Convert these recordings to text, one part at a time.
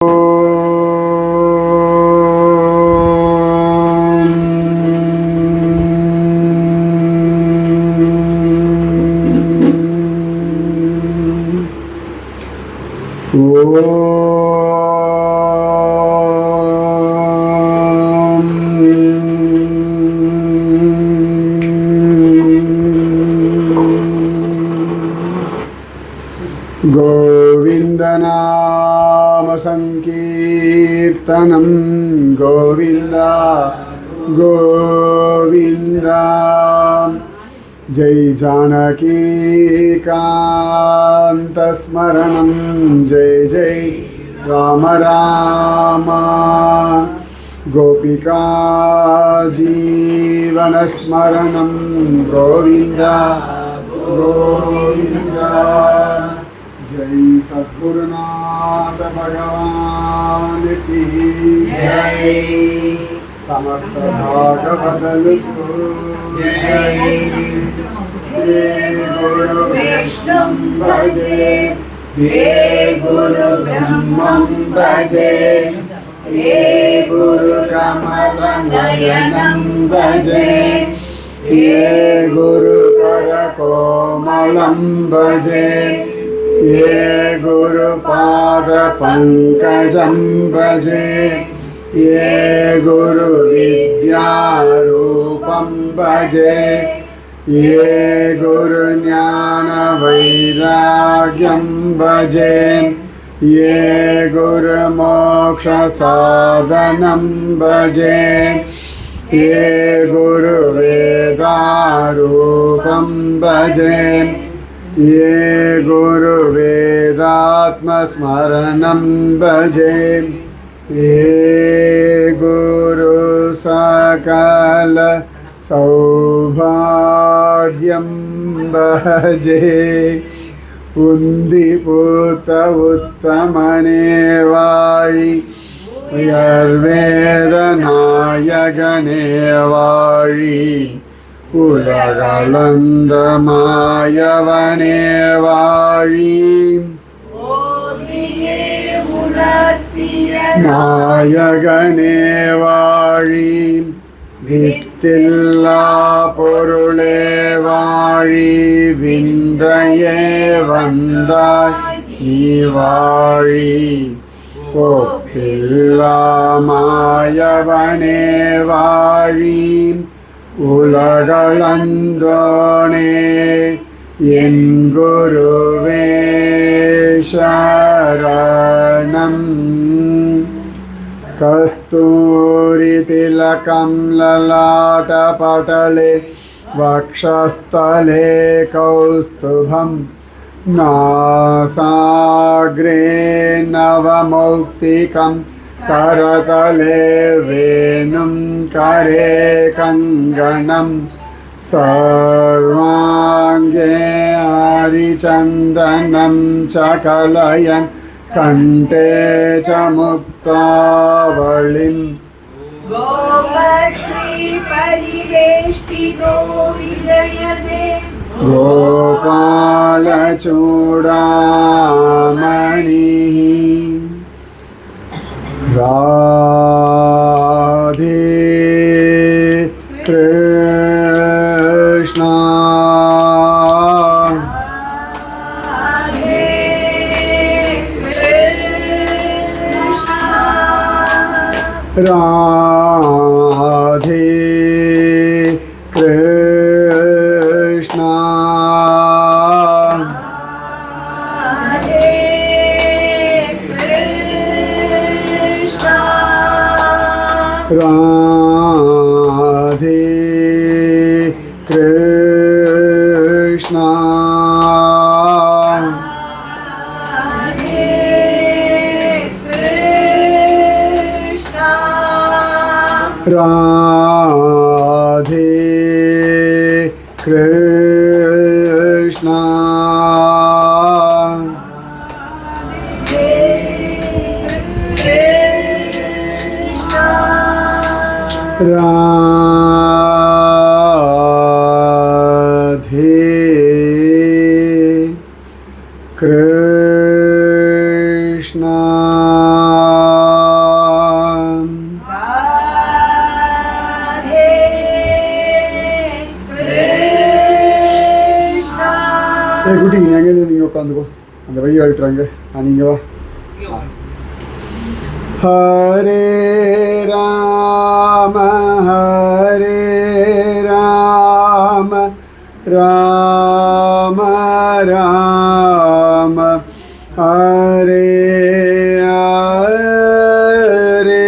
गोविन्दनाम संकीर्तनं गोविन्द गोविन्द। जय जानकीकान्तस्मरणं जय जय राम राम। गोपिका जीवनस्मरणं गोविन्द गोविन्द। जय सद्गुरुनाथ भगवान की जय। समस्त भागवतल को जय। हे गुरु विष्णु भजे, हे गुरु ब्रह्मं भजे, हे गुरु कमल नयनं भजे, हे गुरु कर कोमलं भजे, ये गुरु पाद पंकजं भजे, ये गुरु विद्यारूपं भजे, ये गुरु ज्ञान वैराग्यं भजे, ये गुरु मोक्ष साधनं भजे, ये गुरु वेदारूपं भजे, ये गुरु वेदात्मस्मरणं भजे, ये गुरु सकल सौभाग्यं भजे। उन्दिपूत उत्तमने वाळि उयर्वेदनायकने वाळि உலகளந்த மாயவனே வாழி நாயகனே வாழி வித்தில்லா பொருளே வாழி விந்தையே வந்தாய் நீ வாழி ஒப்பில்லா மாயவனே வாழி உலகளந்தோனே என் குருவே சரணம். கஸ்தூரிதிலகம் லலாட்டபடலே வக்ஷஸ்தலே கௌஸ்துபம் நாசாக்ரே நவமௌக்திகம் करतले वेणुं करे कंगणं सर्वांगे हरिचन्दनं च कलयन् कंठे च मुक्तावलिं गोपश्री परिवेष्टितो विजयते गोपालचूडामणिः। राधे कृष्णा राधे कृष्णा राधे कृष्णा राधे कृष्णा राधे कृष्णा राधे कृष्णा राधे कृष्णा। வீடியோ எடுத்துறாங்க நீங்க வா. Hare Rama Rama Rama Hare Hare.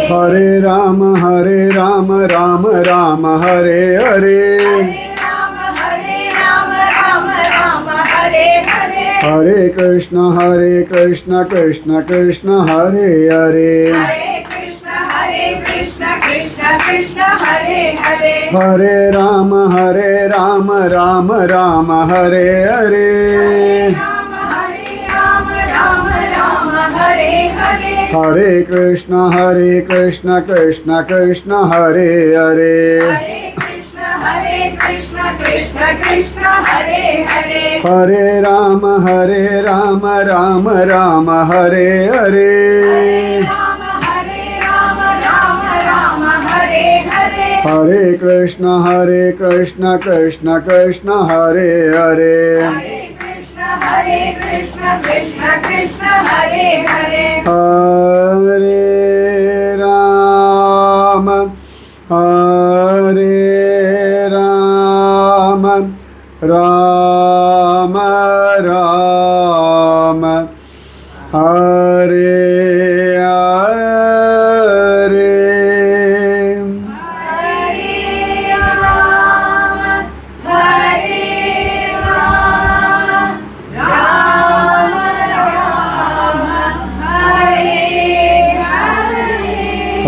Hare Rama, Hare Rama, Rama Rama, Hare Hare. Hare Krishna, Krishna Krishna, Hare Hare. Hare Krishna, Krishna Krishna, Hare Hare. Hare Rama, Rama Rama, Hare Hare. Hare Krishna, Krishna Krishna, Hare Hare. Hare Krishna, Krishna Krishna, Hare Hare. Hare Rama, Rama Rama, Hare Hare. Rama, Hare Hare. Hare Krishna, Krishna Krishna, Hare Hare. Hare Krishna, Krishna Krishna, Hare Hare. Hare Rama, Rama Rama, Hare Hare. Rama, Rama, Hare Hare. Hare Krishna, Krishna Krishna, Hare Hare. Hare Krishna, Krishna Krishna, Hare Hare. Hare Rama, Rama Rama, Hare Hare.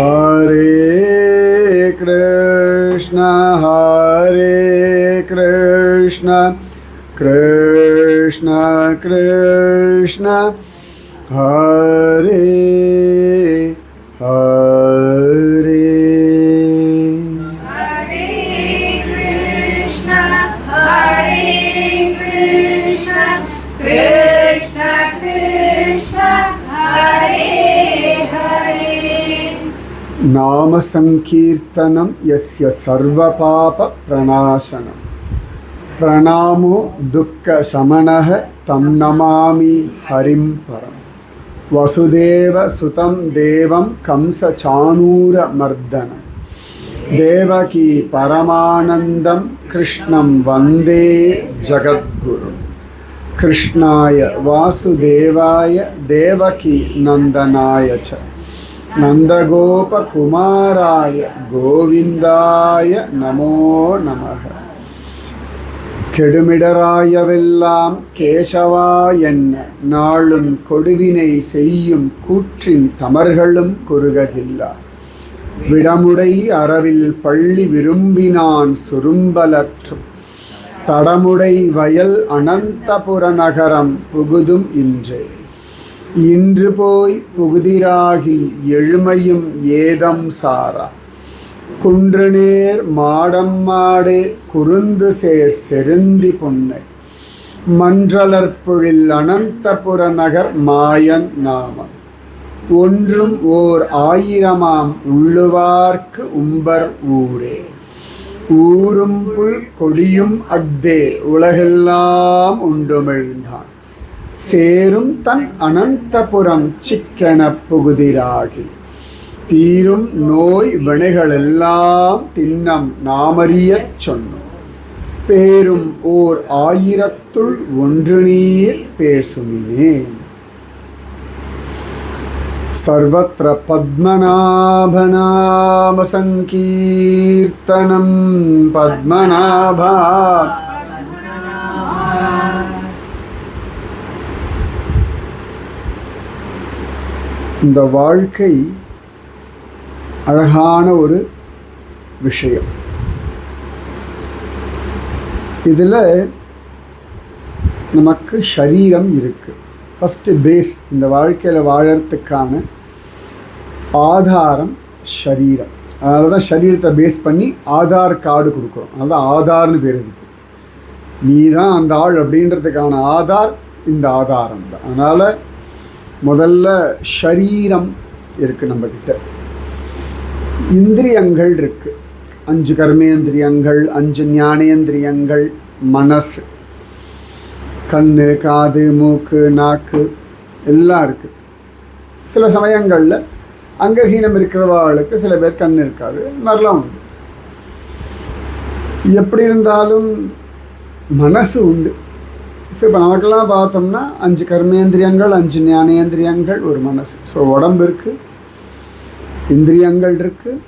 Hare Krishna, Krishna Krishna, Hare Hare. Krishna Krishna, Hare Hare. नाम संकीर्तनम यस्य सर्व पाप प्रणाशनम प्रणामो दुःख शमनः तं नमामि हरिं परम. वसुदेव सुतं देवं कंस चाणूरमर्दनं देवकी परमानंदं कृष्णं वंदे जगद्गुरुं. कृष्णाय वासुदेवाय देवकी नंदनाय च नंदगोपकुमाराय गोविंदाय नमो नमः. கெடுமிடராயவெல்லாம் கேசவா என்ன நாளும் கொடுவினை செய்யும் கூற்றின் தமர்களும் குறுககில்லா. விடமுடை அரவில் பள்ளி விரும்பினான் சுரும்பலற்றும் தடமுடை வயல் அனந்தபுர நகரம் புகுதும் இன்றே. இன்று போய் புகுதிராகி எழுமையும் ஏதம் சாரா. குன்றுநேர் மாடம் மாடே குருந்து சேர் செருந்தி பொன்னை மன்றலற்பொழில் அனந்தபுர நகர் மாயன் நாமம். ஒன்றும் ஓர் ஆயிரமாம் உள்ளுவார்க்கு உம்பர் ஊரே. ஊரும் புல் கொடியும் அக்தே உலகெல்லாம் உண்டுமிழ்ந்தான். சேரும் தன் அனந்தபுரம் சிக்கென புகுதிராகி. தீரும் நோய் வினைகளெல்லாம் தின்னம் நாமறியச் சொன்னோம். பேரும் ஓர் ஆயிரத்துள் ஒன்று நீர் பேசுமினே. सर्वत्र पद्मनाभनाम संकीर्तनं पद्मनाभा. இந்த வாழ்க்கை அழகான ஒரு விஷயம். இதில் நமக்கு ஷரீரம் இருக்குது. ஃபஸ்ட்டு பேஸ், இந்த வாழ்க்கையில் வாழறதுக்கான ஆதாரம் ஷரீரம். அதனால தான் ஷரீரத்தை பேஸ் பண்ணி ஆதார் கார்டு கொடுக்குறோம். அதனால தான் ஆதார்னு பேர் இருக்குது. நீ தான் அந்த ஆள் அப்படின்றதுக்கான ஆதார் இந்த ஆதாரம் தான். அதனால் முதல்ல ஷரீரம் இருக்குது நம்மக்கிட்ட. இந்திரியங்கள் இருக்குது. 5 கர்மேந்திரியங்கள், 5 ஞானேந்திரியங்கள், மனசு, கண்ணு, காது, மூக்கு, நாக்கு எல்லாம் இருக்குது. சில சமயங்களில் அங்கஹீனம் இருக்கிறவாளுக்கு சில பேர் கண் இருக்காது, மாதிரிலாம் உண்டு. எப்படி இருந்தாலும் மனசு உண்டு. ஸோ இப்போ நமக்கெல்லாம் பார்த்தோம்னா 5 கர்மேந்திரியங்கள், 5 ஞானேந்திரியங்கள், ஒரு மனசு. ஸோ உடம்பு இருக்குது, இந்திரியங்கள் இருக்குது,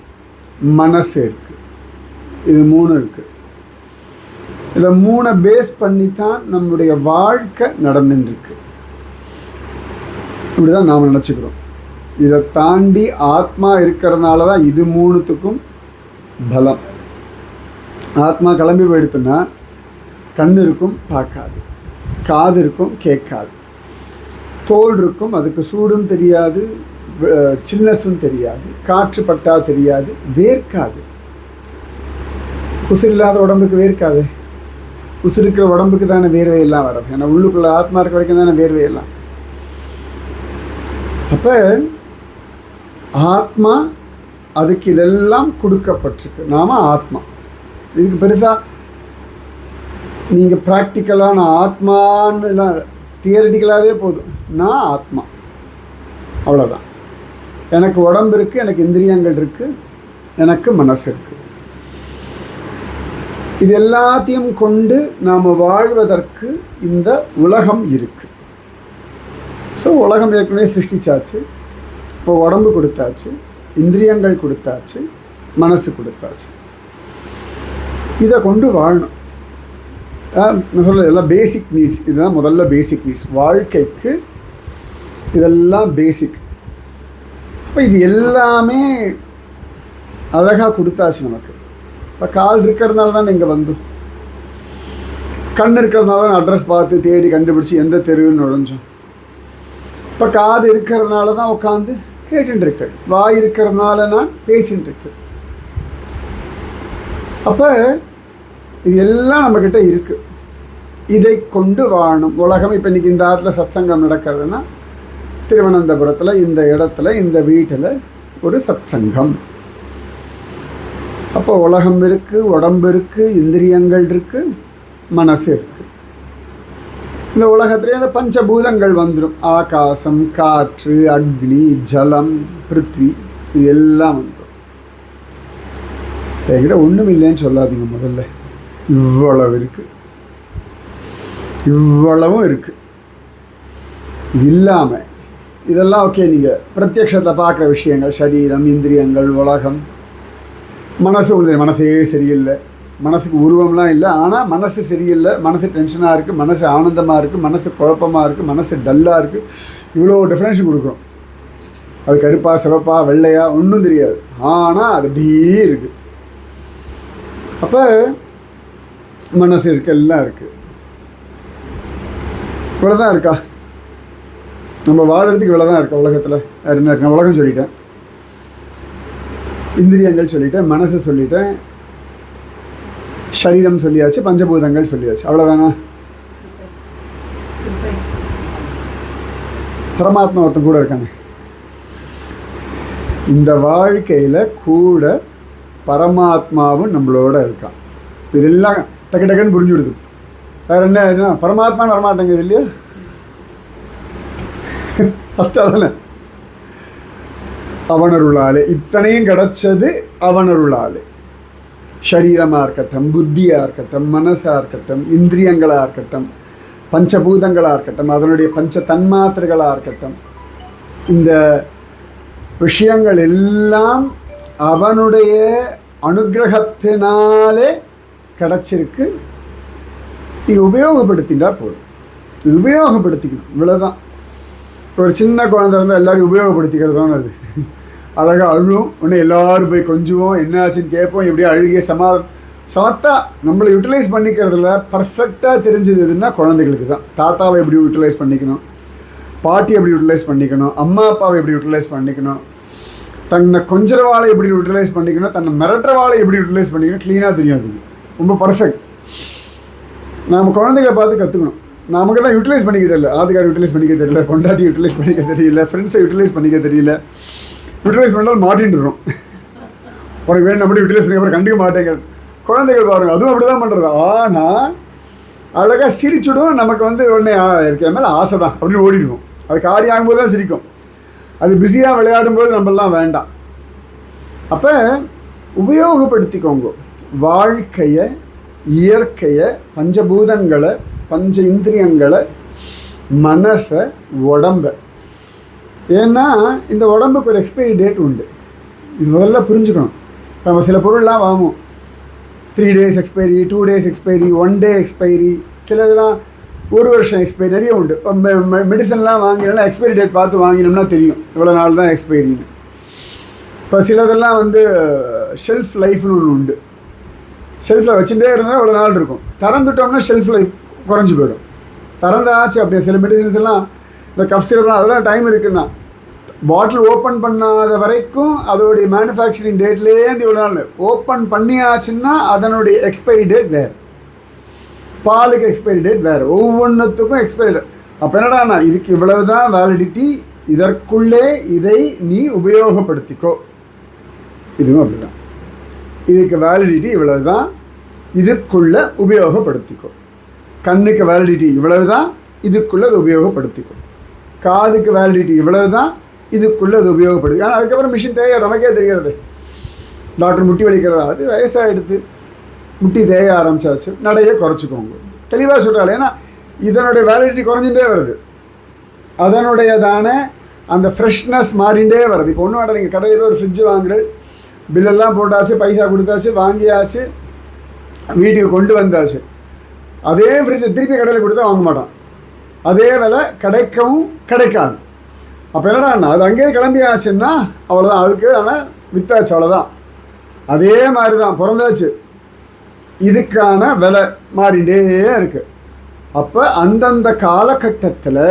மனசு இருக்குது. இது 3 இருக்குது. இதை 3 பேஸ் பண்ணி தான் நம்முடைய வாழ்க்கை நடந்துட்டுருக்கு. இப்படி தான் நாம் நினச்சிக்கிறோம். இதை தாண்டி ஆத்மா இருக்கிறதுனால தான் இது 3த்துக்கும் பலம். ஆத்மா கிளம்பி போயிடுத்துன்னா கண் இருக்கும், பார்க்காது. காது இருக்கும், கேட்காது. தோல் இருக்கும், அதுக்கு சூடும் தெரியாது, சில்னஸும் தெரியாது, காற்று பட்டா தெரியாது, வேர்க்காது. உசுறு இல்லாத உடம்புக்கு வேர்க்காது. உசுறு இருக்கிற உடம்புக்கு தானே வேர்வையெல்லாம் வரும். ஏன்னா உள்ளுக்குள்ளே ஆத்மா இருக்க வரைக்கும் தானே வேர்வையெல்லாம். அப்போ ஆத்மா அதுக்கு இதெல்லாம் கொடுக்கப்பட்டிருக்கு. நாம ஆத்மா. இதுக்கு பெருசாக நீங்கள் ப்ராக்டிக்கலாக நான் ஆத்மான்னு எல்லாம் தியரிட்டிக்கலாகவே போதும். நான் ஆத்மா, அவ்வளோதான். எனக்கு உடம்பு இருக்குது, எனக்கு இந்திரியங்கள் இருக்குது, எனக்கு மனசு இருக்குது. இது எல்லாத்தையும் கொண்டு நாம் வாழ்வதற்கு இந்த உலகம் இருக்குது. ஸோ உலகம் ஏற்கனவே சிருஷ்டிச்சாச்சு. இப்போ உடம்பு கொடுத்தாச்சு, இந்திரியங்கள் கொடுத்தாச்சு, மனசு கொடுத்தாச்சு. இதை கொண்டு வாழணும். நான் சொல்ல இதெல்லாம் பேசிக் நீட்ஸ். இதுதான் முதல்ல பேசிக் நீட்ஸ். வாழ்க்கைக்கு இதெல்லாம் பேசிக். இப்போ இது எல்லாமே அழகாக கொடுத்தாச்சு நமக்கு. இப்போ கால் இருக்கிறதுனால தான் இங்கே வந்தோம். கண் இருக்கிறதுனால தான் அட்ரஸ் பார்த்து தேடி கண்டுபிடிச்சி எந்த தெருவுன்னு நுழைஞ்சோம். இப்போ காது இருக்கிறதுனால தான் உட்காந்து கேட்டுருக்கேன். வாய் இருக்கிறதுனால நான் பேசின்னு இருக்கேன். அப்போ இது எல்லாம் நம்மக்கிட்ட இருக்குது. இதை கொண்டு வாழணும். உலகம் இப்போ இன்றைக்கி இந்த ஆற்றுல சத்சங்கம் நடக்கிறதுனா திருவனந்தபுரத்தில் இந்த இடத்துல இந்த வீட்டில் ஒரு சத்சங்கம். அப்போ உலகம் இருக்குது, உடம்பு இருக்குது, இந்திரியங்கள் இருக்குது, மனசு இருக்குது. இந்த உலகத்துலேயே அந்த பஞ்சபூதங்கள் வந்துடும். ஆகாசம், காற்று, அக்னி, ஜலம், பிருத்வி, இது எல்லாம் வந்துடும். என்கிட்ட ஒன்றும் இல்லைன்னு சொல்லாதீங்க. முதல்ல இவ்வளவு இருக்குது, இவ்வளவும் இருக்குது. இது இல்லாமல் இதெல்லாம் ஓகே. நீங்கள் பிரத்யக்ஷத்தை பார்க்குற விஷயங்கள், சரீரம், இந்திரியங்கள், உலகம், மனசு உண்டு. மனசே சரியில்லை, மனசுக்கு உருவம்லாம் இல்லை, ஆனால் மனசு சரியில்லை, மனசு டென்ஷனாக இருக்குது, மனசு ஆனந்தமாக இருக்குது, மனசு குழப்பமாக இருக்குது, மனசு டல்லாக இருக்குது. இவ்வளோ டிஃப்ரென்ஸ் கொடுக்குறோம். அது கருப்பா, சிவப்பா, வெள்ளையா ஒன்றும் தெரியாது, ஆனால் அது அப்படியே இருக்குது. அப்போ மனசு இருக்குது, எல்லாம் இருக்குது. இவ்வளோ தான் இருக்கா? நம்ம வாழறதுக்கு இவ்வளோ தான் இருக்கா உலகத்தில்? வேறு என்ன இருக்கு? நான் உலகம் சொல்லிட்டேன், இந்திரியங்கள் சொல்லிட்டேன், மனசு சொல்லிட்டேன், சரீரம் சொல்லியாச்சு, பஞ்சபூதங்கள் சொல்லியாச்சு. அவ்வளோதானா? பரமாத்மா ஒருத்தன் கூட இருக்கானே. இந்த வாழ்க்கையில் கூட பரமாத்மாவும் நம்மளோட இருக்கான். இதெல்லாம் டக்கு டக்குன்னு புரிஞ்சு விடுது. வேறு என்ன பரமாத்மான்னு வரமாட்டேங்குது இல்லையா? ஃபஸ்ட்டாதானே அவனருளாலே இத்தனையும் கிடச்சது. அவனருளாலே சரீரமாக இருக்கட்டும், புத்தியாக இருக்கட்டும், மனசாக இருக்கட்டும், இந்திரியங்களாக இருக்கட்டும், பஞ்சபூதங்களாக இருக்கட்டும், அதனுடைய பஞ்ச தன்மாத்திரைகளாக இருக்கட்டும், இந்த விஷயங்கள் எல்லாம் அவனுடைய அனுகிரகத்தினாலே கிடச்சிருக்கு. நீங்கள் உபயோகப்படுத்தினா போதும். உபயோகப்படுத்திக்கணும், இவ்வளோதான். ஒரு சின்ன குழந்தை இருந்தால் எல்லோரும் உபயோகப்படுத்திக்கிறதோன்னு அது அழகாக அழுவும், உடனே எல்லோரும் போய் கொஞ்சுவோம், என்ன ஆச்சுன்னு கேட்போம். எப்படியோ அழுகிய சமத்தா நம்மளை யூட்டிலைஸ் பண்ணிக்கிறதுல பர்ஃபெக்டாக தெரிஞ்சது எதுன்னா குழந்தைகளுக்கு தான். தாத்தாவை எப்படி யூட்டிலைஸ் பண்ணிக்கணும், பாட்டி எப்படி யூட்டிலைஸ் பண்ணிக்கணும், அம்மா அப்பாவை எப்படி யூட்டிலைஸ் பண்ணிக்கணும், தன்னை கொஞ்சரவாளை எப்படி யூட்டிலைஸ் பண்ணிக்கணும், தன்னை மிரட்டுறவாளை எப்படி யூட்டிலைஸ் பண்ணிக்கணும், க்ளீனாக தெரியும். அது ரொம்ப பர்ஃபெக்ட். நாம் குழந்தைகளை பார்த்து கற்றுக்கணும். நமக்கு தான் யூட்டிலைஸ் பண்ணிக்க தெரியல, ஆதிகாரம் யூட்டிலைஸ் பண்ணிக்க தெரியல, கொண்டாட்டி யூட்டிலைஸ் பண்ணிக்க தெரியல, ஃப்ரெண்ட்ஸை யூட்டிலைஸ் பண்ணிக்க தெரியல. யூட்டிலைஸ் பண்ணாலும் மாட்டின்ட்டுறோம். உனக்கு வேணும் அப்படி யூட்டிலைஸ் பண்ணி அப்புறம் கண்டுக்க மாட்டேங்க. குழந்தைகள் பாருங்கள், அதுவும் அப்படி தான் பண்ணுறது. ஆனால் அழகாக சிரிச்சுடும். நமக்கு உடனே இதுக்கு என் மேலே ஆசை தான் அப்படின்னு ஓடிடுவோம். அது காடி ஆகும்போது தான் சிரிக்கும். அது பிஸியாக விளையாடும்போது நம்மளாம் வேண்டாம். அப்போ உபயோகப்படுத்திக்கோங்க வாழ்க்கையை, இயற்கையை, பஞ்சபூதங்களை, பஞ்ச இந்திரியங்களை, மனசை, உடம்பை. ஏன்னா இந்த உடம்புக்கு ஒரு எக்ஸ்பைரி டேட் உண்டு. இது முதல்ல புரிஞ்சுக்கணும். நம்ம சில பொருள்லாம் வாங்குவோம், 3 days expiry, 2 days expiry, 1 day expiry, சில இதெல்லாம் 1 வருஷம் எக்ஸ்பைரி, நிறைய உண்டு. இப்போ மெடிசன்லாம் வாங்கினோம்னா எக்ஸ்பைரி டேட் பார்த்து வாங்கினோம்னா தெரியும் இவ்வளோ நாள் தான் எக்ஸ்பைரின்னு. இப்போ சிலதெல்லாம் ஷெல்ஃப் லைஃப்னு ஒன்று உண்டு. ஷெல்ஃபில் வச்சுட்டே இருந்தால் இவ்வளோ நாள் இருக்கும். திறந்துட்டோம்னா ஷெல்ஃப் லைஃப் குறைஞ்சி போயிடும். திறந்தாச்சு அப்படியே. சில மெடிசன்ஸ் எல்லாம் இந்த கஃப் சிரப்லாம் அதெல்லாம் டைம் இருக்குன்னா பாட்டில் ஓப்பன் பண்ணாத வரைக்கும் அதோடைய மேனுஃபேக்சரிங் டேட்லேருந்து இவ்வளோ நாள். ஓப்பன் பண்ணியாச்சுன்னா அதனுடைய எக்ஸ்பைரி டேட் வேறு. பாலுக்கு எக்ஸ்பைரி டேட் வேறு, ஒவ்வொன்றுத்துக்கும் எக்ஸ்பைரி டேட். அப்போ என்னடாண்ணா, இதுக்கு இவ்வளவு தான் வேலிடிட்டி, இதற்குள்ளே இதை நீ உபயோகப்படுத்திக்கோ. இதுவும் அப்படி தான். இதுக்கு வேலிடிட்டி இவ்வளவு தான், இதுக்குள்ளே உபயோகப்படுத்திக்கோ. கண்ணுக்கு வேலிடிட்டி இவ்வளவு தான், இதுக்குள்ளே அது உபயோகப்படுத்திக்கோ. காதுக்கு வேலிடிட்டி இவ்வளவு தான், இதுக்குள்ளே அது உபயோகப்படுது. ஆனால் அதுக்கப்புறம் மிஷின் தேய நமக்கே தெரிகிறது. டாக்டர் முட்டி வலிக்கிறதா, அது வயசாகிடுது, முட்டி தேய ஆரம்பிச்சாச்சு, நடையை குறைச்சிக்கோங்க. தெளிவாக சொல்கிறாள். ஏன்னா இதனுடைய வேலிடிட்டி குறைஞ்சிட்டே வருது, அதனுடையதான அந்த ஃப்ரெஷ்னஸ் மாறிண்டே வருது. இப்போ ஒன்றும் வேண்டாம், நீங்கள் கடையில் ஒரு ஃப்ரிட்ஜு வாங்குறது, பில்லெல்லாம் போட்டாச்சு, பைசா கொடுத்தாச்சு, வாங்கியாச்சு, வீட்டுக்கு கொண்டு வந்தாச்சு. அதே ஃப்ரிட்ஜை திருப்பி கடையில் கொடுத்தா வாங்க மாட்டான். அதே விலை கிடைக்கவும் கிடைக்காது. அப்போ என்னடா, அது அங்கேயே கிளம்பியாச்சுன்னா அவ்வளோதான், அதுக்கு ஆனால் வித்தாச்சு, அவ்வளோதான். அதே மாதிரி தான் பிறந்தாச்சு, இதுக்கான விலை மாறிண்டே இருக்குது. அப்போ அந்தந்த காலகட்டத்தில்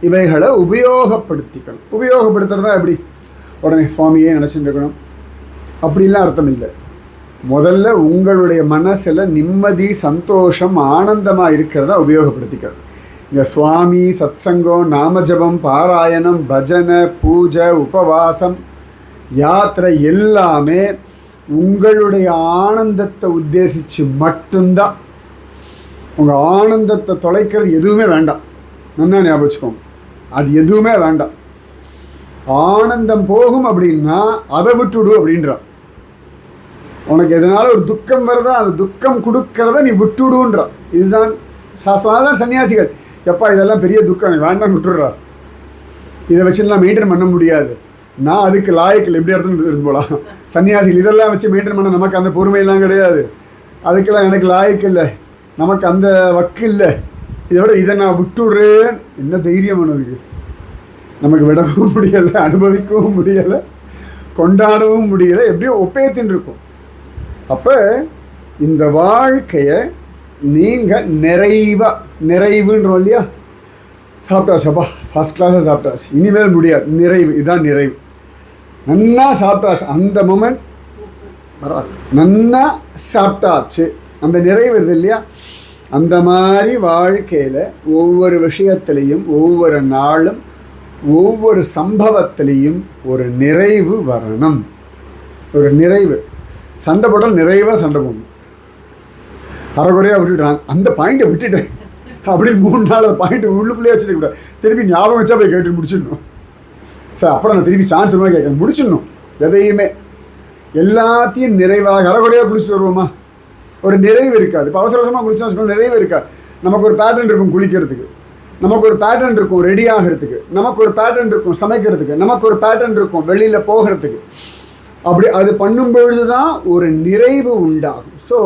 இவைகளை உபயோகப்படுத்திக்கணும். உபயோகப்படுத்துறதா எப்படி உடனே சுவாமியே நினச்சிட்டு இருக்கணும் அப்படிலாம் அர்த்தம் இல்லை. முதல்ல உங்களுடைய மனசில் நிம்மதி, சந்தோஷம், ஆனந்தமாக இருக்கிறதா உபயோகப்படுத்திக்கிறது. இந்த சுவாமி, சத்சங்கம், நாமஜபம், பாராயணம், பஜனை, பூஜை, உபவாசம், யாத்திரை எல்லாமே உங்களுடைய ஆனந்தத்தை உத்தேசித்து மட்டும்தான். உங்கள் ஆனந்தத்தை தொலைக்கிறது எதுவுமே வேண்டாம். நல்லா ஞாபகம் வச்சுக்கோங்க, அது எதுவுமே வேண்டாம். ஆனந்தம் போகும் அப்படின்னா அதை விட்டுவிடு அப்படின்றான். உனக்கு எதனால ஒரு துக்கம் வருதா, அந்த துக்கம் கொடுக்கறத நீ விட்டுடுன்றா. இதுதான் சாஸ்திரம். சன்னியாசிகள் எப்பா இதெல்லாம் பெரிய துக்கம், எனக்கு வேண்டாம் விட்டுடுறா, இதை வச்சுலாம் மெயின்டைன் பண்ண முடியாது, நான் அதுக்கு லாயக்கில் எப்படி எடுத்து போகலாம். சன்னியாசிகள் இதெல்லாம் வச்சு மெயின்டைன் பண்ண நமக்கு அந்த பொறுமையெல்லாம் கிடையாது, அதுக்கெல்லாம் எனக்கு லாயக்கு இல்லை, நமக்கு அந்த வக்கு இல்லை, இதோட இதை நான் விட்டுடுறேன். என்ன தைரியம் பண்ணதுக்கு? நமக்கு விடவும் முடியலை, அனுபவிக்கவும் முடியலை, கொண்டாடவும் முடியலை, எப்படியோ ஒப்பேத்தின்னு இருக்கும். அப்போ இந்த வாழ்க்கையை நீங்கள் நிறைவுன்றோம் இல்லையா, சாப்பிட்டாச்சப்பா, ஃபஸ்ட் கிளாஸாக சாப்பிட்டாச்சு, இனிமேல் முடியாது, நிறைவு, இதுதான் நிறைவு. நன்னா சாப்பிட்டாச்சு, அந்த மொமெண்ட் பரவாயில்ல, நன்னா சாப்பிட்டாச்சு, அந்த நிறைவு இது இல்லையா. அந்த மாதிரி வாழ்க்கையில் ஒவ்வொரு விஷயத்திலையும், ஒவ்வொரு நாளும், ஒவ்வொரு சம்பவத்திலையும் ஒரு நிறைவு வரணும். ஒரு நிறைவு. சண்டை போட்டால் நிறைவாக சண்டை போடணும். அரைக்குறையாக விட்டுவிட்டான், அந்த பாயிண்ட்டை விட்டுட்டேன் அப்படின்னு 3 நாள் அந்த பாயிண்ட்டை உள்ளுக்குள்ளேயே வச்சுருக்கூடாது. திருப்பி ஞாபகம் வச்சா போய் கேட்டு முடிச்சிடணும். சார் அப்புறம் நான் திருப்பி சான்ஸ் மாதிரி கேட்க முடிச்சிடணும். எதையுமே எல்லாத்தையும் நிறைவாக. அரைக்குறையாக குளிச்சுட்டு வருவோமா, ஒரு நிறைவு இருக்காது. இப்போ அவசர அவசரமாக குளிச்சோம்னு வச்சுக்கோங்க, நிறைவு இருக்காது. நமக்கு ஒரு பேட்டர்ன் இருக்கும் குளிக்கிறதுக்கு, நமக்கு ஒரு பேட்டர்ன் இருக்கும் ரெடி ஆகிறதுக்கு, நமக்கு ஒரு பேட்டர்ன் இருக்கும் சமைக்கிறதுக்கு, நமக்கு ஒரு பேட்டர்ன் இருக்கும் வெளியில் போகிறதுக்கு. அப்படி அது பண்ணும்பொழுது தான் ஒரு நிறைவு உண்டாகும். ஸோ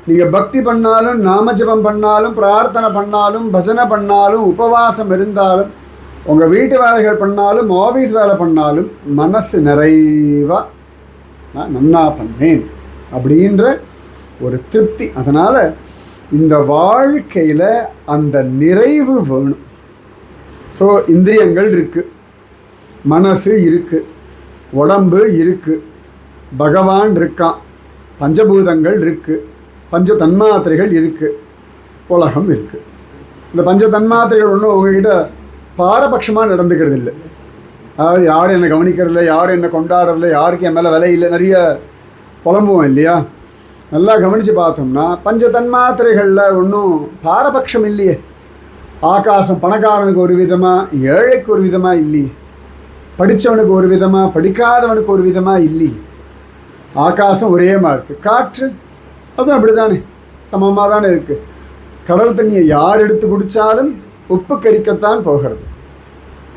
நீங்கள் பக்தி பண்ணாலும், நாமஜபம் பண்ணாலும், பிரார்த்தனை பண்ணாலும், பஜனை பண்ணாலும், உபவாசம் இருந்தாலும், உங்கள் வீட்டு வேலைகள் பண்ணாலும் ஆஃபீஸ் வேலை பண்ணாலும் மனசு நிறைவாக நான் நன்னா பண்ணேன் அப்படின்ற ஒரு திருப்தி. அதனால் இந்த வாழ்க்கையில் அந்த நிறைவு வேணும். ஸோ இந்திரியங்கள் இருக்குது, மனசு இருக்குது, உடம்பு இருக்குது, பகவான் இருக்கான், பஞ்சபூதங்கள் இருக்குது, பஞ்ச தன்மாத்திரைகள் இருக்குது, உலகம் இருக்குது. இந்த பஞ்ச தன்மாத்திரைகள் ஒன்றும் உங்ககிட்ட பாரபட்சமாக நடந்துக்கிறது இல்லை. அதாவது யாரும் என்னை கவனிக்கிறதில்ல, யாரும் என்னை கொண்டாடுறதில்ல, யாருக்கு என் மேலே விலை இல்லை, நிறைய புலம்புவோம் இல்லையா? நல்லா கவனித்து பார்த்தோம்னா பஞ்ச தன்மாத்திரைகளில் ஒன்றும் பாரபட்சம் இல்லையே. ஆகாசம் பணக்காரனுக்கு ஒரு விதமாக, ஏழைக்கு ஒரு விதமாக இல்லையே, படித்தவனுக்கு ஒரு விதமாக, படிக்காதவனுக்கு ஒரு விதமாக இல்லையே. ஆகாசம் ஒரே மாதிரி இருக்குது, காற்று அதுவும் அப்படி தானே சமமாக தானே இருக்குது. கடல் தண்ணியை யார் எடுத்து குடித்தாலும் உப்பு கரிக்கத்தான் போகிறது,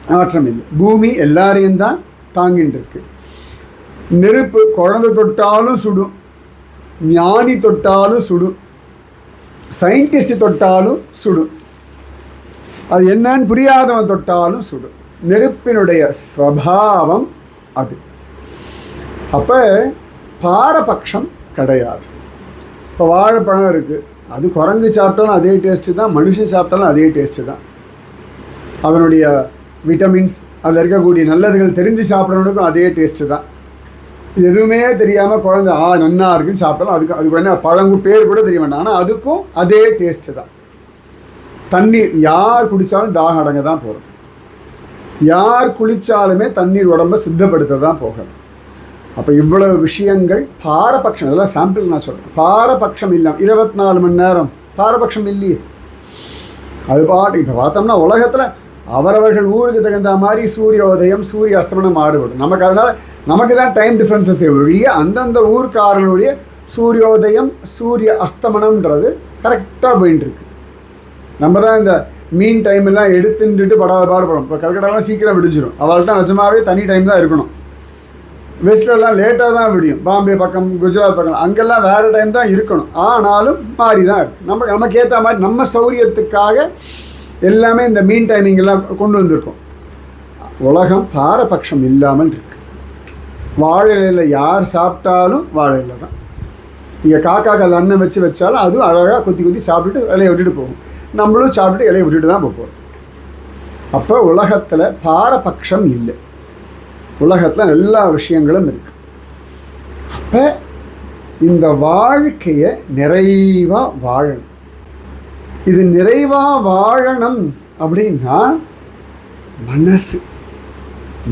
மாற்றம் இல்லை. பூமி எல்லாரையும் தான் தாங்கிட்டு இருக்கு. நெருப்பு குழந்தை தொட்டாலும் சுடும், ஞானி தொட்டாலும் சுடும், சயின்டிஸ்ட் தொட்டாலும் சுடும், அது என்னன்னு புரியாதவன் தொட்டாலும் சுடும். நெருப்பினுடைய ஸ்வபாவம் அது. அப்போ பாரபட்சம் கிடையாது. இப்போ வாழைப்பழம் இருக்குது, அது குரங்கு சாப்பிட்டாலும் அதே டேஸ்ட்டு தான், மனுஷன் சாப்பிட்டாலும் அதே டேஸ்ட்டு தான். அதனுடைய விட்டமின்ஸ், அதில் இருக்கக்கூடிய நல்லதுகள் தெரிஞ்சு சாப்பிட்றவனுக்கும் அதே டேஸ்ட்டு தான். இது எதுவுமே தெரியாமல் குழந்தை நன்னா இருக்குன்னு சாப்பிட்டாலும் அதுக்கு என்ன பழங்கு பேர் கூட தெரிய வேண்டாம், ஆனால் அதுக்கும் அதே டேஸ்ட்டு தான். தண்ணீர் யார் குடித்தாலும் தாகம் அடங்க தான் போகிறது, யார் குளித்தாலுமே தண்ணீர் உடம்பை சுத்தப்படுத்த தான் போகிறது. அப்போ இவ்வளவு விஷயங்கள் பாரபட்சம், இதெல்லாம் சாம்பிள் நான் சொல்கிறேன். பாரபட்சம் இல்லாமல் 24 மணி நேரம் பாரபட்சம் இல்லையே. அது பாட்டு இப்போ பார்த்தோம்னா உலகத்தில் அவரவர்கள் ஊருக்கு தகுந்த மாதிரி சூரியோதயம் சூரிய அஸ்தமனம் மாறுபடும். நமக்கு தான் டைம் டிஃப்ரென்சஸே ஒழிய அந்தந்த ஊருக்காரர்களுடைய சூரியோதயம் சூரிய அஸ்தமனம்ன்றது கரெக்டாக போயின்னு இருக்கு. நம்ம தான் இந்த மீன் டைம் எல்லாம் எடுத்துட்டு பாடுபடும். இப்போ கல்கட்டாலாம் சீக்கிரம் விடிஞ்சிடும், அவள்கிட்ட நிஜமாகவே தனி டைம் தான் இருக்கணும். வெஸ்ட்லலாம் லேட்டாக தான் விடியும், பாம்பே பக்கம் குஜராத் பக்கம் அங்கெல்லாம் வேறு டைம் தான் இருக்கணும். ஆனாலும் மாறி தான் இருக்குது. நமக்கு ஏற்ற மாதிரி நம்ம சௌரியத்துக்காக எல்லாமே இந்த மீன் டைமிங் எல்லாம் கொண்டு வந்திருக்கோம். உலகம் பாரபட்சம் இல்லாமல் இருக்குது. வாழை இலையில் யார் சாப்பிட்டாலும் வாழை இலை தான். இங்கே காக்காக்கள் அன்னம் வச்சாலும் அதுவும் அழகாக குத்தி சாப்பிட்டுட்டு இலையை விட்டுட்டு போகும். நம்மளும் சாப்பிட்டுட்டு இலையை விட்டுட்டு தான் போகிறோம். அப்போ உலகத்தில் பாரபட்சம் இல்லை, உலகத்தில் எல்லா விஷயங்களும் இருக்குது. அப்போ இந்த வாழ்க்கையை நிறைவாக வாழணும். இது நிறைவாக வாழணும் அப்படின்னா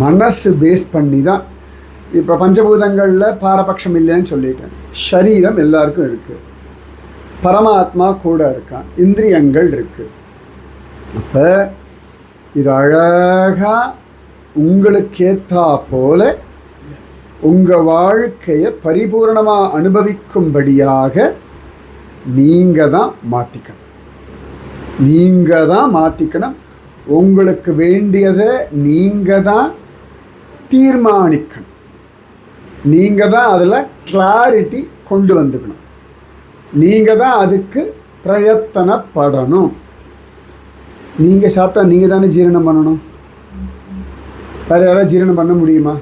மனசு பேஸ் பண்ணி தான். இப்போ பஞ்சபூதங்களில் பாரபட்சம் இல்லைன்னு சொல்லிட்டேன். சரீரம் எல்லாருக்கும் இருக்குது, பரமாத்மா கூட இருக்கான், இந்திரியங்கள் இருக்குது. அப்போ இது அழகாக உங்களுக்கேற்றா போல உங்கள் வாழ்க்கையை பரிபூர்ணமாக அனுபவிக்கும்படியாக நீங்கள் தான் மாற்றிக்கணும். உங்களுக்கு வேண்டியதை நீங்கள் தான் தீர்மானிக்கணும். நீங்கள் தான் அதில் கிளாரிட்டி கொண்டு வந்துக்கணும். நீங்கள் தான் அதுக்கு பிரயத்தனப்படணும். நீங்கள் சாப்பிட்டா நீங்கள் தானே ஜீரணம் பண்ணணும், வேறு யாராவது ஜீரணம் பண்ண முடியுமா?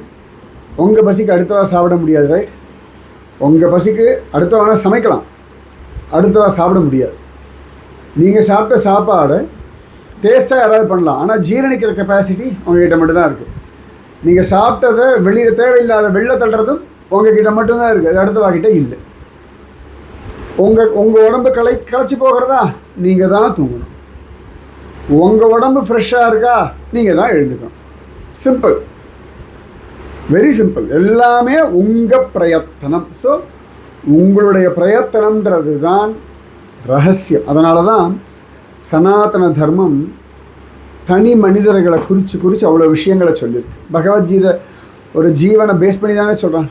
உங்கள் பசிக்கு அடுத்தவா சாப்பிட முடியாது, ரைட்? உங்கள் பசிக்கு அடுத்தவனா சமைக்கலாம், அடுத்தவா சாப்பிட முடியாது. நீங்கள் சாப்பிட்ட சாப்பாடு டேஸ்ட்டாக யாராவது பண்ணலாம், ஆனால் ஜீரணிக்கிற கெப்பாசிட்டி உங்ககிட்ட மட்டும்தான் இருக்குது. நீங்கள் சாப்பிட்டதை வெளியில் தேவையில்லாத வெளில தள்ளுறதும் உங்ககிட்ட மட்டும்தான் இருக்குது, அது அடுத்தவாக்கிட்ட இல்லை. உங்கள் உடம்பு களைச்சி போகிறதா நீங்கள் தான் தூங்கணும். உங்கள் உடம்பு ஃப்ரெஷ்ஷாக இருக்கா நீங்கள் தான் எழுந்துக்கணும். Simple, very simple. எல்லாமே உங்கள் பிரயத்தனம். ஸோ உங்களுடைய பிரயத்தனம்ன்றது தான் ரகசியம். அதனால தான் சனாதன தர்மம் தனி மனிதர்களை குறித்து அவ்வளோ விஷயங்களை சொல்லியிருக்கு. பகவத்கீதை ஒரு ஜீவனை பேஸ் பண்ணி தானே சொல்கிறான்.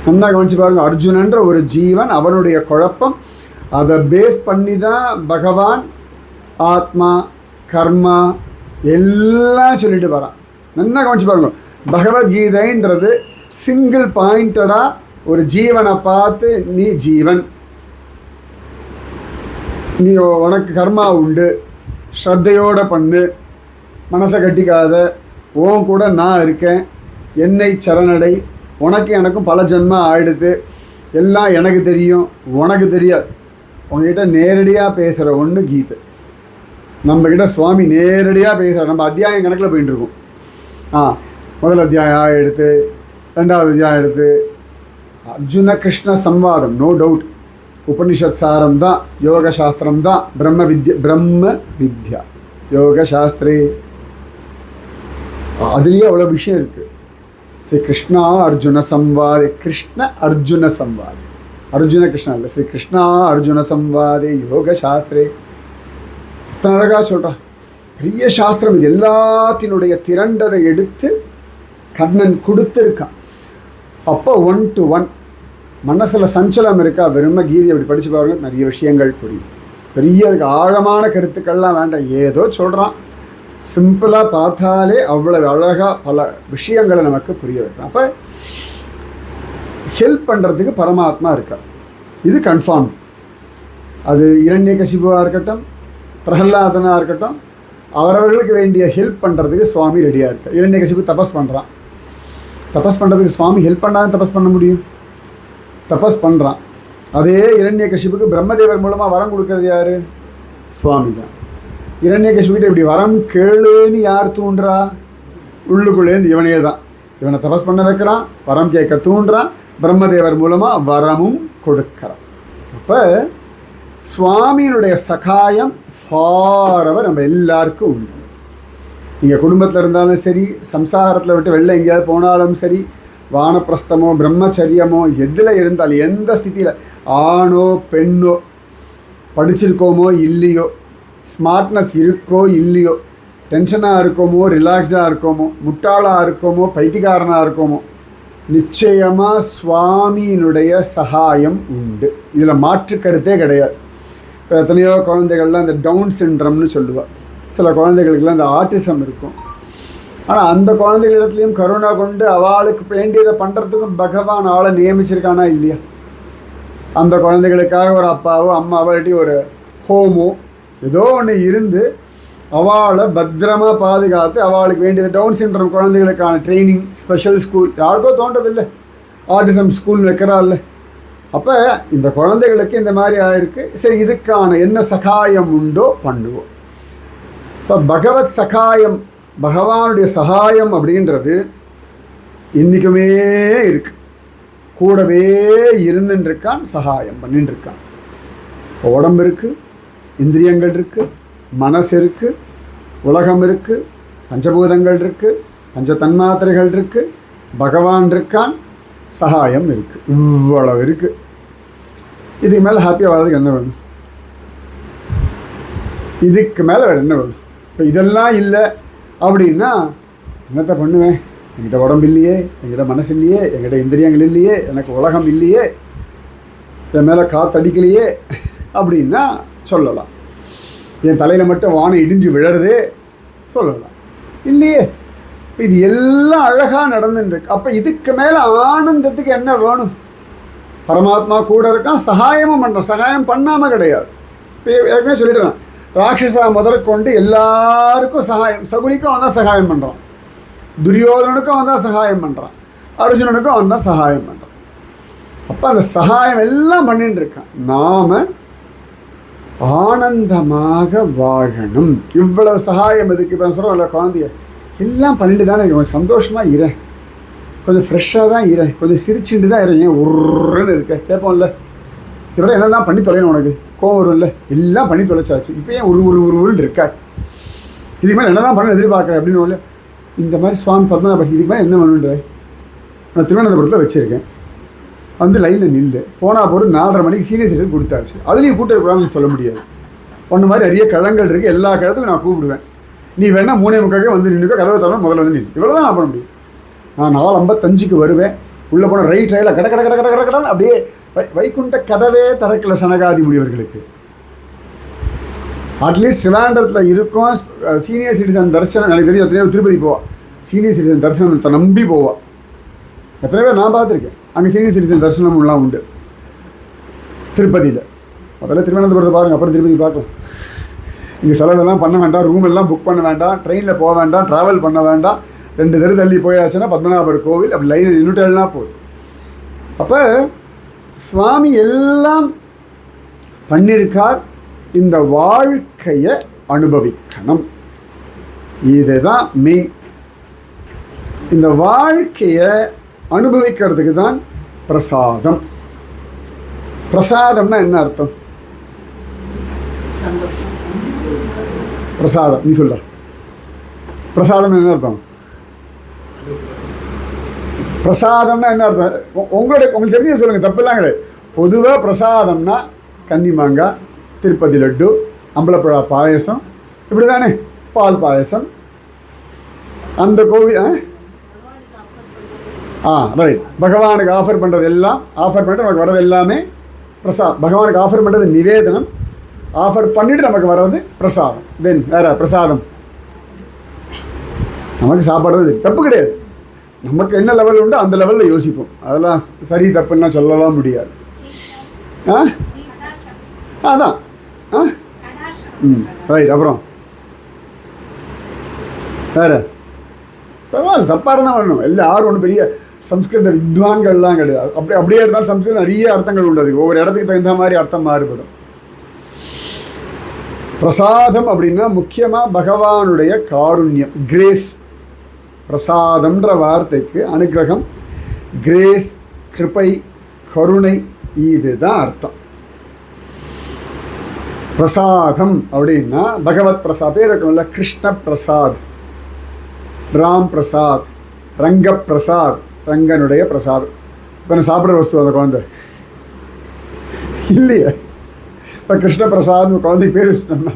நல்லா கவனிச்சு பாருங்கள். அர்ஜுனன்ற ஒரு ஜீவன், அவனுடைய குழப்பம், அதை பேஸ் பண்ணி தான் பகவான் ஆத்மா கர்மா எல்லாம் சொல்லிட்டு வரான். நல்லா கவனிச்சு பாருங்க. பகவத்கீதைன்றது சிங்கிள் பாயிண்டடாக ஒரு ஜீவனை பார்த்து நீ ஜீவன், நீ உனக்கு கர்மா உண்டு, ஸ்ரத்தையோடு பண்ணு, மனசை கட்டிக்காத, உன் கூட நான் இருக்கேன், என்னை சரணடை, உனக்கு எனக்கும் பல ஜென்மம் ஆயிடுத்து, எல்லாம் எனக்கு தெரியும் உனக்கு தெரியாது. உங்ககிட்ட நேரடியாக பேசுகிற ஒன்று கீதை. நம்மக்கிட்ட சுவாமி நேரடியாக பேசுகிற, நம்ம அத்தியாயம் கணக்கில் போயிட்டுருக்கோம். முதல் அத்தியாயம் எடுத்து, ரெண்டாவது அத்தியாயம் எடுத்து, அர்ஜுன கிருஷ்ண சம்வாதம், நோ டவுட். உபனிஷத் சாரம் தான், யோக சாஸ்திரம் தான், பிரம்ம வித்யா யோக சாஸ்திரே. அதுலேயே அவ்வளோ விஷயம் இருக்குது. ஸ்ரீ கிருஷ்ணா அர்ஜுன சம்வாதே, கிருஷ்ண அர்ஜுன சம்வாதே, அர்ஜுன கிருஷ்ணா இல்லை, ஸ்ரீ கிருஷ்ணா அர்ஜுன சம்வாதே யோக சாஸ்திரே. அத்தனை அழகாக சொல்கிறான். பெரிய சாஸ்திரம் இது. எல்லாத்தினுடைய திரண்டதை எடுத்து கண்ணன் கொடுத்துருக்கான். அப்போ 1 to 1 மனசில் சஞ்சலம் இருக்கா, வெறும கீதை அப்படி படித்து பாருங்க, நிறைய விஷயங்கள் புரியும். பெரிய அதுக்கு ஆழமான கருத்துக்கள்லாம் வேண்டாம், ஏதோ சொல்கிறான். சிம்பிளாக பார்த்தாலே அவ்வளவு அழகாக பல விஷயங்களை நமக்கு புரிய வைக்கலாம். அப்போ ஹெல்ப் பண்ணுறதுக்கு பரமாத்மா இருக்கார், இது கன்ஃபார்ம். அது இரண்யகசிபுவாக இருக்கட்டும், பிரகலாதனாக இருக்கட்டும், அவரவர்களுக்கு வேண்டிய ஹெல்ப் பண்ணுறதுக்கு சுவாமி ரெடியாக இருக்கார். இரண்யகசிபு தபஸ் பண்ணுறான், தபஸ் பண்ணுறதுக்கு சுவாமி ஹெல்ப் பண்ணாதான் தபஸ் பண்ண முடியும். தபஸ் பண்ணுறான். அதே இரண்யகசிபுக்கு பிரம்மதேவர் மூலமாக வரம் கொடுக்கறது யார்? சுவாமி தான். இரண்யகசிபுக்கிட்ட இப்படி வரம் கேளுன்னு யார் தூண்டுறா? உள்ளுக்குள்ளேருந்து இவனே தான். இவனை தபஸ் பண்ண வைக்கிறான், வரம் கேட்க தூண்டுறான், பிரம்மதேவர் மூலமாக வரமும் கொடுக்குறான். அப்போ சுவாமியினுடைய சகாயம் ஃபாரவர் நம்ம எல்லாருக்கும் உண்டு. நீங்கள் குடும்பத்தில் இருந்தாலும் சரி, சம்சாரத்தில் விட்டு வெளில எங்கேயாவது போனாலும் சரி, வானப்பிரஸ்தமோ பிரம்மச்சரியமோ எதில் இருந்தாலும், எந்த ஸ்திதியில், ஆணோ பெண்ணோ, படிச்சிருக்கோமோ இல்லையோ, ஸ்மார்ட்னஸ் இருக்கோ இல்லையோ, டென்ஷனாக இருக்கோமோ ரிலாக்ஸ்டாக இருக்கோமோ, முட்டாளாக இருக்கோமோ பைத்தியக்காரனாக இருக்கோமோ, நிச்சயமாக சுவாமியினுடைய சகாயம் உண்டு. இதில் மாற்று கருத்தே கிடையாது. இப்போ எத்தனையோ குழந்தைகள்லாம் இந்த டவுன் சிண்ட்ரம்னு சொல்லுவாள். சில குழந்தைகளுக்கெல்லாம் இந்த ஆட்டிசம் இருக்கும். ஆனால் அந்த குழந்தைகளிடத்துலையும் கருணை கொண்டு அவளுக்கு வேண்டியதை பண்ணுறதுக்கும் பகவான் ஆளை நியமிச்சிருக்கானா இல்லையா? அந்த குழந்தைகளுக்காக ஒரு அப்பாவோ அம்மாவோ இல்லாட்டி ஒரு ஹோமோ ஏதோ ஒன்று இருந்து அவளை பத்திரமாக பாதுகாத்து அவளுக்கு வேண்டியது. டவுன் சிண்ட்ரம் குழந்தைகளுக்கான ட்ரைனிங், ஸ்பெஷல் ஸ்கூல் யாருக்கோ தோன்றதில்லை, ஆட்டிசம் ஸ்கூல் வைக்கிறாள்ல. அப்போ இந்த குழந்தைகளுக்கு இந்த மாதிரி ஆயிருக்கு, சரி இதுக்கான என்ன சகாயம் உண்டோ பண்ணுவோம். இப்போ பகவத் சகாயம், பகவானுடைய சகாயம் அப்படின்றது இன்றைக்குமே இருக்கு, கூடவே இருந்துட்டுருக்கான், சகாயம் பண்ணிட்டுருக்கான். உடம்பு இருக்குது, இந்திரியங்கள் இருக்குது, மனசு இருக்குது, உலகம் இருக்குது, பஞ்சபூதங்கள் இருக்குது, பஞ்ச தன்மாத்திரைகள் இருக்குது, பகவான் இருக்கான், சகாயம் இருக்குது. இவ்வளவு இருக்குது. இதுக்கு மேலே ஹாப்பியாக வாழ்றதுக்கு என்ன வேணும்? இதுக்கு மேலே வேறு என்ன வேணும்? இப்போ இதெல்லாம் இல்லை அப்படின்னா என்னத்தை பண்ணுவேன்? என்கிட்ட உடம்பு இல்லையே, என்கிட்ட மனசு இல்லையே, என்கிட்ட இந்திரியங்கள் இல்லையே, எனக்கு உலகம் இல்லையே, என் மேலே காற்றடிக்கலையே அப்படின்னா சொல்லலாம். என் தலையில் மட்டும் வானம் இடிஞ்சு விழறதே சொல்லலாம். இல்லையே, இது எல்லாம் அழகாக நடந்துருக்கு. அப்போ இதுக்கு மேலே ஆனந்தத்துக்கு என்ன வேணும்? பரமாத்மா கூட இருக்கான், சகாயமும் பண்ணுறான். சகாயம் பண்ணாமல் கிடையாது. இப்போ ஏற்கனவே சொல்லிடுறேன், ராட்சசா முதற்கொண்டு எல்லாருக்கும் சகாயம். சகுனிக்கும் அவன் தான் சகாயம் பண்ணுறான், துரியோதனனுக்கும் அவன் தான் சகாயம் பண்ணுறான், அர்ஜுனனுக்கும் அவன் தான் சகாயம் பண்ணுறான். அப்போ அந்த சகாயம் எல்லாம் பண்ணிட்டு இருக்கான். நாம் ஆனந்தமாக வாழணும். இவ்வளவு சகாயம் எதுக்கு? இப்போ சொல்கிறோம் இல்லை, குழந்தைய எல்லாம் பண்ணிட்டு தானே கொஞ்சம் சந்தோஷமாக இரு, கொஞ்சம் ஃப்ரெஷ்ஷாக தான் இரு, கொஞ்சம் சிரிச்சுட்டு தான் இரு, ஏன் உருன்னு இருக்க கேட்போம்ல. இதோட என்ன தான் பண்ணி தொலைணும், உனக்கு கோவம் வரும்ல, எல்லாம் பண்ணி தொலைச்சாச்சு, இப்போ ஏன் உருன்னு இருக்கா, இதுக்கு மேலே என்ன தான் பண்ண எதிர்பார்க்குறேன் அப்படின்னு. இந்த மாதிரி சுவாமி பத்மநாபன் இதுக்கு மேலே என்ன பண்ணுன்ற, நான் திருவனந்தபுரத்தில் வச்சுருக்கேன், வந்து லைனில் நின்று போனால் போட்டு 4:30 மணிக்கு சீனியர் சிட்டிசன் கொடுத்தாச்சு. அதுலேயும் கூட்டக்கூடாதுன்னு சொல்ல முடியாது. ஒன்று மாதிரி நிறைய கிழங்கள் இருக்குது, எல்லா கிழத்துக்கும் நான் கூப்பிடுவேன். நீ வேணால் 3:45 வந்து நின்றுக்கோ, கதவை தவிர முதல்ல வந்து நின்று, இவ்வளோ தான் நான் பண்ண முடியும். நான் 4:55 வருவேன், உள்ளே போன ரைட் ரயிலில் கடன்னு அப்படியே வைகுண்ட கதவே திறக்கல சனகாதி முடியவர்களுக்கு. அட்லீஸ்ட் ட்ரிவாண்டரத்தில் இருக்கும் சீனியர் சிட்டிசன் தரிசனம். எனக்கு தெரியும் எத்தனையோ திருப்பதி போவா, சீனியர் சிட்டிசன் தரிசனம் நம்பி போவா. எத்தனை பேர் நான் பார்த்துருக்கேன், அங்கே சீனியர் சிட்டிசன் தரிசனம்லாம் உண்டு திருப்பதியில். முதல்ல திருவனந்தபுரத்தை பாருங்கள், அப்புறம் திருப்பதி பார்க்கலாம். இங்கே செலவெல்லாம் பண்ண வேண்டாம், ரூம் எல்லாம் புக் பண்ண வேண்டாம், ட்ரெயினில் போக வேண்டாம், ட்ராவல் பண்ண வேண்டாம், 2 தெரு தள்ளி போயாச்சுன்னா பத்மநாபர் கோவில், அப்படி லைனில் நின்றுட்டேன்னா போதும். அப்போ சுவாமி எல்லாம் பண்ணியிருக்கார். இந்த வாழ்க்கையை அனுபவிக்கணும், இதுதான் மெயின். இந்த வாழ்க்கையை அனுபவிக்கிறதுக்கு தான் பிரசாதம். பிரசாதம்னா என்ன அர்த்தம்? பிரசாதம் நீ சொல்ல. பிரசாதம் என்ன அர்த்தம்? பிரசாதம்னா என்ன அர்த்தம்? உங்களுக்கு தெரிஞ்சு சொல்லுங்கள், தப்பெல்லாம் கிடையாது. பொதுவாக பிரசாதம்னா கன்னி மாங்காய், திருப்பதி லட்டு, அம்பலப்பழ பாயசம், இப்படி தானே, பால் பாயசம். அந்த கோவில் ரைட். பகவானுக்கு ஆஃபர் பண்ணுறது எல்லாம், ஆஃபர் பண்ணிட்டு நமக்கு வர்றது எல்லாமே பிரசாதம். பகவானுக்கு ஆஃபர் பண்ணுறது நிவேதனம், ஆஃபர் பண்ணிவிட்டு நமக்கு வர்றது பிரசாதம். தென் வேறு பிரசாதம் நமக்கு சாப்பாடு தப்பு கிடையாது. நமக்கு என்ன லெவல் உண்டோ அந்த லெவலில் யோசிப்போம். அதெல்லாம் சரி தப்புன்னா சொல்லலாம் முடியாது. அதான் ரைட். அப்புறம் வேறு பரவாயில்ல, தப்பாக இருந்தால் வரணும். யாரும் ஒன்றும் பெரிய சம்ஸ்கிருத வித்வான்கள்லாம் கிடையாது. அப்படியே இருந்தாலும் சம்ஸ்கிருதம் நிறைய அர்த்தங்கள் உண்டு. அதுக்கு ஒவ்வொரு இடத்துக்கு தகுந்த மாதிரி அர்த்தம் மாறுபடும். பிரசாதம் அப்படின்னா முக்கியமாக பகவானுடைய காருண்யம், கிரேஸ். பிரசாதம்ன்ற வார்த்தைக்கு அனுகிரகம், கிரேஸ், கிருபை, கருணை, இதுதான் அர்த்தம். பிரசாதம் அப்படின்னா பகவத் பிரசாத் பேர் இருக்கும்ல, கிருஷ்ண பிரசாத், ராம் பிரசாத், ரங்க பிரசாத், ரங்கனுடைய பிரசாதம். இப்போ நான் சாப்பிட்ற வஸ்து அந்த குழந்தை இல்லையே. இப்போ கிருஷ்ண பிரசாத் குழந்தைக்கு பேர் வச்சுட்டோம்னா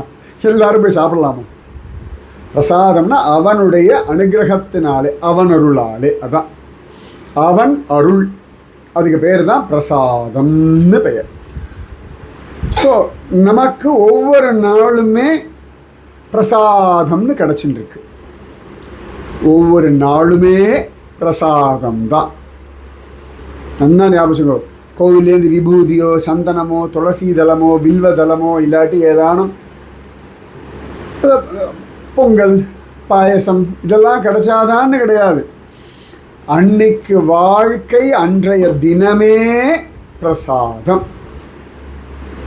எல்லாரும் போய் சாப்பிடலாமா? பிரசாதம்னா அவனுடைய அனுகிரகத்தினாலே, அவன் அருளாலே, அதான் அவன் அருள், அதுக்கு பேர் தான் பிரசாதம்னு பெயர். ஸோ நமக்கு ஒவ்வொரு நாளுமே பிரசாதம்னு கிடச்சின்னு இருக்கு. ஒவ்வொரு நாளுமே பிரசாதம் தான். நல்லா ஞாபகம். கோவிலேருந்து விபூதியோ சந்தனமோ துளசி தளமோ வில்வ தளமோ இல்லாட்டி ஏதானும் பொங்கல் பாயசம் இதெல்லாம் கிடைச்சாதான்னு கிடையாது. அன்னைக்கு வாழ்க்கை, அன்றைய தினமே பிரசாதம்.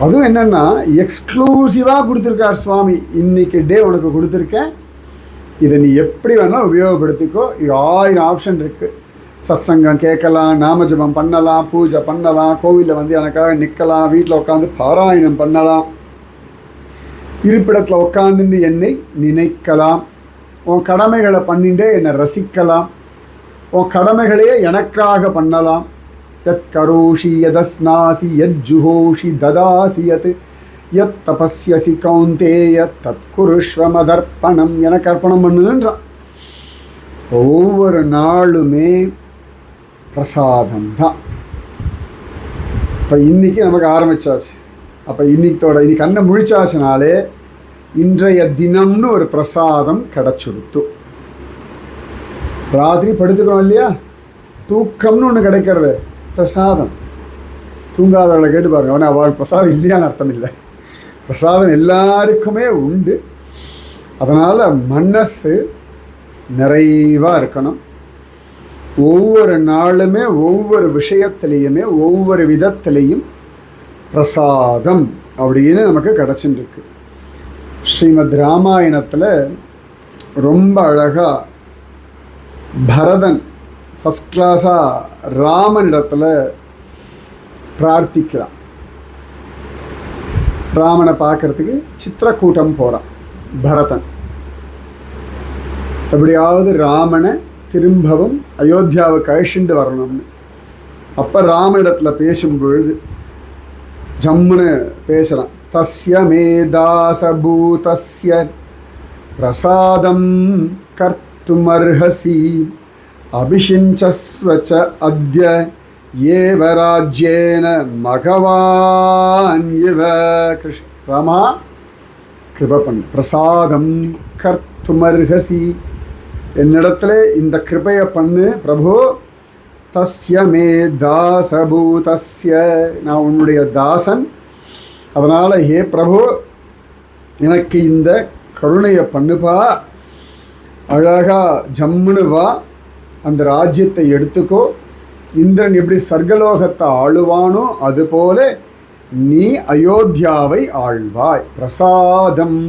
அதுவும் என்னென்னா எக்ஸ்க்ளூசிவாக கொடுத்துருக்கார் சுவாமி. இன்னைக்கு டே உனக்கு கொடுத்துருக்கேன், இதை நீ எப்படி வேணால் உபயோகப்படுத்திக்கோ. இது 1000 ஆப்ஷன் இருக்குது. சத்சங்கம் கேட்கலாம், நாமஜபம் பண்ணலாம், பூஜை பண்ணலாம், கோவிலில் வந்து எனக்காக நிற்கலாம், வீட்டில் உட்காந்து பாராயணம் பண்ணலாம், இருப்பிடத்தில் உட்காந்துட்டு என்னை நினைக்கலாம், உன் கடமைகளை பண்ணிட்டே என்னை ரசிக்கலாம், உன் கடமைகளையே எனக்காக பண்ணலாம். யத் கரோஷி யதஸ்நாசி யத் ஜுஹோஷி ததாசி யத் யத் தபஸ்யசி கௌந்தேய தத் குருஷ்வமதர்ப்பணம், எனக்கு அர்ப்பணம் பண்ணுன்றான். ஒவ்வொரு நாளுமே பிரசாதம் தான். இப்போ இன்றைக்கி நமக்கு ஆரம்பித்தாச்சு. அப்போ இன்னைக்கு கண்ணை முழிச்சாச்சுனாலே இன்றைய தினம்னு ஒரு பிரசாதம் கிடச்சுடுத்து. ராத்திரி படுத்துக்கிறோம் இல்லையா, தூக்கம்னு ஒன்று கிடைக்கிறது பிரசாதம். தூங்காதவர்களை கேட்டு பாருங்க, அவனை அவள் பிரசாதம் இல்லையான்னு அர்த்தம் இல்லை. பிரசாதம் எல்லாருக்குமே உண்டு. அதனால் மனசு நிறைவாக இருக்கணும். ஒவ்வொரு நாளுமே ஒவ்வொரு விஷயத்துலேயுமே ஒவ்வொரு விதத்துலேயும் பிரசாதம் அப்படின்னு நமக்கு கிடச்சிட்டுருக்கு. ஸ்ரீமத் ராமாயணத்தில் ரொம்ப அழகாக பரதன் ஃபஸ்ட் கிளாஸாக ராமனிடத்தில் பிரார்த்திக்கிறான். ராமனை பார்க்குறதுக்கு சித்திரக்கூட்டம் போகிறான் பரதன். எப்படியாவது ராமனை திரும்பவும் அயோத்தியாவுக்கு அழிச்சுண்டு வரணும்னு. அப்போ ராமனிடத்தில் பேசும்பொழுது ஜம்முன்னு பேசுகிறான். தஸ்ய மேதாசபூதஸ்ய பிரசாதம் கர்த்துமர்ஹசி அபிஷிஞ்சஸ்வச்ச அத்ய ஏவ ராஜ்யேன மகவான் இவ. ராமா கிருப பண்ணு, பிரசாதம் கர்த்துமர்ஹசி, என்னிடத்துல இந்த கிருபையை பண்ணு பிரபு. தஸ்ய மே தாசபூதஸ்ய, நான் உன்னுடைய தாசன், அதனால் ஹே பிரபு எனக்கு இந்த கருணையை பண்ணுப்பா, அழகா ஜம்முன்னு வா, அந்த ராஜ்யத்தை எடுத்துக்கோ. இந்திரன் எப்படி ஸ்வர்கலோகத்தை ஆளுவானோ அதுபோல நீ அயோத்தியாவை ஆழ்வாய். பிரசாதம்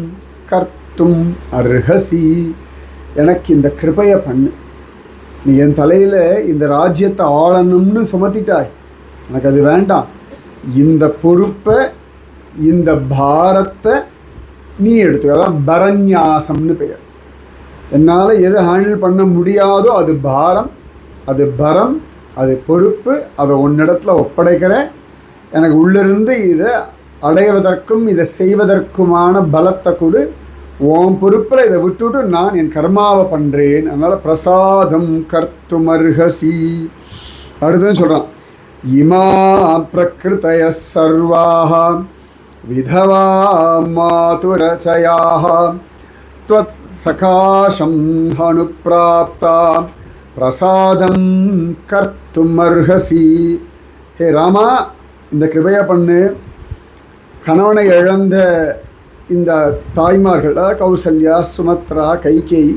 கர்த்தும் அர்ஹசி, எனக்கு இந்த கிருபையை பண்ணு. நீ என் தலையில் இந்த ராஜ்யத்தை ஆளணும்னு சுமத்திட்டாய், எனக்கு அது வேண்டாம். இந்த பொறுப்பை, இந்த பாரத்தை நீ எடுத்துக்க. அதான் பரநியாசம்னு பெயர். என்னால் எது ஹேண்டில் பண்ண முடியாதோ அது பாரம், அது பரம், அது பொறுப்பு. அதை உன்னிடத்தில் ஒப்படைக்கிறேன். எனக்கு உள்ளிருந்து இதை அடைவதற்கும் இதை செய்வதற்குமான பலத்தை கொடு. உன் பொறுப்பில் இதை விட்டுவிட்டு நான் என் கர்மாவை பண்ணுறேன். அதனால் பிரசாதம் கர்த்துமர்ஹசி. அடுத்ததுன்னு சொல்கிறான், இமா பிரகிருதய சர்வாஹ விதவா மாதுரச்சயாஹ த்வத் சகாசம் அனுப்ராப்தா பிரசாதம் கர்த்துமர்ஹசி. ஹே ராமா, இந்த கிருபையை பண்ணு. கணவனை இழந்த இந்த தாய்மார்கள், கௌசல்யா, சுமத்ரா, கைகேயி,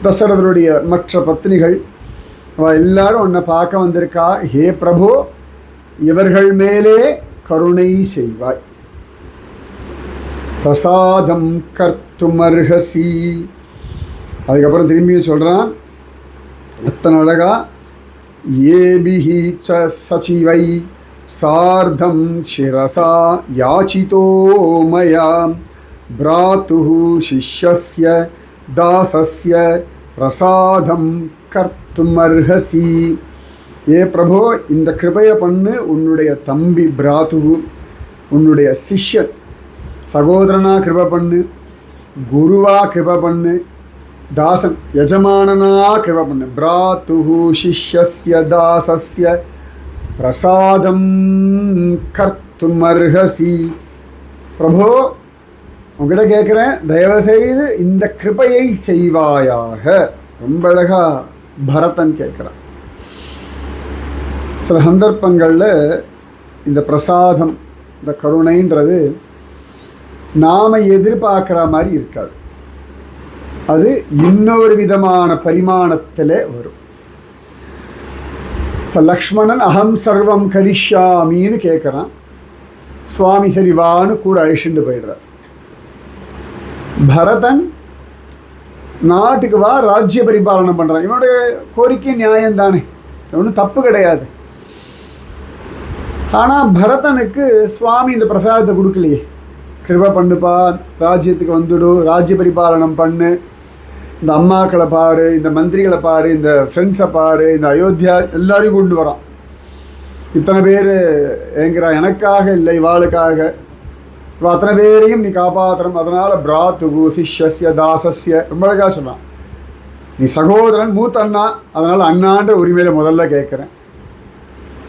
தசரதருடைய மற்ற பத்னிகள், அவள் எல்லாரும் உன்னை பார்க்க வந்திருக்கா. ஹே பிரபு, இவர்கள் மேலே கருணை செய்வாய். பிரசாதம் கர்த்துமர்ஹசி. அதுக்கப்புறம் திரும்பியும் சொல்கிறான் அத்தனை அழகா, ஏபிஹி ச சச்சிவை சார்தம் சிரசா யாச்சிதோ மயா பிராத்துஹு சிஷ்யஸ்ய தாசஸ்ய பிரசாதம் கர்த்துமர்ஹசி. ஏ பிரபோ, இந்த கிருபையை பண்ணு. உன்னுடைய தம்பி பிராத்துஹு, உன்னுடைய சிஷ்யன் சகோதரனா கிருபை பண்ணு, குருவா கிருபை பண்ணு, தாசன் யஜமானனா கிருபை பண்ணு. பிராத்துஹு சிஷ்யஸ்ய தாசஸ்ய பிரசாதம் கர்த்துமர்ஹசி. பிரபோ, உங்ககிட்ட கேட்குறேன், தயவுசெய்து இந்த கிருபையை செய்வாயாக. ரொம்ப அழகா பரதன் கேட்குறான். சில சந்தர்ப்பங்களில் இந்த பிரசாதம், இந்த கருணைன்றது நாம் எதிர்பார்க்குற மாதிரி இருக்காது. அது இன்னொரு விதமான பரிமாணத்தில் வரும். இப்போ லக்ஷ்மணன் அகம் சர்வம் கரிஷ்யாமின்னு கேட்குறான். சுவாமி சரி வான்னு கூட அழிச்சுட்டு போயிடுறார். பரதன் நாட்டுக்கு வா, ராஜ்ய பரிபாலனம் பண்ணுறான். இவனுடைய கோரிக்கை நியாயம்தானே, ஒன்றும் தப்பு கிடையாது. ஆனால் பரதனுக்கு சுவாமி இந்த பிரசாதத்தை கொடுக்கலையே. கிருபை பண்ணுப்பா, ராஜ்யத்துக்கு வந்துடு, ராஜ்ய பரிபாலனம் பண்ணு, இந்த அம்மாக்களை பாரு, இந்த மந்திரிகளை பாரு, இந்த ஃப்ரெண்ட்ஸை பாரு, இந்த அயோத்தியா எல்லாரையும் கொண்டு வரான். இத்தனை பேர் ஏங்கிறா, எனக்காக இல்லை இவாளுக்காக, இவள் அத்தனை பேரையும் நீ காப்பாற்றணும். அதனால் பிராத்துகு சிஷ்யஸ்ய தாசஸ்ய, ரொம்ப அழகாக சொன்னான். நீ சகோதரன், மூத்த அண்ணா, அதனால் அண்ணான்ற உரிமையில் முதல்ல கேட்குறேன்.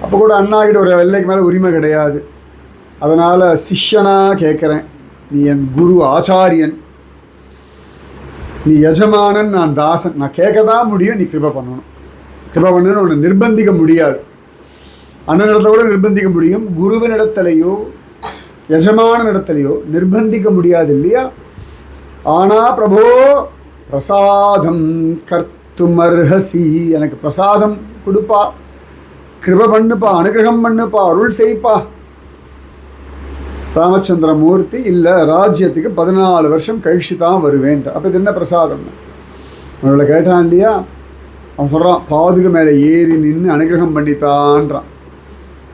அப்போ கூட அண்ணா கிட்ட ஒரு எல்லைக்கு மேலே உரிமை கிடையாது. அதனால் சிஷ்யனாக கேட்குறேன். நீ என் குரு ஆச்சாரியன், நீ எஜமானன், நான் தாசன். நான் கேட்க தான் முடியும், நீ கிருபை பண்ணணும். கிருபை பண்ணணும்னு ஒன்று நிர்பந்திக்க முடியாது. அண்ணனிடத்துல கூட நிர்பந்திக்க முடியும், குருவினிடத்துலையோ எஜமான இடத்துலையோ நிர்பந்திக்க முடியாது இல்லையா? ஆனால் பிரபோ, பிரசாதம் கர்த்துமர்ஹசி, எனக்கு பிரசாதம் கொடுப்பா, கிருபை பண்ணுப்பா, அனுகிரகம் பண்ணுப்பா, அருள் செய்ப்பா. ராமச்சந்திர மூர்த்தி இல்லை, ராஜ்யத்துக்கு 14 வருஷம் கழிச்சு தான் வருவேன். அப்போ இது என்ன பிரசாதம்னு அவளை கேட்டான் இல்லையா? அவன் சொல்கிறான், பாதுகை மேலே ஏறி நின்று அனுகிரகம் பண்ணித்தான்றான்.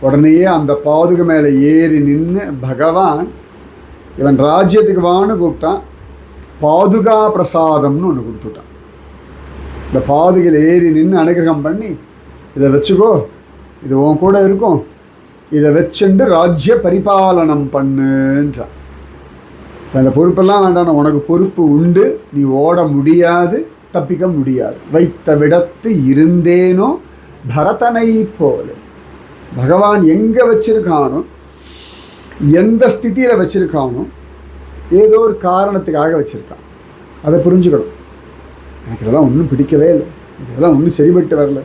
உடனேயே அந்த பாதுகை மேலே ஏறி நின்று பகவான் இவன் ராஜ்யத்துக்கு வான்னு கூப்பிட்டான். பாதுகா பிரசாதம்னு ஒன்று கொடுத்துட்டான். இந்த பாதுகையில் ஏறி நின்று அனுகிரகம் பண்ணி, இதை வச்சுக்கோ, இது உன் கூட இருக்கும், இதை வச்சுண்டு ராஜ்ய பரிபாலனம் பண்ணுன்றான். அந்த பொறுப்பெல்லாம் வேண்டாம், உனக்கு பொறுப்பு உண்டு, நீ ஓட முடியாது, தப்பிக்க முடியாது. வைத்த விடத்து இருந்தேனோ பரதனை போல. பகவான் எங்கே வச்சிருக்கானோ, எந்த ஸ்திதியில் வச்சிருக்கானோ, ஏதோ ஒரு காரணத்துக்காக வச்சுருக்கான். அதை புரிஞ்சுக்கணும். எனக்கு இதெல்லாம் ஒன்றும் பிடிக்கவே இல்லை, இதெல்லாம் ஒன்றும் சரிபட்டு வரல.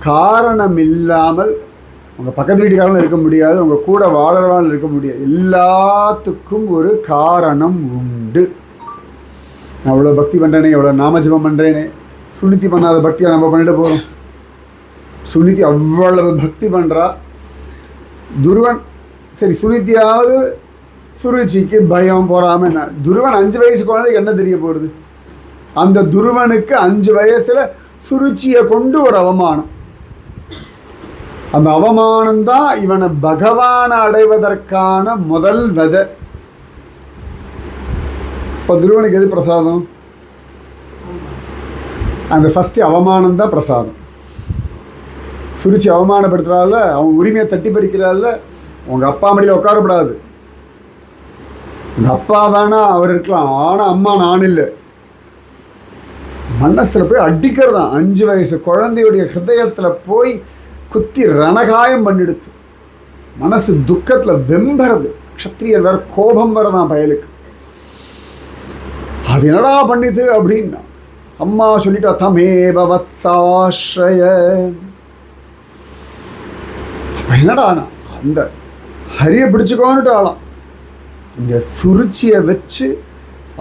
காரணம் இல்லாமல் உங்கள் பக்கத்து வீட்டுக்காரங்களும் இருக்க முடியாது, உங்கள் கூட வாழறவாலும் இருக்க முடியாது. எல்லாத்துக்கும் ஒரு காரணம் உண்டு. நான் இவ்வளோ பக்தி பண்ணுறேனே, எவ்வளோ நாமஜபம் பண்ணுறேனே, சுனித்தி பண்ணாத பக்தியை நம்ம பண்ணிட்டு போகிறோம். சுனித்தி அவ்வளவு பக்தி பண்ணுறா. துருவன் சரி சுனித்தியாவது சுருச்சிக்கு பயம் போகாமல் என்ன, துருவன் 5 வயசு குழந்தைக்கு என்ன தெரிய போகிறது? அந்த துருவனுக்கு 5 வயசில் சுருச்சியை கொண்டு ஒரு அவமானம். அந்த அவமானம்தான் இவனை பகவானை அடைவதற்கான முதல் விதை. இப்போ துருவனுக்கு எது பிரசாதம்? அந்த ஃபஸ்ட்டு அவமானம் தான் பிரசாதம். சுருச்சி அவமானப்படுத்துறாள், அவன் உரிமையை தட்டி பறிக்கிறாள். உங்கள் அப்பா மடியில் உட்காரப்படாது. உங்கள் அப்பா வேணா அவர் இருக்கலாம், ஆனால் அம்மா நான் இல்லை. மனசில் போய் அடிக்கிறதான். 5 வயசு குழந்தையுடைய ஹிருதயத்தில் போய் குத்தி ரணகாயம் பண்ணிடுது. மனசு துக்கத்தில் வெம்புறது. க்ஷத்ரியன் வேற கோபம் வரதான் பயலுக்கு. அது என்னடா பண்ணிது அப்படின்னா, அம்மா சொல்லிட்டா தமேவ வத்சாஸ்ரய. என்னடா அந்த ஹரியை பிடிச்சுக்கோன்னுட்டு ஆளாம். இங்கே சுருச்சியை வச்சு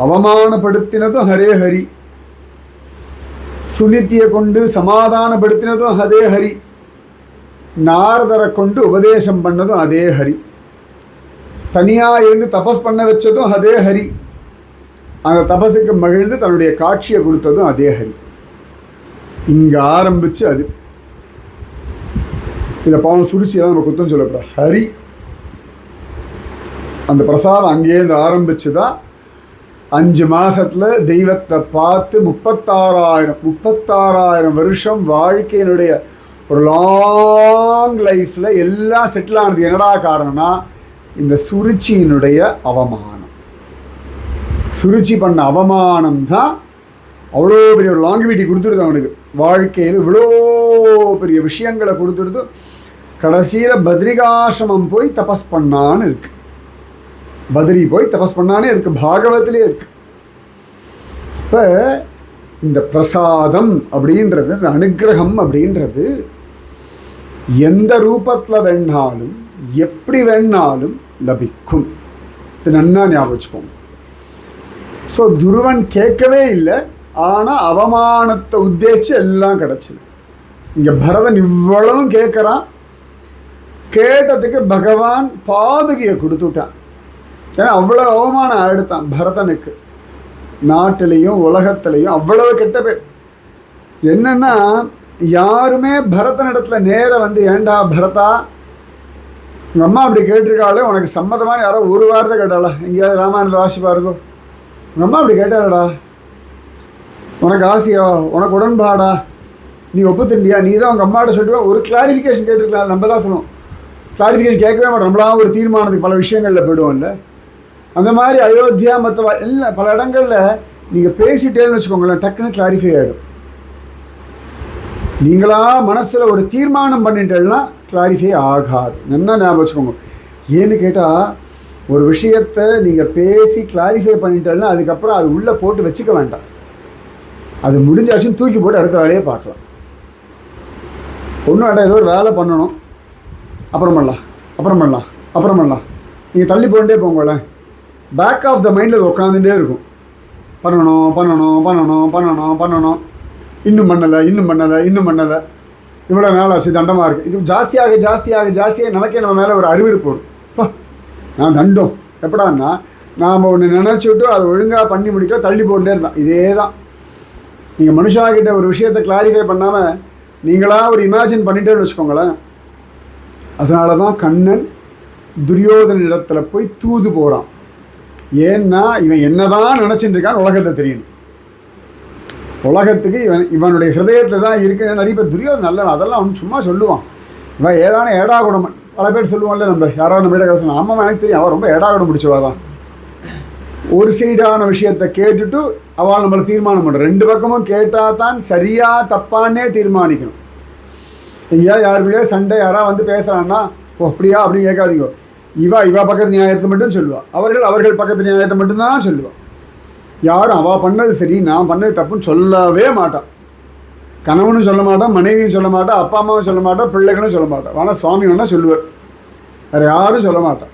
அவமானப்படுத்தினதும் ஹரே ஹரி, சுனித்தியை கொண்டு சமாதானப்படுத்தினதும் அதே ஹரி, நாரதரை கொண்டு உபதேசம் பண்ணதும் அதே ஹரி, தனியாக இருந்து தபஸ் பண்ண வச்சதும் அதே ஹரி, அந்த தபஸுக்கு மகிழ்ந்து தன்னுடைய காட்சியை கொடுத்ததும் அதே ஹரி. இங்கே ஆரம்பித்து அது இதை பாவம் சுருச்சியெல்லாம் நம்ம குத்தம் சொல்லக்கூடாது. ஹரி அந்த பிரசாதம் அங்கேருந்து ஆரம்பித்து தான் 5 மாதத்தில் தெய்வத்தை பார்த்து 36,000 வருஷம் வாழ்க்கையினுடைய ஒரு லாங் லைஃப்பில் எல்லாம் செட்டில் ஆனது. என்னடா காரணம்னா இந்த சுருச்சியினுடைய அவமானம். சுருச்சி பண்ண அவமானம் தான் அவ்வளோ பெரிய ஒரு லாங்கிவிட்டி கொடுத்துடுது அவனுக்கு. வாழ்க்கையில் இவ்வளோ பெரிய விஷயங்களை கொடுத்துடுது. கடைசியில் பத்ரிகாசிரமம் போய் தபஸ் பண்ணான்னு இருக்கு. பத்ரி போய் தபஸ் பண்ணானே இருக்கு, பாகவத்திலே இருக்கு. இப்போ இந்த பிரசாதம் அப்படின்றது, இந்த அனுகிரகம் அப்படின்றது எந்த ரூபத்தில் வேணாலும் எப்படி வேணாலும் லபிக்கும். இது நன்னா ஞாபகம் வச்சுக்கோங்க. ஸோ துருவன் கேட்கவே இல்லை, ஆனால் அவமானத்தை உத்தேசித்து எல்லாம் கிடச்சிது. இங்கே பரதன் இவ்வளவும் கேட்குறான். கேட்டதுக்கு பகவான் பாதுகையை கொடுத்துட்டான். ஏன்னா அவ்வளோ அவமானம் ஆயிடுத்தான் பரதனுக்கு. நாட்டிலையும் உலகத்திலையும் அவ்வளவு கெட்ட பேர். என்னென்னா யாருமே பரதனிடத்துல நேராக வந்து, ஏண்டா பரதா உங்கள் அம்மா அப்படி கேட்டிருக்காளே, உனக்கு சம்மதமான யாரோ ஒரு வாரத்தை கேட்டாளா? எங்கேயாவது ராமாயணத்தை வாசிப்பா இருக்கும். உங்கள் அம்மா அப்படி கேட்டாளடா, உனக்கு ஆசையா, உனக்கு உடன்பாடா, நீ ஒப்புத்திண்டியா, நீ தான் உங்கள் அம்மாட்ட சொல்லிட்டு ஒரு கிளாரிஃபிகேஷன் கேட்டிருக்கலாம். நம்ம தான் சொல்லுவோம், கிளாரிஃபிகேஷன் கேட்கவே மாட்டோம். நம்மளாம் ஒரு தீர்மானத்துக்கு பல விஷயங்களில் போயிடுவோம்ல. அந்த மாதிரி அயோத்தியா மற்ற இல்லை பல இடங்களில் நீங்கள் பேசிட்டேன்னு வச்சுக்கோங்களேன், டக்குன்னு கிளாரிஃபை ஆகிடும். நீங்களா மனசில் ஒரு தீர்மானம் பண்ணிட்டேன்னா கிளாரிஃபை ஆகாது. என்ன ஞாபகம் வச்சுக்கோங்க. ஏன்னு கேட்டால் ஒரு விஷயத்தை நீங்கள் பேசி கிளாரிஃபை பண்ணிட்டேன்னா அதுக்கப்புறம் அது உள்ளே போட்டு வச்சுக்க வேண்டாம். அது முடிஞ்சாச்சுன்னு தூக்கி போட்டு அடுத்த வேலையை பார்க்கலாம். ஒன்றும் வேண்டாம், ஏதோ ஒரு வேலை பண்ணணும், அப்புறம் பண்ணலாம். நீங்கள் தள்ளி போகிட்டே போங்களேன். பேக் ஆஃப் த மைண்டில் அது உட்காந்துட்டே இருக்கும். பண்ணணும், இன்னும் பண்ணலை, இவ்வளோ நாள் ஆச்சு, தண்டமாக இருக்குது. இது ஜாஸ்தியாக நமக்கே நம்ம மேலே ஒரு அறிவிப்பு வரும். நான் தண்டம் எப்படான்னா, நாம் ஒன்று நினச்சிட்டு அதை ஒழுங்காக பண்ணி முடிக்க தள்ளி போட்டுட்டே இருந்தான். இதே தான் நீங்கள் மனுஷாக்கிட்ட ஒரு விஷயத்தை கிளாரிஃபை பண்ணாமல் நீங்களாக ஒரு இமேஜின் பண்ணிட்டேன்னு வச்சுக்கோங்களேன். அதனால தான் கண்ணன் துரியோதன இடத்துல போய் தூது போகிறான். ஏன்னா இவன் என்னதான் நினச்சிட்டு இருக்கான்னு உலகத்தை தெரியணும். உலகத்துக்கு இவனுடைய ஹிருதயத்தில் தான் இருக்கு. நிறைய பேர் துரியோதன நல்லவன், அதெல்லாம் அவன் சும்மா சொல்லுவான். இவன் ஏதான ஏடாகுடமன் பல பேர் சொல்லுவான்ல. நம்ம யாராவது நம்ம கிட்ட சொன்னோம், ஆமாம் எனக்கு தெரியும், அவன் ரொம்ப ஏடாகுடம் பிடிச்சவாதான். ஒரு சைடான விஷயத்தை கேட்டுட்டு அவள் நம்மளை தீர்மானம் பண்ணுற. 2 பக்கமும் கேட்டால் தான் சரியாக தப்பானே தீர்மானிக்கணும். ஐயா யாருக்குள்ளேயே சண்டை யாராவது வந்து பேசுகிறான்னா, ஓ அப்படியா அப்படின்னு கேட்காதீங்க. இவா பக்கத்து நியாயத்தை மட்டும் சொல்லுவாள், அவர்கள் பக்கத்து நியாயத்தை மட்டும்தான் சொல்லுவாள். யாரும் அவள் பண்ணது சரி நான் பண்ணது தப்புன்னு சொல்லவே மாட்டான். கணவனும் சொல்ல மாட்டான், மனைவியும் சொல்ல மாட்டான், அப்பா அம்மாவும் சொல்ல மாட்டான், பிள்ளைகளும் சொல்ல மாட்டான். ஆனால் சுவாமி வேணால் சொல்லுவார், வேறு யாரும் சொல்ல மாட்டான்.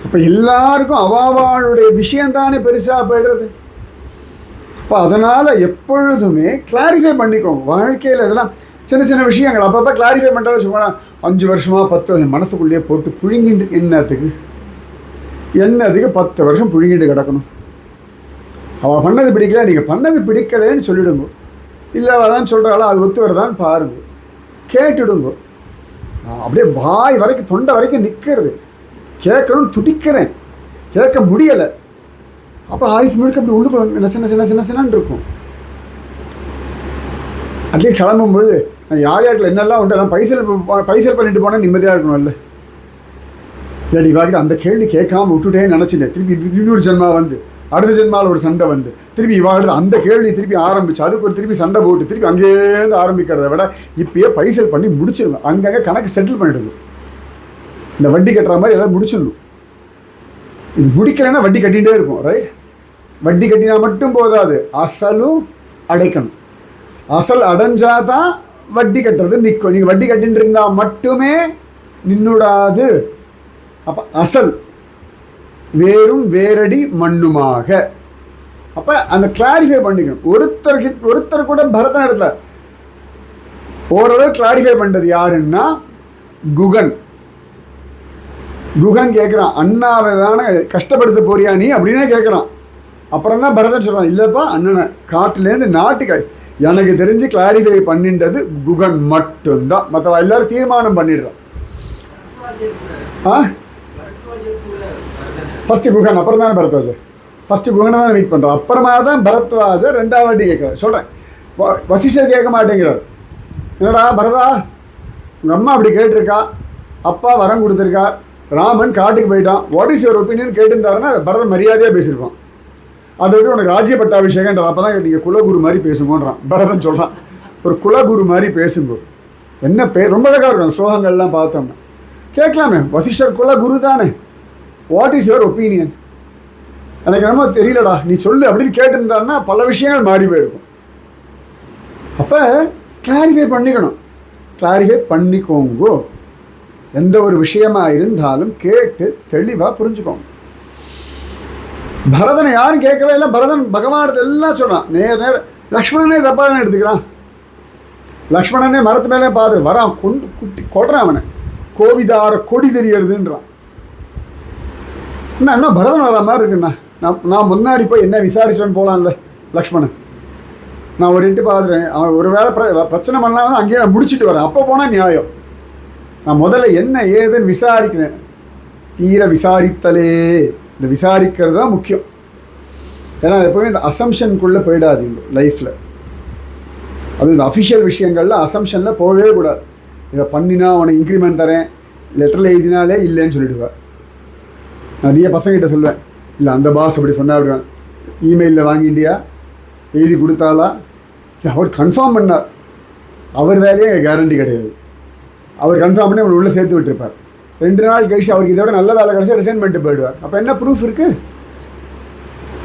அப்போ எல்லாருக்கும் அவாவாளுடைய விஷயந்தானே பெருசாக போய்டுறது. அப்போ அதனால் எப்பொழுதுமே கிளாரிஃபை பண்ணிக்கோங்க வாழ்க்கையில். இதெல்லாம் சின்ன சின்ன விஷயங்கள் அப்பப்போ கிளாரிஃபை பண்ணுறாலும் சும்மா 5 வருஷமாக 10 வருஷம் மனசுக்குள்ளேயே போட்டு புழுங்கிட்டு என்னத்துக்கு 10 வருஷம் புழுங்கிட்டு கிடக்கணும். அவள் பண்ணது பிடிக்கல, நீங்கள் பண்ணது பிடிக்கலன்னு சொல்லிடுங்க. இல்லை அவள் தான் சொல்கிறாளோ அது ஒத்து வரதான்னு பாருங்க, கேட்டுடுங்க. அப்படியே வாய் வரைக்கும் தொண்டை வரைக்கும் நிற்கிறது, கேட்கணும்னு துடிக்கிறேன், கேட்க முடியலை. அப்போ ஆயுஸ் முழுக்க அப்படி உள்ளுக்குள்ள நெசன்னு இருக்கும். அட்லீஸ்ட் கிளம்பும்பொழுது நான் யார் யாருக்கில் என்னெல்லாம் உண்டு எல்லாம் பைசல் பண்ணிட்டு போனால் நிம்மதியாக இருக்கணும். இல்லை இல்லாடி வாக்கிட்டு அந்த கேள்வி கேட்காம விட்டுட்டேன்னு நினச்சிட்டேன். திருப்பி இன்னொரு ஜென்மா வந்து அடுத்த ஜென்மாவில் ஒரு சண்டை வந்து திருப்பி இவாடுது அந்த கேள்வி திருப்பி ஆரம்பிச்சு அதுக்கு ஒரு திருப்பி சண்டை போட்டு திருப்பி அங்கேருந்து ஆரம்பிக்கிறத விட இப்பயே பைசல் பண்ணி முடிச்சிடணும். அங்கங்கே கணக்கு செட்டில் பண்ணிவிடுங்க. இந்த வட்டி கட்டுற மாதிரி எதாவது முடிச்சிடணும். இது முடிக்கலைன்னா வட்டி கட்டிகிட்டே இருக்கும். ரைட், வட்டி கட்டினா மட்டும் போதாது, அசலும் அடைக்கணும். அசல் அடைஞ்சாதான் வட்டி கட்டுறது நிற்கும். நீங்கள் வட்டி கட்டின்னு இருந்தால் மட்டுமே நின்னுடாது. அப்போ அசல் வேறும் வேரடி மண்ணுமாக. அப்போ அந்த கிளாரிஃபை பண்ணிக்கணும். ஒருத்தர் கூட பரதன் இடத்துல ஓரளவு கிளாரிஃபை பண்ணுறது யாருன்னா குகன். குகன் கேட்குறான், அண்ணாவை தானே கஷ்டப்படுத்த போறியா நீ அப்படின்னே கேட்குறான். அப்புறம் தான் பரதன் சொல்கிறான், இல்லைப்பா அண்ணனை காட்டிலேருந்து நாட்டுக்கு எனக்கு தெரிஞ்சு கிளாரிஃபை பண்ணின்றது குகன் மட்டும்தான். மற்ற எல்லாரும் தீர்மானம் பண்ணிடுறான். ஃபஸ்ட்டு குகன், அப்புறம் தானே பரத்வாஜர். ஃபஸ்ட்டு குகனை தான் மீட் பண்ணுறான், அப்புறமா தான் பரத்வாஜர் 2வது வாட்டி கேட்குறாரு. சொல்கிறேன், வசிஷ்டர் கேட்க மாட்டேங்கிறார். என்னடா பரதா, உங்கள் அம்மா அப்படி கேட்டிருக்கா, அப்பா வரம் கொடுத்துருக்கார், ராமன் காட்டுக்கு போயிட்டான், வாட் இஸ் யுவர் ஒப்பீனியன் கேட்டுருந்தாருன்னா பரதன் மரியாதையாக பேசியிருப்பான். அதை விட்டு உனக்கு ராஜ்ய பட்டாபிஷேகன்ற அப்போ தான் நீங்கள் குலகுரு மாதிரி பேசுங்கன்றான். பரதன் சொல்கிறான், ஒரு குலகுரு மாதிரி பேசுங்க. என்ன ரொம்ப அழகாக இருக்கும் அந்த ஸ்லோகங்கள்லாம் பார்த்தோம்னா. கேட்கலாமே, வசிஷ்டர் குலகுரு தானே, வாட் இஸ் யுவர் ஒப்பீனியன், எனக்கு என்னமோ தெரியலடா நீ சொல்லு அப்படின்னு கேட்டிருந்தாருன்னா பல விஷயங்கள் மாறி போயிருக்கும். அப்போ கிளாரிஃபை பண்ணிக்கணும். கிளாரிஃபை பண்ணிக்கோங்கோ. எந்த ஒரு விஷயமா இருந்தாலும் கேட்டு தெளிவாக புரிஞ்சுக்கோங்க. பரதனை யாரும் கேட்கவே இல்லை. பரதன் பகவான் எல்லாம் சொல்கிறான். நேர லக்ஷ்மணனே தப்பாக தானே எடுத்துக்கிறான். லக்ஷ்மணனே மரத்து மேலே பார்த்து வரான், குத்தி கொடுறான் அவனை. கோவிதார கொடி தெரியறதுன்றான். என்ன பரதன் வர மாதிரி இருக்குண்ணா. நான் முன்னாடி போய் என்ன விசாரிச்சோன்னு போகலான்ல லக்ஷ்மணன். நான் ஒரு இட்டு பார்த்துறேன், அவன் ஒரு வேளை பிரச்சனை பண்ணலாம், அங்கேயே நான் முடிச்சுட்டு வரேன், அப்போ போனால் நியாயம். நான் முதல்ல என்ன ஏதுன்னு விசாரிக்கிறேன். தீர விசாரித்தலே, இந்த விசாரிக்கிறது தான் முக்கியம். ஏன்னா எப்போவுமே இந்த அசம்ஷனுக்குள்ளே போயிடாதீங்க லைஃப்பில். அது இந்த அஃபிஷியல் விஷயங்களில் அசம்ஷனில் போகவே கூடாது. இதை பண்ணினா உனக்கு இன்க்ரிமெண்ட் தரேன், லெட்டரில் எழுதினாலே இல்லைன்னு சொல்லிவிடுவேன். நிறைய பசங்கிட்ட சொல்லுவேன், இல்லை அந்த பாஸ் அப்படி சொன்னா அப்படிவேன். இமெயிலில் வாங்கிட்டியா, எழுதி கொடுத்தாலா, இல்லை அவர் கன்ஃபார்ம் பண்ணார், அவர் வேலையே கேரண்டி கிடையாது. அவர் கன்ஃபார்ம் பண்ணி அவங்களை உள்ளே சேர்த்து விட்டுருப்பார். 2 நாள் கழிச்சு அவருக்கு இதோட நல்ல வேலை கிடச்சி ரிசைன் பண்ணிட்டு போயிடுவார். அப்போ என்ன ப்ரூஃப் இருக்குது?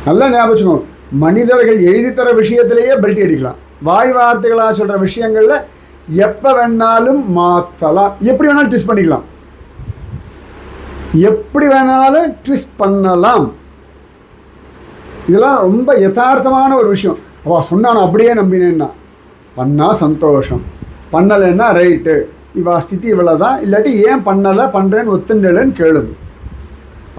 நல்லா ஞாபகம். மனிதர்கள் எழுதித்தர விஷயத்திலேயே பெல்ட்டி அடிக்கலாம். வாய் வார்த்தைகளாக சொல்கிற விஷயங்களில் எப்போ வேணாலும் மாற்றலாம், எப்படி வேணாலும் ட்விஸ்ட் பண்ணிக்கலாம், எப்படி வேணாலும் ட்விஸ்ட் பண்ணலாம். இதெல்லாம் ரொம்ப யதார்த்தமான ஒரு விஷயம். அவள் சொன்னான் அப்படியே நம்பினேன்னா, பண்ணால் சந்தோஷம், பண்ணலைன்னா ரைட்டு, இவா ஸ்திதி இவ்வளோ தான், இல்லாட்டி ஏன் பண்ணலை பண்ணுறேன்னு ஒத்துண்டலன்னு கேளுங்க.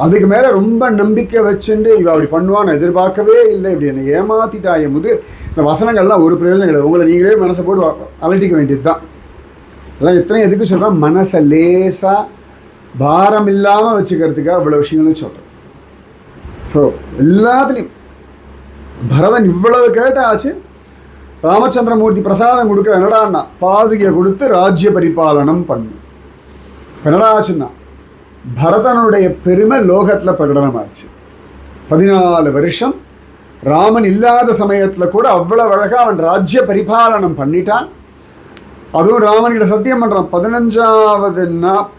அதுக்கு மேலே ரொம்ப நம்பிக்கை வச்சுட்டு இவள் அப்படி பண்ணுவான்னு எதிர்பார்க்கவே இல்லை, இப்படி என்னை ஏமாற்றிட்டா என் முது. இந்த வசனங்கள்லாம் ஒரு பிரயோஜனம் கிடையாது. உங்களை நீங்களே மனசை போட்டு அலட்டிக்க வேண்டியது தான். அதெல்லாம் எத்தனை எதுக்கு சொல்கிறேன், மனசை லேசாக பாரம் இல்லாமல் வச்சுக்கிறதுக்காக இவ்வளோ விஷயங்களும் சொல்கிறேன். ஸோ எல்லாத்துலேயும் பரதன் இவ்வளவு கேட்டாச்சு. ராமச்சந்திரமூர்த்தி பிரசாதம் கொடுக்குற என்னடான்னா, பாதுகையை கொடுத்து ராஜ்ய பரிபாலனம் பண்ணு. என்னடா ஆச்சுன்னா, பரதனுடைய பெருமை லோகத்தில் பிரகடனமாச்சு. 14 வருஷம் ராமன் இல்லாத சமயத்தில் கூட அவ்வளோ அழகாக அவன் ராஜ்ய பரிபாலனம் பண்ணிட்டான். அதுவும் ராமன்கிட்ட சத்தியம் பண்ணுறான், 15வது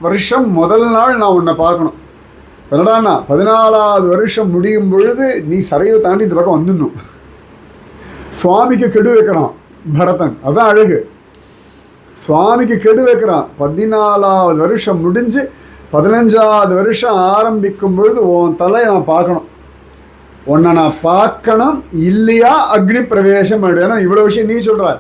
வருஷம் முதல் நாள் நான் உன்னை பார்க்கணும். என்னடாண்ணா, 14வது வருஷம் முடியும் பொழுது நீ சரையை தாண்டி இந்த பக்கம் வந்துடணும், சுவாமிக்கு கெடு வைக்கணும், பரதன். அதுதான் அழகு. சுவாமிக்கு கெடு வைக்கிறான். 14வது வருஷம் முடிஞ்சு 15வது வருஷம் ஆரம்பிக்கும் பொழுது உன் தலையை நான் பார்க்கணும், உன்னை நான் பார்க்கணும், இல்லையா அக்னி பிரவேசம் பண்ணிடு. ஏன்னா இவ்வளோ விஷயம் நீ சொல்கிற,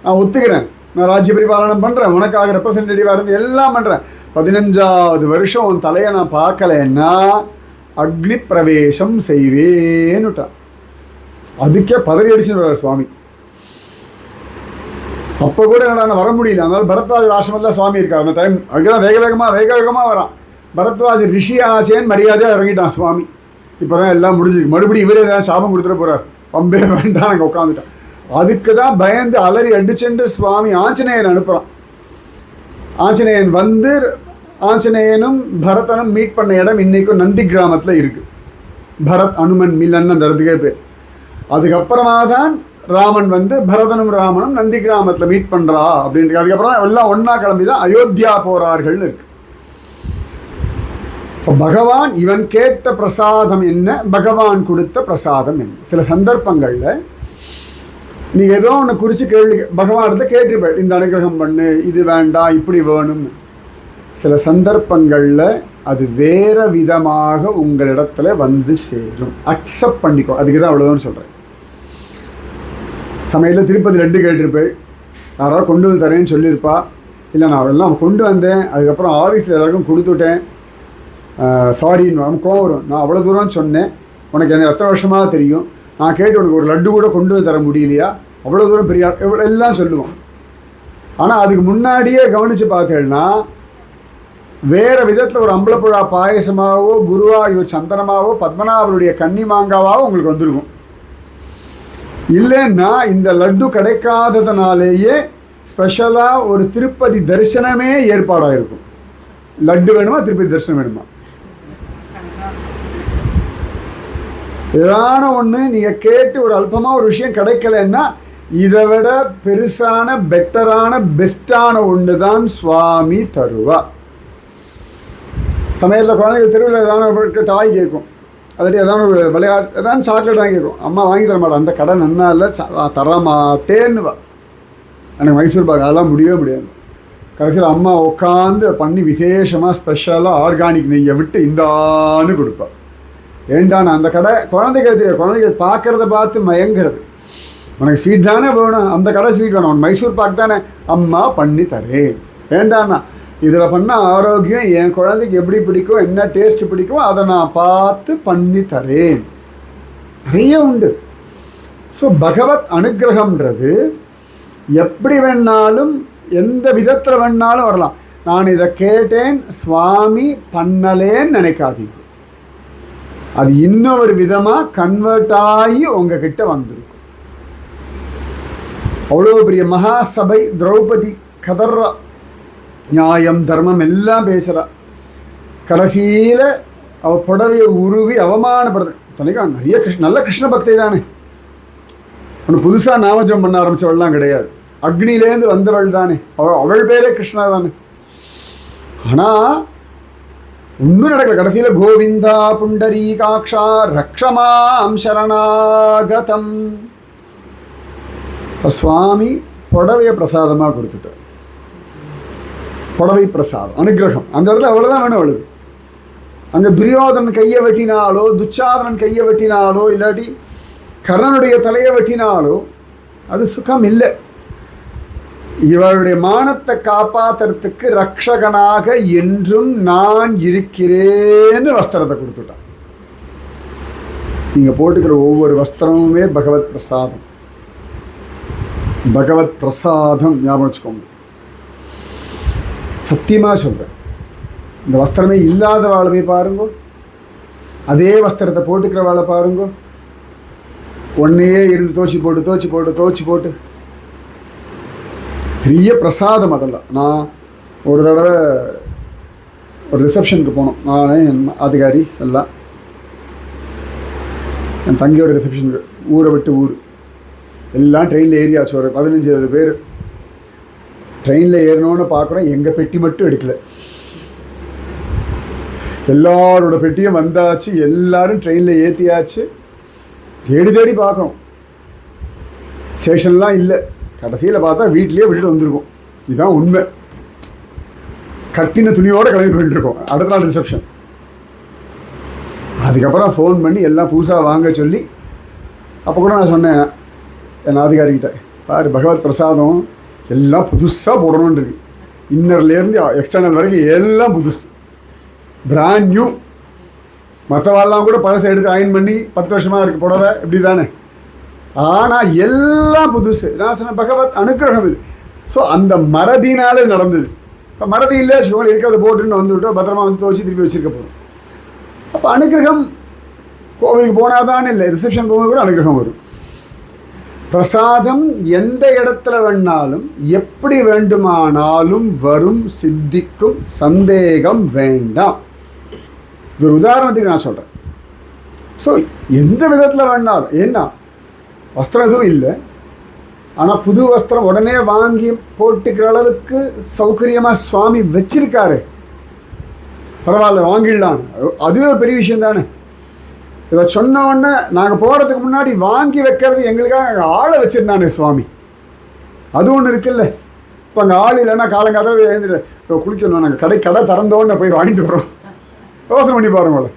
நான் ஒத்துக்கிறேன், நான் ராஜ்ய பரிபாலனம் பண்ணுறேன், உனக்காக ரெப்ரசன்டேட்டிவாக இருந்து எல்லாம் பண்ணுறேன். 15வது வருஷம் உன் தலையை நான் பார்க்கலன்னா அக்னி பிரவேசம் செய்வேன்னுட்டான். அதுக்கே பதறி அடிச்சுன்னு சுவாமி. அப்போ கூட என்னடா வர முடியல. அதனால பரத்வாஜர் ஆசிரமத்தில் சுவாமி இருக்கார் அந்த டைம். அதுதான் வேக வேகமாக வரான். பரத்வாஜர் ரிஷி ஆச்சேன்னு மரியாதையாக இறங்கிட்டான் சுவாமி. இப்போ தான் எல்லாம் முடிஞ்சிருக்கு. மறுபடியும் இவரே தான் சாபம் கொடுத்துட்டு போகிறார். பம்பே வேண்டாம், நாங்கள் உட்காந்துட்டோம். அதுக்கு தான் பயந்து அலறி அடிச்சுட்டு சுவாமி ஆஞ்சநேயன் அனுப்புகிறான். ஆஞ்சநேயன் வந்து ஆஞ்சநேயனும் பரதனும் மீட் பண்ண இடம் இன்றைக்கும் நந்தி கிராமத்தில் இருக்குது. பரத் அனுமன் மில்லன் அந்த இடத்துக்கே பேர். அதுக்கப்புறமா தான் ராமன் வந்து பரதனும் ராமனும் நந்தி கிராமத்தில் மீட் பண்ணுறா அப்படின்ட்டு. அதுக்கப்புறம் தான் எல்லாம் ஒன்றா கிளம்பி தான் அயோத்தியா போகிறார்கள்னு இருக்கு. இப்போ பகவான் இவன் கேட்ட பிரசாதம் என்ன, பகவான் கொடுத்த பிரசாதம் என்ன. சில சந்தர்ப்பங்களில் நீ ஏதோ ஒன்று குறித்து கேள்வி பகவானிடத்தை கேட்டிருப்பேன், இந்த அனுகிரகம் பண்ணு, இது வேண்டாம், இப்படி வேணும்னு. சில சந்தர்ப்பங்களில் அது வேறு விதமாக உங்களிடத்துல வந்து சேரும். அக்செப்ட் பண்ணிக்கோ. அதுக்கு தான் அவ்வளோதான் சொல்கிறேன். சமயத்தில் திருப்பதி லட்டு கேட்டிருப்பேன், யாராவது கொண்டு வந்து தரேன்னு சொல்லியிருப்பா. இல்லை நான் எல்லாம் கொண்டு வந்தேன், அதுக்கப்புறம் ஆஃபீஸில் எல்லாருக்கும் கொடுத்துட்டேன், சாரின்னு அவன் கோவம் வரும். நான் அவ்வளோ தூரம் சொன்னேன், உனக்கு எனக்கு எத்தனை வருஷமாக தெரியும், நான் கேட்டு உனக்கு ஒரு லட்டு கூட கொண்டு வந்து தர முடியலையா, அவ்வளோ தூரம் பெரிய எவ்வளோ எல்லாம் சொல்லுவோம். ஆனால் அதுக்கு முன்னாடியே கவனித்து பார்த்தேன்னா வேறு விதத்தில் ஒரு அம்பலப்புழா பாயசமாகவோ குருவாயூர் சந்தனமாகவோ பத்மநாபருடைய கன்னி மாங்காவாவோ உங்களுக்கு வந்திருக்கும். இல்லைன்னா இந்த லட்டு கிடைக்காததுனாலேயே ஸ்பெஷலாக ஒரு திருப்பதி தரிசனமே ஏற்பாடாக இருக்கும். லட்டு வேணுமா, திருப்பதி தரிசனம் வேணுமா, ஏதான ஒன்று நீங்கள் கேட்டு ஒரு அல்பமாக ஒரு விஷயம் கிடைக்கலன்னா இதை விட பெருசான பெட்டரான பெஸ்ட்டான ஒன்று தான் சுவாமி தருவா. சமையலில் குழந்தைகள் தெருவில் ஏதான டாய் கேட்கும், அதாட்டி ஏதாவது ஒரு விளையாட்டு ஏதாவது சாக்லேட் வாங்கி கேட்கும், அம்மா வாங்கி தர மாட்டேன், அந்த கடை நன்னா இல்லை தர மாட்டேன்னு வா. எனக்கு மைசூர் பாக் அதெல்லாம் முடியவே முடியாது. கடைசியில் அம்மா உட்காந்து பண்ணி விசேஷமாக ஸ்பெஷலாக ஆர்கானிக் நெய்யை விட்டு இந்தான்னு கொடுப்பா. ஏண்டாண்ணா அந்த கடை குழந்தைகள் தெரியும், குழந்தைகள் பார்க்குறத பார்த்து மயங்கிறது. உனக்கு ஸ்வீட் தானே வேணும், அந்த கடை ஸ்வீட் வேணும், உனக்கு மைசூர் பாக் தானே, அம்மா பண்ணி தரேன். ஏண்டாண்ணா இதில் பண்ணால் ஆரோக்கியம், என் குழந்தைக்கு எப்படி பிடிக்கும், என்ன டேஸ்ட் பிடிக்கும், அதை நான் பார்த்து பண்ணி தரேன். நிறைய உண்டு. ஸோ பகவத் அனுகிரகம்ன்றது எப்படி வேணாலும் எந்த விதத்தில் வேணாலும் வரலாம். நான் இதை கேட்டேன் சுவாமி பண்ணலேன்னு நினைக்காதீங்க. அது இன்னொரு விதமாக கன்வெர்ட் ஆகி உங்ககிட்ட வந்திருக்கும். அவ்வளோ பெரிய மகாசபை, திரௌபதி கதர்றா, நியாயம் தர்மம் எல்லாம் பேசுகிறா. கடைசியில் அவள் புடவையை உருவி அவமானப்படுது. தனிக்காக நிறைய நல்ல கிருஷ்ண பக்தை தானே, ஒன்று புதுசாக நாமஜம் பண்ண ஆரம்பித்தவள்லாம் கிடையாது, அக்னிலேருந்து வந்தவள் தானே, அவள் பேரே கிருஷ்ணா தானே. ஆனால் ஒன்றும் நடக்கல. கடைசியில் கோவிந்தா புண்டரீகாக்ஷா ரக்ஷமாம் சரணாகதம். சுவாமி புடவையை பிரசாதமாக கொடுத்துட்டார். புடவை பிரசாதம் அனுகிரகம் அந்த இடத்துல அவ்வளோதான் வேணும் அவளுக்கு. அங்கே துரியோதனன் கையை வெட்டினாலோ, துச்சாதனன் கையை வெட்டினாலோ, இல்லாட்டி கர்ணனுடைய தலையை வெட்டினாலோ அது சுகம் இல்லை. இவளுடைய மானத்தை காப்பாற்றுறதுக்கு ரக்ஷகனாக என்றும் நான் இருக்கிறேன்னு வஸ்திரத்தை கொடுத்துட்டான். நீங்கள் போட்டுக்கிற ஒவ்வொரு வஸ்திரமுமே பகவத் பிரசாதம். பகவத் பிரசாதம் ஞாபகம் வச்சுக்கோங்க. சத்தியமாக சொல்கிறேன், இந்த வஸ்திரமே இல்லாத வாழை போய் பாருங்கோ, அதே வஸ்திரத்தை போட்டுக்கிற வாழை பாருங்கோ, ஒன்றையே இருந்து தோச்சி போட்டு பெரிய பிரசாதம் அதெல்லாம். நான் ஒரு தடவை ஒரு ரிசப்ஷனுக்கு போனோம், நான் என் அதிகாரி எல்லாம், என் தங்கியோட ரிசப்ஷனுக்கு, ஊரை விட்டு ஊர் எல்லாம் ட்ரெயினில் ஏறியாச்சு. ஒரு 15-20 பேர் ட்ரெயினில் ஏறணும்னு பார்க்குறோம். எங்கள் பெட்டி மட்டும் எடுக்கலை, எல்லாரோட பெட்டியும் வந்தாச்சு, எல்லாரும் ட்ரெயினில் ஏற்றியாச்சு. தேடி பார்க்குறோம், ஸ்டேஷன்லாம் இல்லை. கடைசியில் பார்த்தா வீட்லேயே விட்டுட்டு வந்திருக்கோம். இதுதான் உண்மை. கட்டின துணியோடு கிளம்பி போயிட்டுருக்கோம். அடுத்த நாள் ரிசப்ஷன். அதுக்கப்புறம் ஃபோன் பண்ணி எல்லாம் புதுசாக வாங்க சொல்லி, அப்போ கூட நான் சொன்னேன் என் அதிகாரிகிட்ட, பாரு பகவத் பிரசாதம் எல்லாம் புதுசாக போடணுன்னு இருக்கு. இன்னர்லேருந்து எக்ஸ்டர்னல் வரைக்கும் எல்லாம் புதுசு, பிராண்ட் நியூ. மற்றவாள்லாம் கூட பழசை எடுத்து அயன் பண்ணி 10 வருஷமாக இருக்குது புடவை, இப்படி தானே. ஆனால் எல்லாம் புதுசு. நான் சொன்னேன் பகவத் அனுக்கிரகம் இது. ஸோ அந்த மறதினாலே நடந்தது. இப்போ மறதி இல்லை வச்சுக்கோங்க, இருக்கிறத போட்டுன்னு வந்துவிட்டோம், பத்திரமா வந்து துவச்சி திருப்பி வச்சுருக்க போகிறோம். அப்போ அனுக்கிரகம் கோவிலுக்கு போனால் தானே இல்லை, ரிசப்ஷன் போகும்போது கூட அனுக்கிரகம் வரும். பிரசாதம் எந்த இடத்துல வேணாலும் எப்படி வேண்டுமானாலும் வரும், சித்திக்கும், சந்தேகம் வேண்டாம். இது ஒரு உதாரணத்துக்கு நான் சொல்கிறேன். ஸோ எந்த விதத்தில் வேணாலும், ஏன்னா வஸ்திரம் எதுவும் இல்லை, ஆனால் புது வஸ்திரம் உடனே வாங்கி போட்டுக்கிற அளவுக்கு சௌகரியமாக சுவாமி வச்சிருக்காரு. பரவாயில்ல வாங்கிடலாம், அதுவே ஒரு பெரிய விஷயம் தானே. இதை சொன்ன உடனே நாங்கள் போகிறதுக்கு முன்னாடி வாங்கி வைக்கிறது எங்களுக்காக ஆளை வச்சுருந்தானே சுவாமி, அது ஒன்று இருக்குல்ல. இப்போ அங்கே ஆள் இல்லைன்னா காலங்காலத்தில் எழுந்துட்டு இப்போ குளிக்கணும், நாங்கள் கடை திறந்தோடனே போய் வாங்கிட்டு வரோம். யோசனை பண்ணி பாருங்களேன்.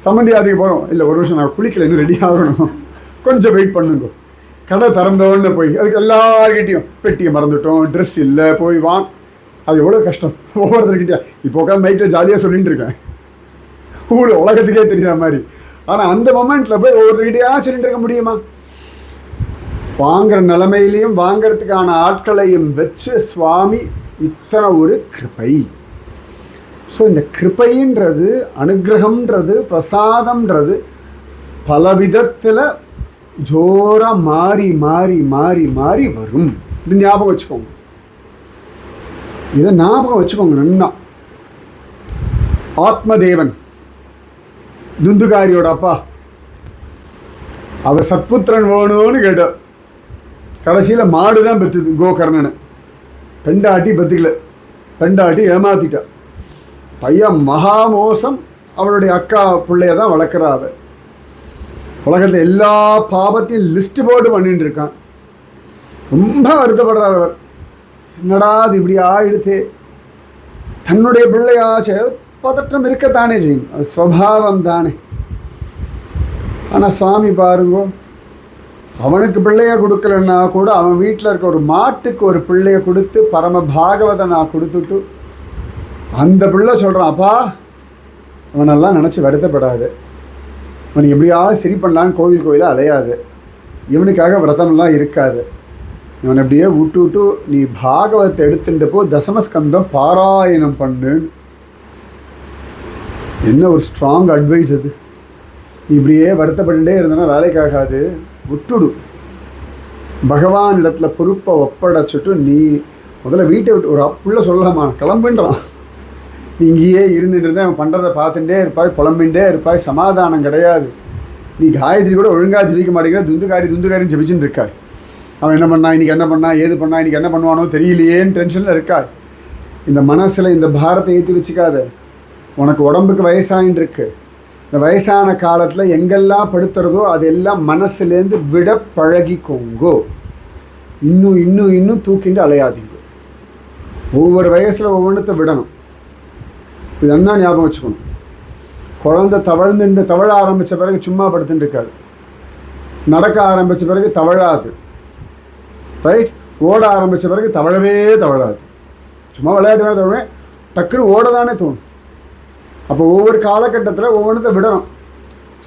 சம்மந்தியாதிக்கு போகிறோம், இல்லை ஒரு வருஷம் நாங்கள் குளிக்கல, இன்னும் ரெடி ஆகணும், கொஞ்சம் வெயிட் பண்ணுங்க. கடை திறந்தோடனே போய் அதுக்கு எல்லார்கிட்டையும் பெட்டியை மறந்துட்டோம், ட்ரெஸ் இல்லை, போய் வாங்க. அது எவ்வளோ கஷ்டம் ஒவ்வொருத்தர்கிட்டயா. இப்போ உட்காந்து மைக்கில் ஜாலியாக சொல்லிட்டு இருக்கேன், ஊழல் உலகத்துக்கே தெரியாத மாதிரி. ஆனால் அந்த மொமெண்ட்டில் போய் ஒவ்வொருத்தர்கிட்டயா சொல்லிட்டு இருக்க முடியுமா? வாங்குற நிலைமையிலையும் வாங்கிறதுக்கான ஆட்களையும் வச்சு சுவாமி இத்தனை ஒரு கிருபை. ஸோ இந்த கிருபைன்றது, அனுகிரகம்ன்றது, பிரசாதம்ன்றது பலவிதத்தில் ஜோராக மாறி மாறி மாறி மாறி வரும். இது ஞாபகம் வச்சுக்கோங்க, இதை ஞாபகம் வச்சுக்கோங்க நன்னா. ஆத்மதேவன் துந்துகாரியோட அப்பா, அவர் சத்புத்திரன் வேணும்னு கேட்டார். கடைசியில் மாடு தான் பெற்றுது கோகர்ணனை. பெண்டாட்டி பெற்றுக்கல, பெண்டாட்டி ஏமாத்திட்டா. பையன் மகா மோசம், அவளுடைய அக்கா பிள்ளைய தான் வளர்க்குறாரு. உலகத்தில் எல்லா பாபத்தையும் லிஸ்ட்டு போட்டு பண்ணிட்டு இருக்கான். ரொம்ப வருத்தப்படுறார் அவர். என்னடா அது இப்படி ஆயிடுத்து, தன்னுடைய பிள்ளையாச்சே, பதற்றம் இருக்கத்தானே செய்யும், அது ஸ்வபாவம் தானே. ஆனால் சுவாமி பாருங்கோ, அவனுக்கு பிள்ளைய கொடுக்கலன்னா கூட அவன் வீட்டில் இருக்க ஒரு மாட்டுக்கு ஒரு பிள்ளைய கொடுத்து பரம பாகவதை நான் கொடுத்துட்டு அந்த பிள்ளை சொல்கிறான், அப்பா அவனெல்லாம் நினச்சி வருத்தப்படாது, அவன் எப்படியாவது சரி பண்ணலான்னு கோயிலாக அலையாது, இவனுக்காக விரதமெல்லாம் இருக்காது, இவன் அப்படியே விட்டு விட்டு நீ பாகவத்தை எடுத்துட்டு போ, தசமஸ்கந்தம் பாராயணம் பண்ணு. என்ன ஒரு ஸ்ட்ராங் அட்வைஸ் அது. நீ இப்படியே வருத்தப்பட்டுட்டே இருந்தனா வேலைக்காகாது, விட்டுடு. பகவான் இடத்துல பொறுப்பை ஒப்படைச்சிட்டு நீ முதல்ல வீட்டை விட்டு, ஒரு புள்ள சொல்லலாமா கிளம்புன்றான், நீ இங்கேயே இருந்துட்டு இருந்தேன், அவன் பண்ணுறதை பார்த்துட்டே இருப்பாய், புலம்பின்ண்டே இருப்பாய், சமாதானம் கிடையாது. நீ காயத்ரி கூட ஒழுங்காக ஜபிக்க மாட்டேங்கிற, துந்துகாரின்னு ஜபிச்சுட்டு இருக்காய். அவன் என்ன பண்ணா, இன்றைக்கி என்ன பண்ணா, ஏது பண்ணா, இன்றைக்கி என்ன பண்ணுவானோ தெரியலையேன்னு டென்ஷனில் இருக்காய். இந்த மனசில் இந்த பாரத்தை ஏற்றி வச்சுக்காத. உனக்கு உடம்புக்கு வயசாயின்னு இருக்கு. இந்த வயசான காலத்தில் எங்கெல்லாம் படுத்துறதோ அதெல்லாம் மனசுலேருந்து விட பழகிக்கோங்கோ. இன்னும் இன்னும் இன்னும் தூக்கிட்டு அலையாதீங்க. ஒவ்வொரு வயசில் ஒவ்வொன்றத்தை விடணும். இது என்ன ஞாபகம் வச்சுக்கணும். குழந்தை தவழ ஆரம்பித்த பிறகு சும்மா படுத்துட்டு இருக்காது, நடக்க ஆரம்பித்த பிறகு தவழாது, ரைட்? ஓட ஆரம்பித்த பிறகு தவழாது. சும்மா விளையாட்டு தவழவே டக்குன்னு ஓட தானே தோணும். அப்போ ஒவ்வொரு காலகட்டத்தில் ஒவ்வொன்றத்தை விடணும்.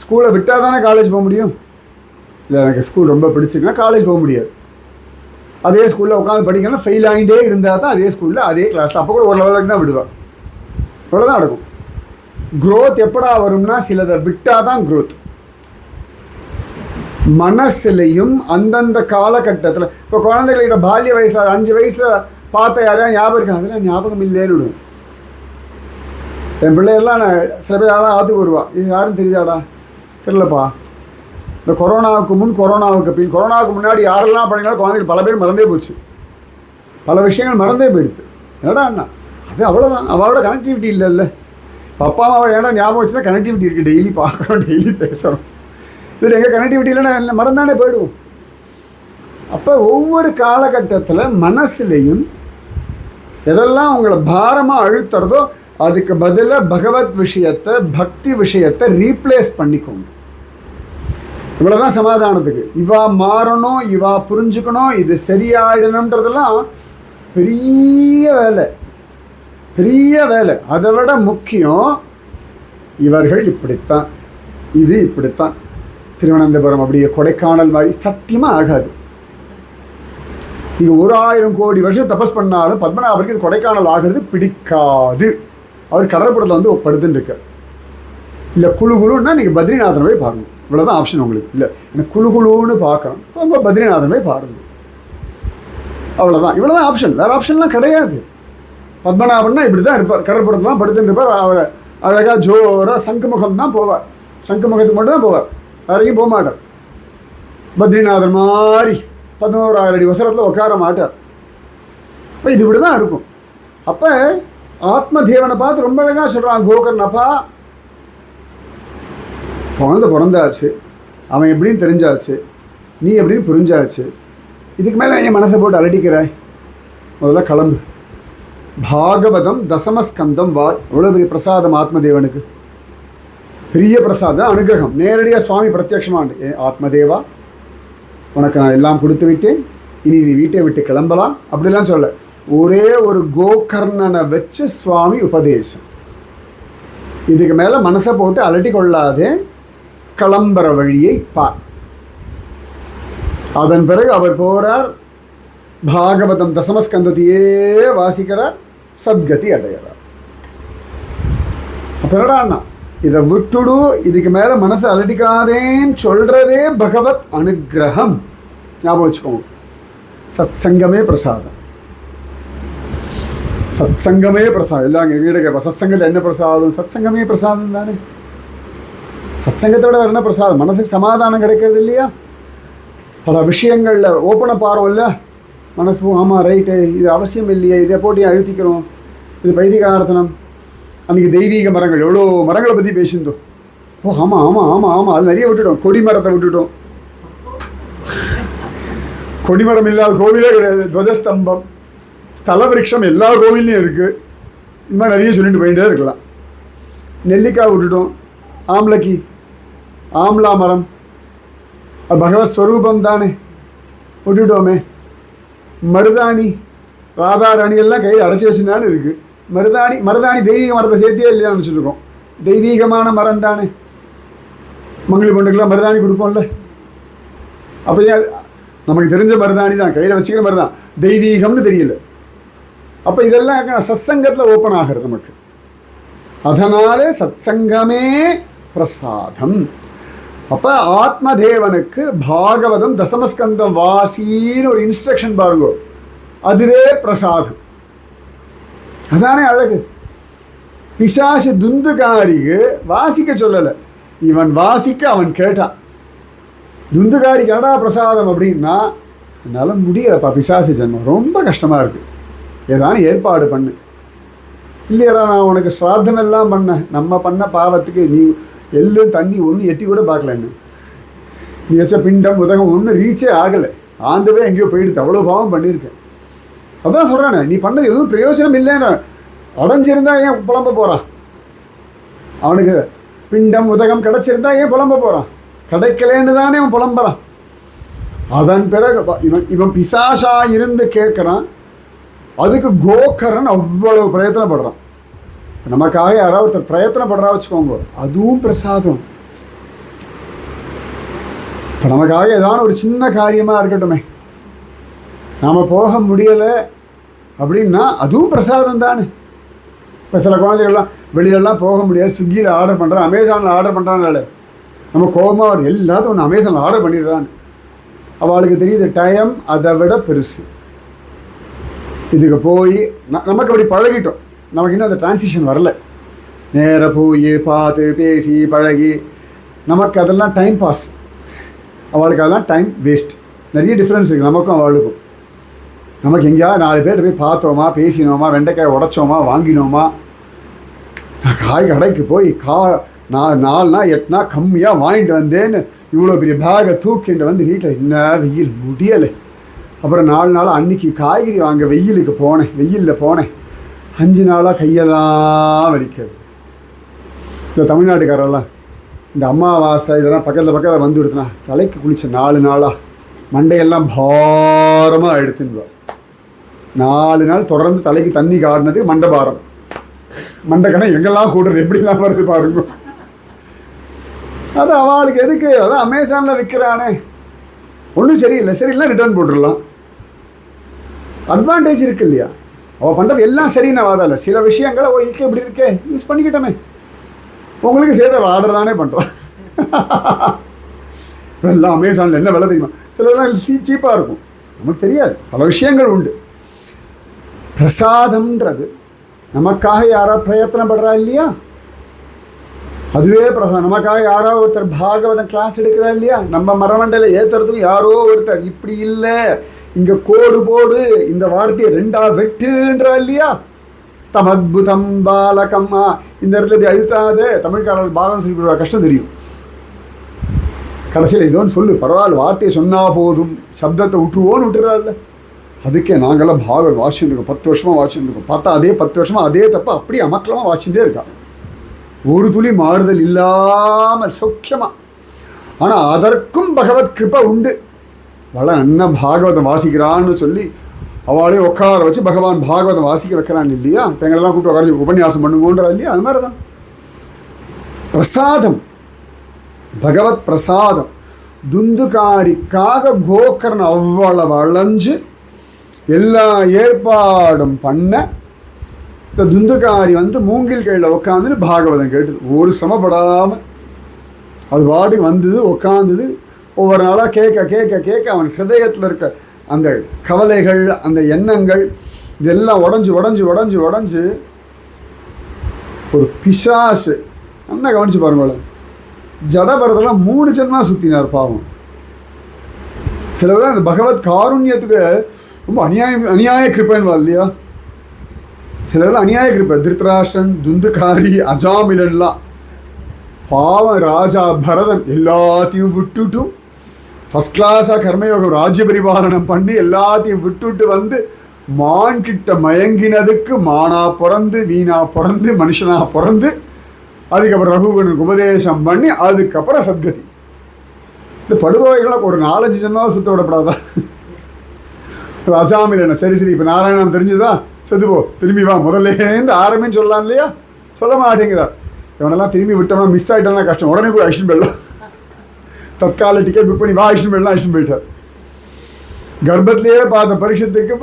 ஸ்கூலை விட்டால் தானே காலேஜ் போக முடியும். இல்லை எனக்கு ஸ்கூல் ரொம்ப பிடிச்சிருக்குன்னா காலேஜ் போக முடியாது. அதே ஸ்கூலில் உட்காந்து படிக்கணும்னா ஃபெயில் ஆகிட்டே இருந்தால் தான் அதே ஸ்கூலில் அதே கிளாஸ், அப்போ கூட ஒரு லெவலுக்கு தான் விடுவாள். இவ்வளோதான் நடக்கும். க்ரோத் எப்படா வரும்னா சிலதை விட்டால் தான் க்ரோத். மனசுலையும் அந்தந்த காலகட்டத்தில், இப்போ குழந்தைகிட்ட பால்ய வயசு 5 வயசில் பார்த்த யாரையா ஞாபகம் இருக்கா, அதெல்லாம் ஞாபகம் இல்லைன்னு விடுவோம். என் பிள்ளைகள்லாம் நான் சில பேர் யாராவது ஆற்றுக்கு வருவான், இது யாரும் தெரியாதா, தெரியலப்பா. இந்த கொரோனாவுக்கு முன், கொரோனாவுக்கு பின், கொரோனாவுக்கு முன்னாடி யாரெல்லாம் பண்ணிங்களோ குழந்தைகள் பல பேர் மறந்தே போச்சு, பல விஷயங்கள் மறந்தே போயிடுது. என்னடா அண்ணா அது அவ்வளோதான், அவளோட கனெக்டிவிட்டி இல்லைல்ல. இப்போ அப்பா அம்மாவை ஏன்னா ஞாபகம் வச்சுன்னா கனெக்டிவிட்டி இருக்குது, டெய்லி பார்க்குறோம், டெய்லி பேசுகிறோம். இது எங்கள் கனெக்டிவிட்டி இல்லைன்னா மறந்தானே போயிடுவோம். அப்போ ஒவ்வொரு காலகட்டத்தில் மனசுலையும் எதெல்லாம் உங்களை பாரமாக அழுத்துறதோ அதுக்கு பதிலாக பகவத் விஷயத்தை, பக்தி விஷயத்தை ரீப்ளேஸ் பண்ணிக்கோங்க. இவ்வளோதான் சமாதானத்துக்கு. இவா மாறணும், இவா புரிஞ்சுக்கணும், இது சரியாயிடணுன்றதெல்லாம் பெரிய வேலை, பெரிய வேலை. அதை விட முக்கியம் இவர்கள் இப்படித்தான், இது இப்படித்தான். திருவனந்தபுரம் அப்படியே கொடைக்கானல் மாதிரி சத்தியமாக ஆகாது. நீங்கள் 1000 கோடி வருஷம் தபஸ் பண்ணாலும் பத்மநாபருக்கு இது கொடைக்கானல் ஆகிறது பிடிக்காது. அவர் கடற்புறத்தில் வந்து படுத்துன்னு இருக்கார். இல்லை குழு குழுன்னா நீங்கள் பத்ரிநாதன் போய் பாருங்கள். இவ்வளோதான் ஆப்ஷன் உங்களுக்கு. இல்லை எனக்கு குழு குழுன்னு பார்க்கணும், உங்கள் பத்ரிநாதன் போய் பாருங்கள். அவ்வளோதான், இவ்வளோதான் ஆப்ஷன். வேறு ஆப்ஷன்லாம் கிடையாது. பத்மநாபன்னா இப்படி தான் இருப்பார், கடற்புறத்துலாம் படுத்துட்டு இருப்பார். அவர் அழகாக ஜோராக சங்குமுகம் தான் போவார், சங்குமுகத்துக்கு மட்டும் தான் போவார், வேறையும் போக மாட்டார். பத்ரிநாதன் மாதிரி 11,000 அடி வசரத்தில் உட்கார மாட்டார். இப்போ இது இப்படி தான் இருக்கும். அப்போ ஆத்மதேவனை பார்த்து ரொம்ப அழகாக சொல்கிறான் கோகர்ணப்பா, குழந்தை பிறந்தாச்சு, அவன் எப்படின்னு தெரிஞ்சாச்சு, நீ எப்படின்னு புரிஞ்சாச்சு, இதுக்கு மேலே என் மனசை போட்டு அலட்டிக்கிறாய், முதல்ல கிளம்பு. பாகவதம் தசமஸ்கந்தம் வா. எவ்வளோ பெரிய பிரசாதம் ஆத்மதேவனுக்கு, பெரிய பிரசாதம், அனுகிரகம். நேரடியாக சுவாமி பிரத்யட்சமாண்டு, ஆத்மதேவா உனக்கு நான் எல்லாம் கொடுத்து விட்டேன், இனி நீ வீட்டை விட்டு கிளம்பலாம் அப்படிலாம் சொல்ல. ஒரே ஒரு கோகர்ணனை வச்சு சுவாமி உபதேசம். இதுக்கு மேலே மனசை போட்டு அலட்டி கொள்ளாதே, கிளம்புற வழியை பார். அதன் பிறகு அவர் போகிறார், பாகவதம் தசமஸ்கந்தத்தையே வாசிக்கிறார், சத்கதி அடைகிறார். அப்போ என்னடா இதை விட்டுடு, இதுக்கு மேலே மனசை அலட்டிக்காதேன்னு சொல்கிறதே பகவத் அனுகிரகம். ஞாபகம் வச்சுக்கோங்க. சத்சங்கமே பிரசாதம், சத்சங்கமே பிரசாதம். எல்லாம் எங்கள் வீடு கேட்பா, சத்சங்கத்தில் என்ன பிரசாதம்? சத்சங்கமே பிரசாதம் தானே. சத்சங்கத்தை விட வேறு என்ன பிரசாதம்? மனசுக்கு சமாதானம் கிடைக்கிறது இல்லையா? பல விஷயங்களில் ஓப்பனை பாரோம் இல்லை, மனசு ஆமாம் ரைட்டு, இது அவசியம் இல்லையே, இதை போட்டு அழுத்திக்கிறோம், இது பைதிகார்த்தனம். அன்றைக்கி தெய்வீக மரங்கள், எவ்வளோ மரங்களை பற்றி பேசியிருந்தோம். ஓ ஆமாம் ஆமாம் ஆமாம் ஆமாம், அது நிறைய விட்டுட்டோம். கொடிமரத்தை விட்டுட்டோம். கொடிமரம் இல்லாத கோவிலே கிடையாது. துவஜஸ்தம்பம், ஸ்தல விருட்சம் எல்லா கோவில்லையும் இருக்குது. இந்த மாதிரி நிறைய சொல்லிட்டு போயிட்டே இருக்கலாம். நெல்லிக்காய் விட்டுட்டோம், ஆம்லக்கி, ஆம்லா மரம், அது பகவத் ஸ்வரூபம் தானே, விட்டுட்டோமே. மருதாணி, ராதாராணி எல்லாம் கையில் அடைச்சி வச்சுனான்னு இருக்குது. மருதாணி தெய்வீக மரத்தை சேர்த்தியே இல்லையான்னு நினச்சிட்ருக்கோம். தெய்வீகமான மரம் தானே, மங்களி பொண்ணுக்கெல்லாம் மருதாணி கொடுப்போம்ல. அப்போ ஏன் நமக்கு தெரிஞ்ச மருதாணி தான், கையில் வச்சுக்கிற மாதிரி தான், தெய்வீகம்னு தெரியல. அப்போ இதெல்லாம் சத்சங்கத்தில் ஓப்பன் ஆகிறது நமக்கு. அதனாலே சத்சங்கமே பிரசாதம். அப்போ ஆத்மதேவனுக்கு பாகவதம் தசமஸ்கந்தம் வாசின்னு ஒரு இன்ஸ்ட்ரக்ஷன் பாருங்க, அதுவே பிரசாதம். அதானே அழகு. பிசாசு துந்துகாரிக்கு வாசிக்க சொல்லலை, இவன் வாசிக்க அவன் கேட்டான். துந்துகாரிக்கு என்னடா பிரசாதம் அப்படின்னா, என்னால் முடியலப்பா, பிசாசு ஜன்மம் ரொம்ப கஷ்டமாக இருக்குது, ஏதானு ஏற்பாடு பண்ணு. இல்லையடா நான் உனக்கு ஸ்ராத்தம் எல்லாம் பண்ணேன், நம்ம பண்ண பாவத்துக்கு நீ எள்ளும் தண்ணி ஒன்று எட்டி கூட பார்க்கலன்னு, நீ வச்ச பிண்டம் உதகம் ஒன்றும் ரீச்சே ஆகலை, ஆண்டவே எங்கேயோ போயிடுது, அவ்வளோ பாவம் பண்ணியிருக்கேன். அதான் சொல்கிறானே, நீ பண்ணது எதுவும் பிரயோஜனம் இல்லைன்னு. அடைஞ்சிருந்தா ஏன் புலம்ப போகிறான்? அவனுக்கு பிண்டம் உதகம் கிடச்சிருந்தா ஏன் புலம்ப போகிறான்? கிடைக்கலேன்னு தானே அவன் புலம்புறான். அதன் பிறகு இவன் பிசாசா இருந்து கேட்குறான். அதுக்கு கோகரன் அவ்வளவு பிரயத்தனப்படுறான். நமக்காக யாராவது ஒருத்தர் பிரயத்தனப்படுறா வச்சுக்கோங்க, அதுவும் பிரசாதம். இப்போ நமக்காக ஏதாவது ஒரு சின்ன காரியமாக இருக்கட்டுமே, நாம் போக முடியலை அப்படின்னா அதுவும் பிரசாதம் தானே. இப்போ சில குழந்தைகள்லாம் வெளியிலலாம் போக முடியாது, ஸ்விக்கியில் ஆர்டர் பண்ணுறான், அமேசானில் ஆர்டர் பண்ணுறாங்கனால நம்ம கோபமாக வருது, எல்லாத்தையும் ஒன்று அமேசானில் ஆர்டர் பண்ணிடுறான்னு. அவளுக்கு தெரியுது டைம் அதை விட பெருசு. இதுக்கு போய் நமக்கு அப்படி பழகிட்டோம், நமக்கு இன்னும் அந்த டிரான்சிஷன் வரல. நேராக போய் பார்த்து பேசி பழகி நமக்கு அதெல்லாம் டைம் பாஸ், அவளுக்கு அதெல்லாம் டைம் வேஸ்ட். நிறைய டிஃப்ரென்ஸ் இருக்குது நமக்கும் அவளுக்கும். நமக்கு எங்கேயாவது 4 பேர் போய் பார்த்தோமா, பேசினோமா, வெண்டைக்காய் உடைச்சோமா, வாங்கினோமா, காய் கடைக்கு போய் 4 8 கம்மியாக வாங்கிட்டு வந்தேன்னு இவ்வளோ பெரிய பேகை தூக்கிட்டு வந்து வீட்டில் என்ன வெயில் முடியலை, அப்புறம் 4 நாள் அன்னைக்கு காய்கறி வாங்க வெயிலில் போனேன் 5 நாளாக கையெல்லாம் வலிக்கிறது. இந்த தமிழ்நாட்டுக்காரெல்லாம் இந்த அமாவாசை இதெல்லாம் பக்கத்தில் வந்து விடுத்துனா தலைக்கு குளிச்ச 4 நாளாக மண்டையெல்லாம் பாரமாக எடுத்துன்னு 4 நாள் தொடர்ந்து தலைக்கு தண்ணி காட்டினது மண்டை பாரம். மண்டைக்கணை எங்கெல்லாம் கூடுறது எப்படிலாம் வருது பாருங்க. அது அவளுக்கு எதுக்கு? அதான் அமேசானில் விற்கிறானே, ஒன்றும் சரியில்லை ரிட்டர்ன் போட்டுடலாம். அட்வான்டேஜ் இருக்கு இல்லையா? அவள் பண்ணுறது எல்லாம் சரின்னு வாதால சில விஷயங்களை ஓகே இப்படி இருக்கே யூஸ் பண்ணிக்கிட்டோமே, உங்களுக்கு சேர்த்து ஆர்டர் தானே பண்ணுறோம். எல்லாம் அமேசானில் என்ன விலை தெரியுமா? சிலதெல்லாம் சீப்பாக இருக்கும், நமக்கு தெரியாது. பல விஷயங்கள் உண்டு. பிரசாதம்ன்றது நமக்காக யாராவது பிரயத்தனப்படுறா இல்லையா, அதுவே பிரசாதம். நமக்காக யாராவது ஒருத்தர் பாகவதம் கிளாஸ் எடுக்கிறா இல்லையா, நம்ம மரமண்டையில் ஏற்றுறதுக்கும் யாரோ ஒருத்தர் இப்படி இல்லை இங்கே கோடு போடு இந்த வார்த்தையை 2ஆ வெட்டுன்றா இல்லையா. தமத்புதம் பாலகம்மா இந்த இடத்துல இப்படி அழுத்தாத. தமிழ்காரர்கள் பாகம் சொல்லி கொடுக்குற கஷ்டம் தெரியும். கடைசியில் இதோன்னு சொல்லு, பரவாயில்ல வார்த்தையை சொன்னால் போதும், சப்தத்தை விட்டுருவோன்னு விட்டுறாருல்ல. அதுக்கே நாங்கள்லாம் பாகம் வாசிச்சுட்டு இருக்கோம், 10 வருஷமாக வாசிச்சுட்டு இருக்கோம். பார்த்தா அதே 10 வருஷமாக அதே தப்ப அப்படியே அமக்கலமாக வாசிச்சுட்டே இருக்கா, ஒரு துளி மாறுதல் இல்லாமல் சௌக்கியமாக. ஆனால் அதற்கும் பகவத் கிருபை உண்டு. நல்லா பாகவதம் வாசிக்கிறான்னு சொல்லி அவளே உட்கார வச்சு பகவான் பாகவதம் வாசிக்க வைக்கிறான் இல்லையா. இப்போ எங்களெல்லாம் கூப்பிட்டு உட்கார உபன்யாசம் பண்ணுங்கன்றா இல்லையா. அது மாதிரி தான் பிரசாதம், பகவத் பிரசாதம். துந்துகாரிக்காக கோகர்ணன் அவ்வளவு அலைஞ்சு எல்லா ஏற்பாடும் பண்ண இந்த துந்துகாரி வந்து மூங்கில் கையில் உட்காந்துன்னு பாகவதம் கேட்டுது. ஒரு சிரமப்படாமல் அது பாட்டுக்கு வந்தது, உட்காந்துது. ஒவ்வொரு நாளாக கேட்க அவன் ஹிருதயத்தில் இருக்க அந்த கவலைகள் அந்த எண்ணங்கள் இதெல்லாம் உடஞ்சி ஒரு பிசாசு. நல்லா கவனிச்சு பாருங்களேன், ஜடபரதெல்லாம் 3 ஜென்மா சுற்றினார் பாவம். சிலதான் அந்த பகவத் காருண்யத்துக்கு ரொம்ப அநியாய கிருப்பைன்னு இல்லையா. சிலதெல்லாம் அநியாய கிருப்பை. திருத்தராஷ்டிரன், துந்துகாரி, அஜாமிலன்லாம் பாவம். ராஜா பரதன் எல்லாத்தையும் விட்டுட்டும் ஃபஸ்ட் கிளாஸாக கர்மயோகம் ராஜ்ய பரிபாலனம் பண்ணி எல்லாத்தையும் விட்டுட்டு வந்து மான் கிட்ட மயங்கினதுக்கு மானா பிறந்து வீணா பிறந்து மனுஷனா பிறந்து அதுக்கப்புறம் ரகுவனுக்கு உபதேசம் பண்ணி அதுக்கப்புறம் சத்கதி. இந்த படுகோவைகள்லாம் ஒரு 4-5 ஜென்மாவை சுத்த விடப்படாதான். அஜாமிலன் சரி இப்போ நாராயணம் தெரிஞ்சுதா, செத்துப்போ திரும்பி வா முதல்லேருந்து ஆரம்பின்னு சொல்லலாம் இல்லையா. சொல்ல மாட்டேங்கிறார். இவனெல்லாம் திரும்பி விட்டோம்னா மிஸ் ஆகிட்டோம்னா கஷ்டம். உடனே கூட ஐஷன் பெல்லாம் தற்கால டிக்கெட் புக் பண்ணி வா ஐஷன் பெல்லாம் ஐஷன் போயிட்டார். கர்ப்பத்திலேயே பார்த்த பரிஷத்துக்கு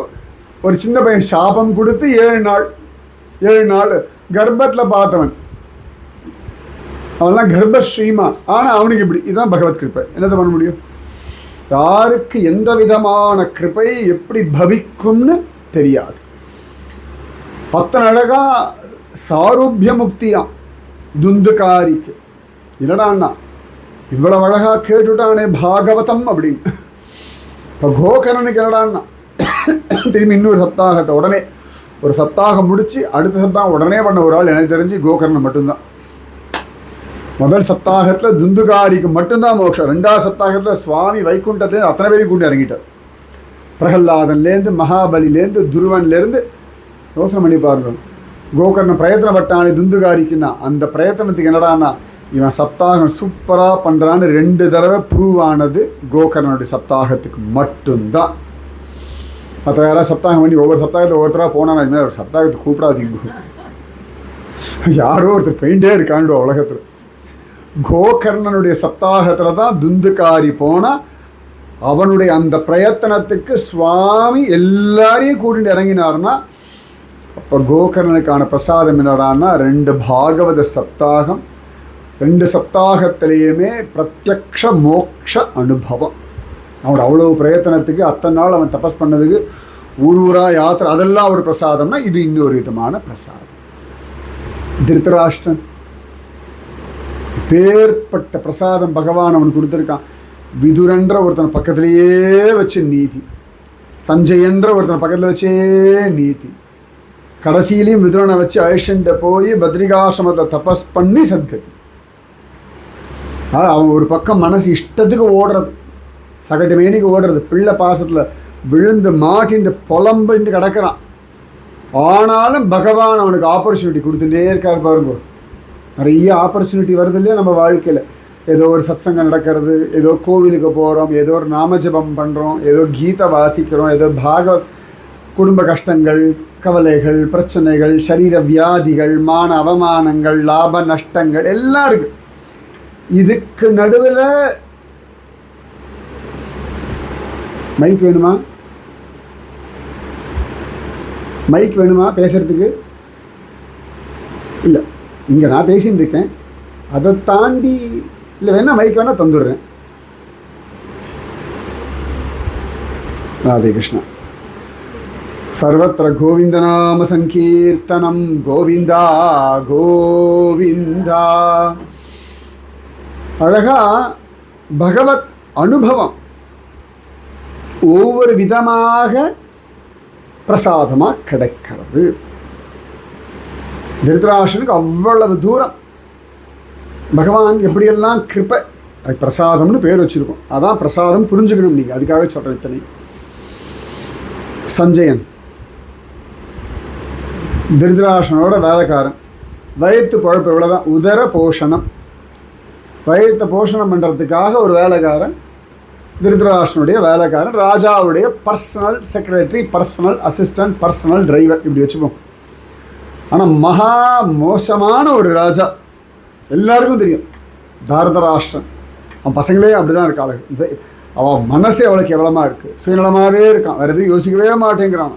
ஒரு சின்ன பையன் சாபம் கொடுத்து 7 நாள் கர்ப்பத்தில் பார்த்தவன். அவன்லாம் கர்ப்பஸ்ரீமா. ஆனால் அவனுக்கு இப்படி. இதுதான் பகவத் கிருப்பை. என்னது பண்ண முடியும்? யாருக்கு எந்த விதமான கிருப்பை எப்படி பவிக்கும்னு தெரியாது. அத்தனை அழகா சாரூபிய முக்தியாம் துந்துகாரிக்கு. இல்லடான்னா இவ்வளவு அழகா கேட்டுட்டானே பாகவதம் அப்படின்னு. இப்போ கோகர்ணனுக்கு என்னடான்னா திரும்பி இன்னொரு சப்தாகத்தை உடனே ஒரு சப்தாகம் முடிச்சு அடுத்த சப்தாகம் உடனே பண்ண ஒரு ஆள் எனக்கு தெரிஞ்சு கோகர்ணன் மட்டும்தான். முதல் சப்தாகத்தில் துந்துகாரிக்கு மட்டும்தான் மோட்சம். 2ஆவது சப்தாகத்தில் சுவாமி வைகுண்டத்துலேருந்து அத்தனை பேரையும் கூட்டி இறங்கிட்டார். பிரகல்லாதன்லேருந்து மகாபலிலேருந்து துருவன்லேருந்து யோசனை பண்ணி பாருங்கள். கோகர்ணன் பிரயத்தனப்பட்டானே துந்துகாரிக்குன்னா அந்த பிரயத்தனத்துக்கு என்னடான்னா இவன் சப்தாகம் சூப்பராக பண்ணுறான்னு 2 தடவை ப்ரூவ் ஆனது கோகர்ணனுடைய சப்தாகத்துக்கு மட்டும்தான். மற்ற யாராவது சப்தாகம் பண்ணி ஒவ்வொரு சப்தாகத்தில் ஒவ்வொருத்தராக போனால் இதுமாதிரி ஒரு சப்தாகத்துக்கு கூப்பிடாதீங்க. யாரோ ஒருத்தர் பெயிண்டே இருக்காண்டு உலகத்தில். கோகர்ணனுடைய சப்தாகத்தில் தான் துந்துகாரி போனால் அவனுடைய அந்த பிரயத்தனத்துக்கு சுவாமி எல்லாரையும் கூட்டிட்டு இறங்கினார்னா அப்போ கோகர்ணனுக்கான பிரசாதம் என்னடான்னா 2 பாகவத சப்தாகம். 2 சப்தாகத்திலேயுமே பிரத்யக்ஷ மோக்ஷ அனுபவம். அவனோட அவ்வளவு பிரயத்தனத்துக்கு அத்தனை நாள் அவன் தபஸ் பண்ணதுக்கு ஊரூரா யாத்திரை அதெல்லாம் ஒரு பிரசாதம்னா இது இன்னொரு விதமான பிரசாதம். திருத்தராஷ்டிரன் பேர்பட்ட பிரசாதம் பகவான் அவனுக்கு கொடுத்துருக்கான். விதுரன்ற ஒருத்தன் பக்கத்திலேயே வச்சு நீதி, சஞ்சயன்ற ஒருத்தன் பக்கத்தில் வச்சே நீதி, கடைசியிலையும் விதுரனை வச்சு அழிச்சுட்டு போய் பத்ரிகாசிரமத்தில் தபஸ் பண்ணி சத்கதி. அவன் ஒரு பக்கம் மனசு இஷ்டத்துக்கு ஓடுறது, சகட்டு மேனிக்கு ஓடுறது, பிள்ளை பாசத்தில் விழுந்து மாட்டின்னு புலம்புன்னு கிடக்கிறான். ஆனாலும் பகவான் அவனுக்கு ஆப்பர்ச்சுனிட்டி கொடுத்துட்டே இருக்கார் பாருங்க. நிறைய ஆப்பர்ச்சுனிட்டி வருது இல்லையா நம்ம வாழ்க்கையில். ஏதோ ஒரு சத்சங்கம் நடக்கிறது, ஏதோ கோவிலுக்கு போகிறோம், ஏதோ ஒரு நாமஜபம் பண்ணுறோம், ஏதோ கீதை வாசிக்கிறோம், ஏதோ பாகவத், குடும்ப கஷ்டங்கள், கவலைகள், பிரச்சனைகள், சரீர வியாதிகள், மான அவமானங்கள், லாப நஷ்டங்கள் எல்லாம் இருக்கு. இதுக்கு நடுவில் மைக் வேணுமா? மைக் வேணுமா பேசுறதுக்கு? இல்லை, இங்கே நான் பேசின்னு இருக்கேன். அதை தாண்டி இல்லை, வேணா மைக் வேணா தந்துடுறேன். ராதே கிருஷ்ணா. சர்வத்திர கோவிந்தநாம சங்கீர்த்தனம் கோவிந்தா கோவிந்தா. அழகா பகவத் அனுபவம் ஒவ்வொரு விதமாக பிரசாதமாக கிடைக்கிறது. திருதராஷ்டிரனுக்கு அவ்வளவு தூரம் பகவான் எப்படியெல்லாம் கிருப்பை, அது பிரசாதம்னு பேர் வச்சுருக்கோம். அதான் பிரசாதம் புரிஞ்சுக்கணும் நீங்கள், அதுக்காக சொல்கிறேன். இத்தனை சஞ்சயன் திருதராஷ்டிரனோட வேலைக்காரன், வயிற்று பழப்பு இவ்வளோதான், உதர போஷணம். வயிற்றை போஷணம் பண்ணுறதுக்காக ஒரு வேலைக்காரன், திருதராஷ்டிரனுடைய வேலைக்காரன், ராஜாவுடைய personal secretary, personal assistant, personal driver, இப்படி வச்சுப்போம். ஆனால் மகா மோசமான ஒரு ராஜா, எல்லாருக்கும் தெரியும், தாரதராஷ்டிரன். அவன் பசங்களே அப்படி தான் இருக்காள். அவன் மனசே அவளுக்கு எவ்வளமாக இருக்குது, சுயநலமாகவே இருக்கான், வேறு எதுவும் யோசிக்கவே மாட்டேங்கிறான்.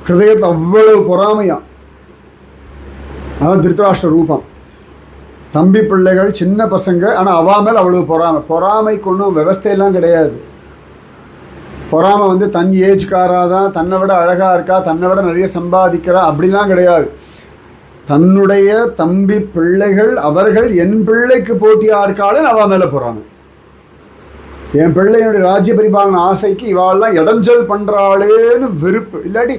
ஹிருதயத்தில் அவ்வளவு பொறாமையான். அதான் திருதராஷ்டிர ரூபம். தம்பி பிள்ளைகள் சின்ன பசங்க, ஆனால் அவா மேல் அவ்வளவு பொறாமை. பொறாமைக்கு ஒன்றும் விவஸ்தையெல்லாம் கிடையாது. பொறாமை வந்து தன் ஏஜ்காராதான், தன்னை விட அழகாக இருக்கா, தன்னை விட நிறைய சம்பாதிக்கிறா, அப்படிலாம் கிடையாது. தன்னுடைய தம்பி பிள்ளைகள் அவர்கள் என் பிள்ளைக்கு போட்டியாக இருக்காளேன்னு அவா மேலே பொறாமை. என் பிள்ளையுடைய ராஜ்ய பரிபாலன ஆசைக்கு இவாளெல்லாம் இடைஞ்சல் பண்ணுறாளேன்னு வெறுப்பு. இல்லாட்டி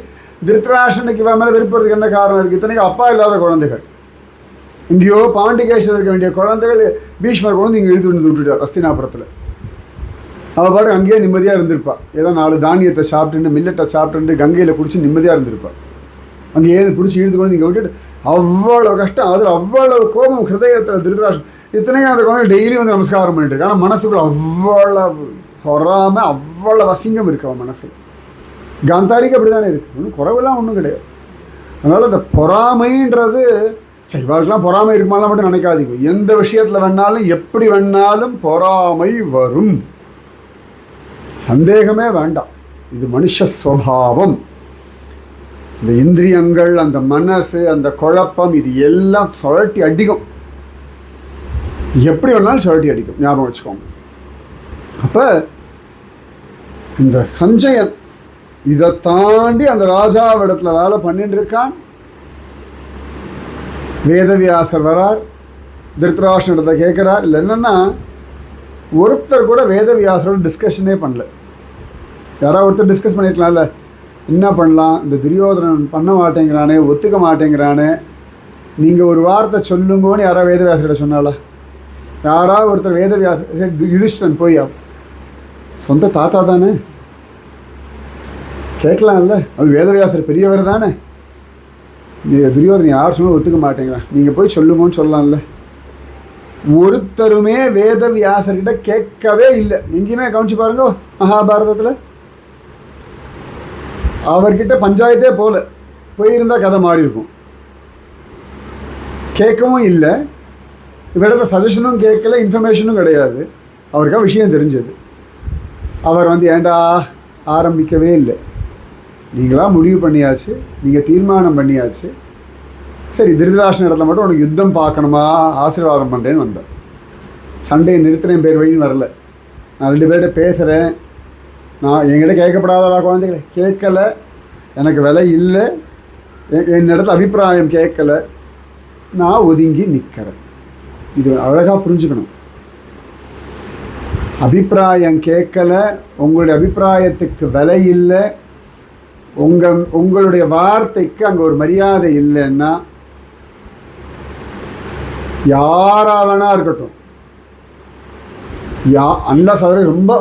திருதராஷ்டிரனுக்கு இவன் மேலே விருப்பத்துக்கு என்ன காரணம் இருக்குது? இத்தனைக்கு அப்பா இல்லாத குழந்தைகள், இங்கேயோ பாண்டிகேஸ்வரர் இருக்க வேண்டிய குழந்தைகள் பீஷ்மர் குழந்தை இங்கே இழுத்து வந்து விட்டுட்டார் அஸ்தினாபுரத்தில். அவள் பாட்டு அங்கேயே நிம்மதியாக இருந்திருப்பாள். ஏதோ 4 தானியத்தை சாப்பிட்டுட்டு, மில்லட்டை சாப்பிட்டுட்டு, கங்கையில் குடிச்சு நிம்மதியாக இருந்திருப்பாள். அங்கே ஏது பிடிச்சி இழுத்து கொண்டு இங்கே விட்டுட்டு அவ்வளோ கஷ்டம். அதில் அவ்வளோ கோபம் ஹிருதயத்தில் திருதராஷ்டிரன். இத்தனையும் அந்த குழந்தை டெய்லி வந்து நமஸ்காரம் பண்ணிட்டு இருக்கு. ஆனால் மனசுக்குள்ள அவ்வளவு பொறாமல், அவ்வளோ அசிங்கம் இருக்குது அவன் மனசில். காந்தாரிக்கு அப்படி தானே இருக்குது, ஒன்றும் குறைவெல்லாம் ஒன்றும் கிடையாது. அதனால் அந்த பொறாமைன்றது இவாளுக்கெல்லாம் பொறாமை இருக்குமாலாம் மட்டும் நினைக்காதீங்க. எந்த விஷயத்தில் வேணாலும் எப்படி வேணாலும் பொறாமை வரும், சந்தேகமே வேண்டாம். இது மனுஷ ஸ்வபாவம். இந்த இந்திரியங்கள், அந்த மனசு, அந்த குழப்பம், இது எல்லாம் சுழட்டி அடிக்கும். எப்படி வேணாலும் சுழட்டி அடிக்கும், ஞாபகம் வச்சுக்கோங்க. அப்போ இந்த சஞ்சயன் இதை தாண்டி அந்த ராஜாவிடத்தில் வேலை பண்ணிட்டு இருக்கான். வேதவியாசர் வரார், திருதராஷ்டிரத்தை கேட்குறார். இல்லை என்னென்னா, ஒருத்தர் கூட வேதவியாசரோட டிஸ்கஷனே பண்ணல. யாராவது ஒருத்தர் டிஸ்கஸ் பண்ணியிருக்கலாம்ல, என்ன பண்ணலாம், இந்த துரியோதனன் பண்ண மாட்டேங்கிறானே, ஒத்துக்க மாட்டேங்கிறானே, நீங்கள் ஒரு வார்த்தை சொல்லுங்கன்னு யாராவது வேதவியாசர்கிட்ட சொன்னால? யாராவது ஒருத்தர் வேதவியாசர், யுதிஷ்டன் போய் சொந்த தாத்தா தானே கேட்கலாம்ல, அது வேதவியாசர் பெரியவர் தானே, துரியோதனை யார் சொன்னால் ஒத்துக்க மாட்டேங்கிறான், நீங்கள் போய் சொல்லுங்கன்னு சொல்லலாம்ல. ஒருத்தருமே வேதவியாசர்கிட்ட கேட்கவே இல்லை. எங்கேயுமே கவனிச்சு பாருங்க, மகாபாரதத்தில் அவர்கிட்ட பஞ்சாயத்தே போல, போயிருந்தால் கதை மாறி இருக்கும். கேட்கவும் இல்லை, இவரிடத்த சஜஷனும் கேட்கல, இன்ஃபர்மேஷனும் கிடையாது. அவருக்காக விஷயம் தெரிஞ்சது. அவர் வந்து ஏண்டா ஆரம்பிக்கவே இல்லை. நீங்களாக முடிவு பண்ணியாச்சு, நீங்கள் தீர்மானம் பண்ணியாச்சு, சரி திருதராஷ்டிரன் இடத்துல மட்டும் உனக்கு யுத்தம் பார்க்கணுமா, ஆசீர்வாதம் பண்ணுறேன்னு வந்தேன். சண்டையை நிறுத்துகிறேன் பேர் வழின்னு வரல. நான் 2 பேர்கிட்ட பேசுகிறேன். நான் என்கிட்ட கேட்கப்படாதடா குழந்தைகளை, கேட்கலை, எனக்கு விலை இல்லை, என் இடத்துல அபிப்பிராயம் கேட்கலை, நான் ஒதுங்கி நிற்கிறேன். இது அழகாக புரிஞ்சுக்கணும். அபிப்பிராயம் கேட்கலை, உங்களுடைய அபிப்பிராயத்துக்கு விலை இல்லை, உங்களுடைய வார்த்தைக்கு அங்கே ஒரு மரியாதை இல்லைன்னா, யாரா வேணா இருக்கட்டும், அண்ணா சகோதரி ரொம்ப